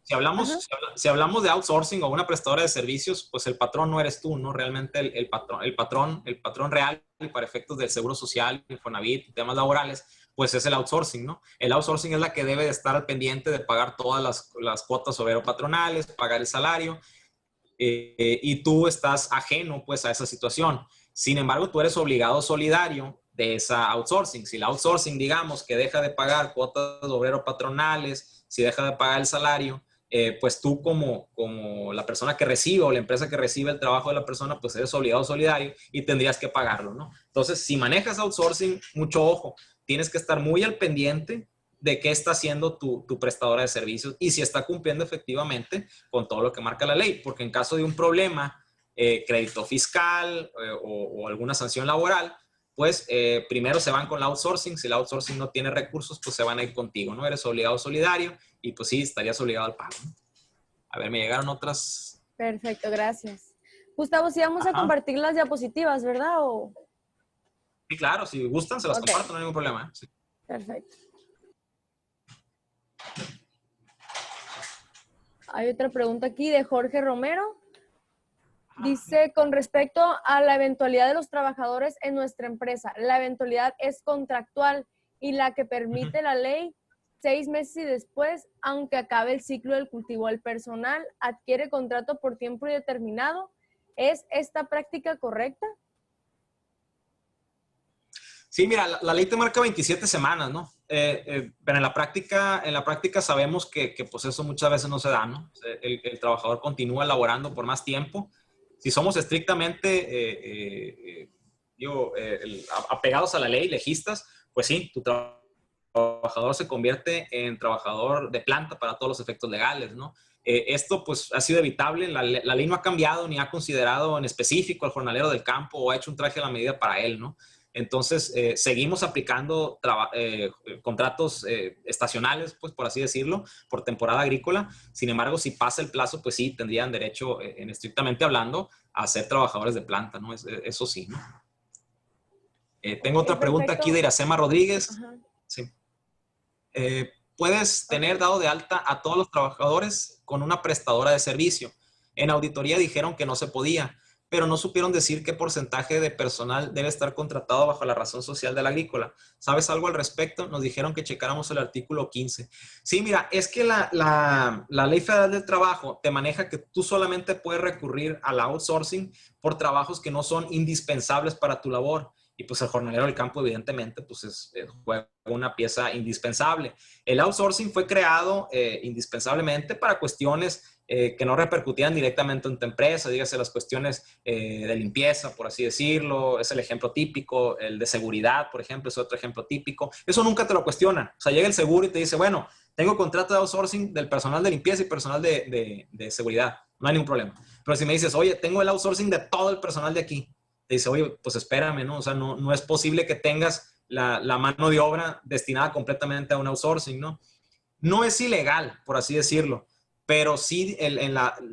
S2: Si hablamos de outsourcing o una prestadora de servicios, pues el patrón no eres tú, ¿no? Realmente el patrón real para efectos del Seguro Social, Infonavit, temas laborales, pues es el outsourcing, ¿no? El outsourcing es la que debe de estar al pendiente de pagar todas las cuotas obrero-patronales, pagar el salario. y tú estás ajeno pues a esa situación. Sin embargo, tú eres obligado solidario de esa outsourcing. Si la outsourcing, digamos, que deja de pagar cuotas de obrero patronales, si deja de pagar el salario, pues tú como la persona que recibe o la empresa que recibe el trabajo de la persona, pues eres obligado solidario y tendrías que pagarlo, ¿no? Entonces, si manejas outsourcing, mucho ojo, tienes que estar muy al pendiente de qué está haciendo tu prestadora de servicios y si está cumpliendo efectivamente con todo lo que marca la ley, porque en caso de un problema, crédito fiscal o alguna sanción laboral, pues primero se van con la outsourcing. Si la outsourcing no tiene recursos, pues se van a ir contigo, ¿no? Eres obligado solidario y pues sí, estarías obligado al pago, ¿no? A ver, me llegaron otras.
S3: Perfecto, gracias. Gustavo, si vamos a compartir las diapositivas, ¿verdad? ¿O?
S2: Sí, claro, si gustan, se las comparto, no hay ningún problema. Sí.
S3: Perfecto. Hay otra pregunta aquí de Jorge Romero. Dice, con respecto a la eventualidad de los trabajadores en nuestra empresa, la eventualidad es contractual y la que permite la ley 6 meses y después, aunque acabe el ciclo del cultivo, el personal adquiere contrato por tiempo indeterminado. ¿Es esta práctica correcta?
S2: Sí, mira, la ley te marca 27 semanas, ¿no? Pero en la práctica sabemos que pues eso muchas veces no se da, ¿no? El trabajador continúa laborando por más tiempo. Si somos estrictamente, apegados a la ley, legistas, pues sí, tu trabajador se convierte en trabajador de planta para todos los efectos legales, ¿no? Esto pues ha sido evitable, la ley no ha cambiado ni ha considerado en específico al jornalero del campo o ha hecho un traje a la medida para él, ¿no? Entonces, seguimos aplicando contratos estacionales, pues por así decirlo, por temporada agrícola. Sin embargo, si pasa el plazo, pues sí, tendrían derecho, estrictamente hablando, a ser trabajadores de planta, ¿no? Eso sí, ¿no? Tengo otra pregunta aquí de Iracema Rodríguez. Sí. ¿Puedes tener dado de alta a todos los trabajadores con una prestadora de servicio? En auditoría dijeron que no se podía, pero no supieron decir qué porcentaje de personal debe estar contratado bajo la razón social del agrícola. ¿Sabes algo al respecto? Nos dijeron que checáramos el artículo 15. Sí, mira, es que la Ley Federal del Trabajo te maneja que tú solamente puedes recurrir al outsourcing por trabajos que no son indispensables para tu labor. Y pues el jornalero del campo, evidentemente, pues juega una pieza indispensable. El outsourcing fue creado indispensablemente para cuestiones que no repercutían directamente en tu empresa, dígase las cuestiones de limpieza, por así decirlo, es el ejemplo típico, el de seguridad, por ejemplo, es otro ejemplo típico. Eso nunca te lo cuestionan. O sea, llega el seguro y te dice, bueno, tengo contrato de outsourcing del personal de limpieza y personal de seguridad, no hay ningún problema. Pero si me dices, oye, tengo el outsourcing de todo el personal de aquí, te dice, oye, pues espérame, ¿no? O sea, no es posible que tengas la mano de obra destinada completamente a un outsourcing, ¿no? No es ilegal, por así decirlo, pero sí,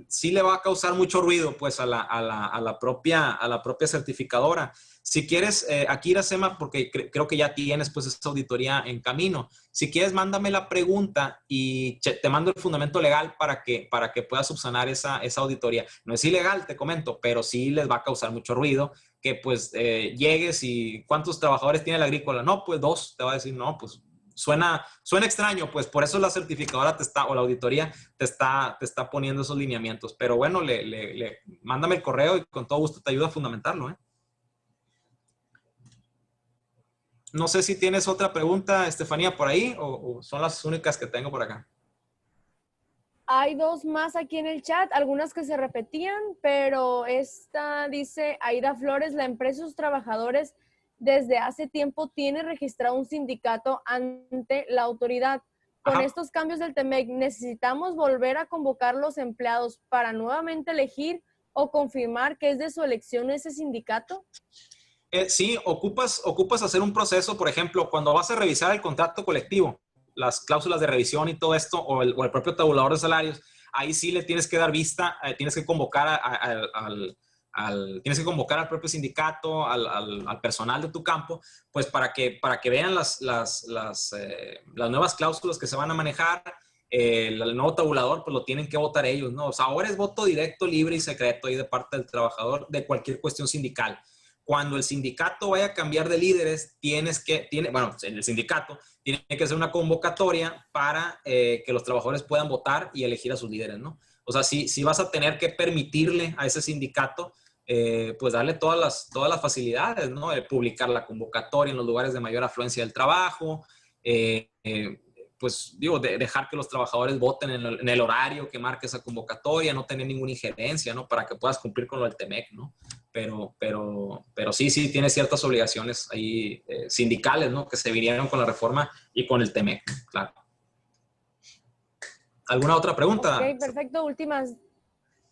S2: sí le va a causar mucho ruido, pues, a la propia certificadora. Si quieres, aquí Iracema, porque creo que ya tienes, pues, esta auditoría en camino. Si quieres, mándame la pregunta y te mando el fundamento legal para que puedas subsanar esa auditoría. No es ilegal, te comento, pero sí les va a causar mucho ruido que, pues, llegues y ¿cuántos trabajadores tiene la agrícola? No, pues 2, te va a decir, no, pues, suena extraño, pues por eso la certificadora o la auditoría te está poniendo esos lineamientos. Pero bueno, mándame el correo y con todo gusto te ayudo a fundamentarlo, ¿eh? No sé si tienes otra pregunta, Estefanía, por ahí o son las únicas que tengo por acá.
S3: Hay 2 más aquí en el chat, algunas que se repetían, pero esta dice Aida Flores, la empresa y sus trabajadores desde hace tiempo tiene registrado un sindicato ante la autoridad. Con estos cambios del TEMEC, ¿necesitamos volver a convocar los empleados para nuevamente elegir o confirmar que es de su elección ese sindicato?
S2: Sí, ocupas hacer un proceso, por ejemplo, cuando vas a revisar el contrato colectivo, las cláusulas de revisión y todo esto, o el propio tabulador de salarios, ahí sí le tienes que dar vista, tienes que convocar al propio sindicato, al personal de tu campo, pues para que vean las nuevas cláusulas que se van a manejar. El nuevo tabulador, pues lo tienen que votar ellos, ¿no? O sea, ahora es voto directo, libre y secreto ahí de parte del trabajador de cualquier cuestión sindical. Cuando el sindicato vaya a cambiar de líderes, el sindicato tiene que hacer una convocatoria para que los trabajadores puedan votar y elegir a sus líderes, ¿no? O sea, sí vas a tener que permitirle a ese sindicato pues darle todas las facilidades, ¿no? Publicar la convocatoria en los lugares de mayor afluencia del trabajo, pues digo, dejar que los trabajadores voten en el horario que marque esa convocatoria, no tener ninguna injerencia, ¿no? Para que puedas cumplir con lo del TEMEC, ¿no? Pero sí tiene ciertas obligaciones ahí sindicales, ¿no? Que se vinieron con la reforma y con el TEMEC, claro. ¿Alguna otra pregunta?
S3: Ok, perfecto.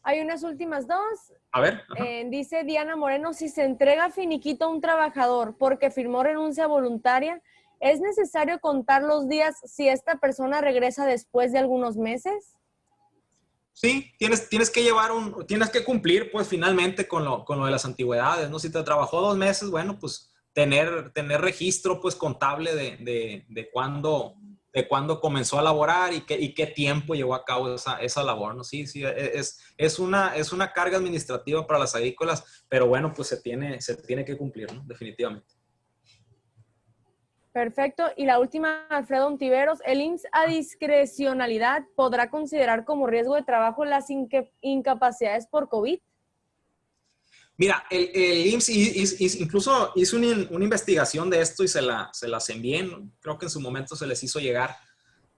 S3: Hay unas últimas dos.
S2: A ver.
S3: Dice Diana Moreno, si se entrega finiquito a un trabajador porque firmó renuncia voluntaria, ¿es necesario contar los días si esta persona regresa después de algunos meses?
S2: Sí, tienes que cumplir pues finalmente con lo de las antigüedades, ¿no? Si te trabajó 2 meses, bueno, pues tener registro pues contable de cuándo comenzó a laborar y qué tiempo llevó a cabo esa labor, ¿no? Sí, es una carga administrativa para las agrícolas, pero bueno, pues se tiene que cumplir, ¿no? Definitivamente.
S3: Perfecto. Y la última, Alfredo Ontiveros, ¿el IMSS a discrecionalidad podrá considerar como riesgo de trabajo las incapacidades por COVID?
S2: Mira, el IMSS incluso hizo una investigación de esto y se las envié, ¿no? Creo que en su momento se les hizo llegar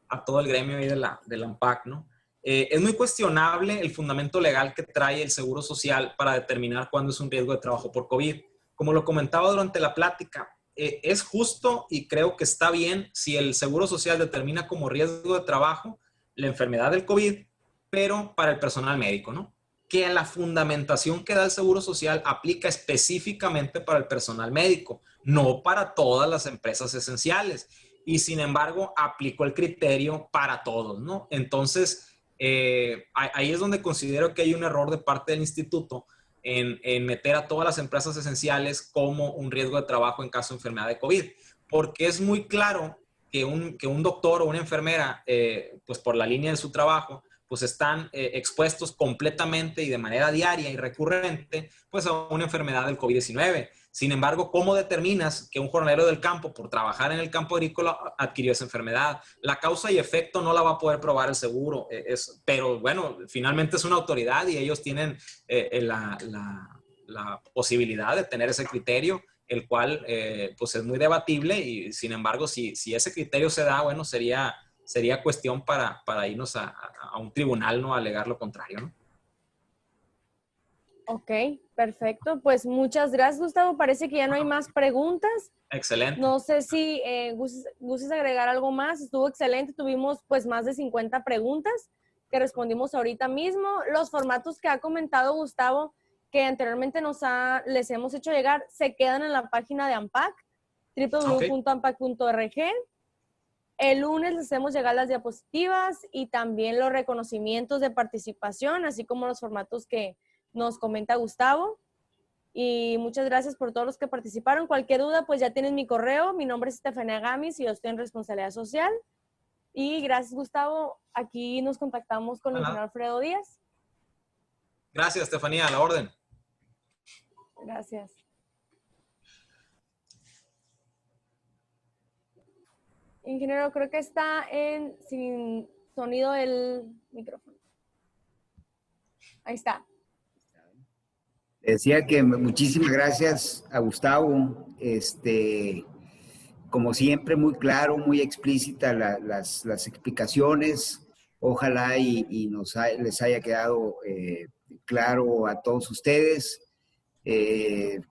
S2: a todo el gremio ahí de la ANPAC, ¿no? Es muy cuestionable el fundamento legal que trae el Seguro Social para determinar cuándo es un riesgo de trabajo por COVID. Como lo comentaba durante la plática, es justo y creo que está bien si el Seguro Social determina como riesgo de trabajo la enfermedad del COVID, pero para el personal médico, ¿no? Que la fundamentación que da el Seguro Social aplica específicamente para el personal médico, no para todas las empresas esenciales. Y sin embargo, aplicó el criterio para todos, ¿no? Entonces, ahí es donde considero que hay un error de parte del instituto en meter a todas las empresas esenciales como un riesgo de trabajo en caso de enfermedad de COVID, porque es muy claro que un doctor o una enfermera, pues por la línea de su trabajo, pues están expuestos completamente y de manera diaria y recurrente, pues a una enfermedad del COVID-19. Sin embargo, ¿cómo determinas que un jornalero del campo, por trabajar en el campo agrícola, adquirió esa enfermedad? La causa y efecto no la va a poder probar el seguro, pero bueno, finalmente es una autoridad y ellos tienen la posibilidad de tener ese criterio, el cual pues es muy debatible y sin embargo, si ese criterio se da, bueno, sería cuestión para irnos a un tribunal, ¿no? A alegar lo contrario, ¿no?
S3: Ok, perfecto. Pues muchas gracias, Gustavo. Parece que ya no hay más preguntas.
S2: Excelente.
S3: No sé si gustes agregar algo más. Estuvo excelente. Tuvimos pues más de 50 preguntas que respondimos ahorita mismo. Los formatos que ha comentado Gustavo, que anteriormente les hemos hecho llegar, se quedan en la página de ANPAC, www.anpac.org. El lunes les hacemos llegar las diapositivas y también los reconocimientos de participación, así como los formatos que nos comenta Gustavo. Y muchas gracias por todos los que participaron. Cualquier duda, pues ya tienen mi correo. Mi nombre es Estefanía Gamis y yo estoy en Responsabilidad Social. Y gracias, Gustavo. Aquí nos contactamos con el ingeniero Alfredo Díaz.
S2: Gracias, Estefanía. A la orden.
S3: Gracias. Ingeniero, creo que está sin sonido el micrófono. Ahí está.
S1: Decía que muchísimas gracias a Gustavo. Como siempre, muy claro, muy explícita las explicaciones. Ojalá les haya quedado claro a todos ustedes.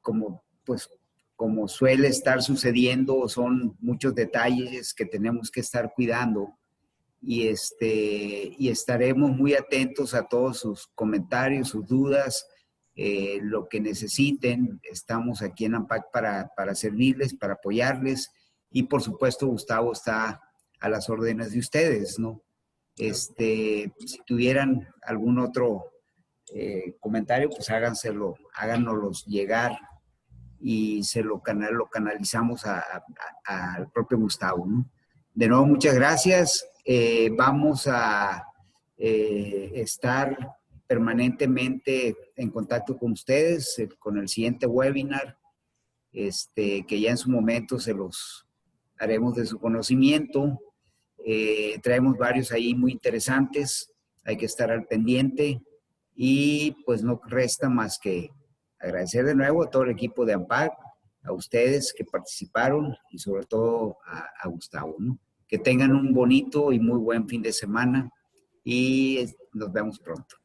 S1: Como suele estar sucediendo, son muchos detalles que tenemos que estar cuidando y estaremos muy atentos a todos sus comentarios, sus dudas, lo que necesiten. Estamos aquí en ANPAC para servirles, para apoyarles y por supuesto Gustavo está a las órdenes de ustedes, ¿no? Si tuvieran algún otro comentario, pues háganoslos llegar y lo canalizamos al propio Gustavo, ¿no? De nuevo, muchas gracias. Vamos a estar permanentemente en contacto con ustedes, con el siguiente webinar, que ya en su momento se los haremos de su conocimiento. Traemos varios ahí muy interesantes, hay que estar al pendiente y pues no resta más que agradecer de nuevo a todo el equipo de AMPAC, a ustedes que participaron y sobre todo a Gustavo, ¿no? Que tengan un bonito y muy buen fin de semana y nos vemos pronto.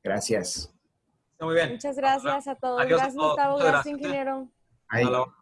S1: Gracias.
S2: Muy bien.
S3: Muchas gracias a todos.
S4: Adiós a
S3: Gracias,
S4: todos.
S3: Gustavo.
S4: Muchas
S3: Gracias,
S4: gracias.
S3: ingeniero.
S1: Bye.
S2: A la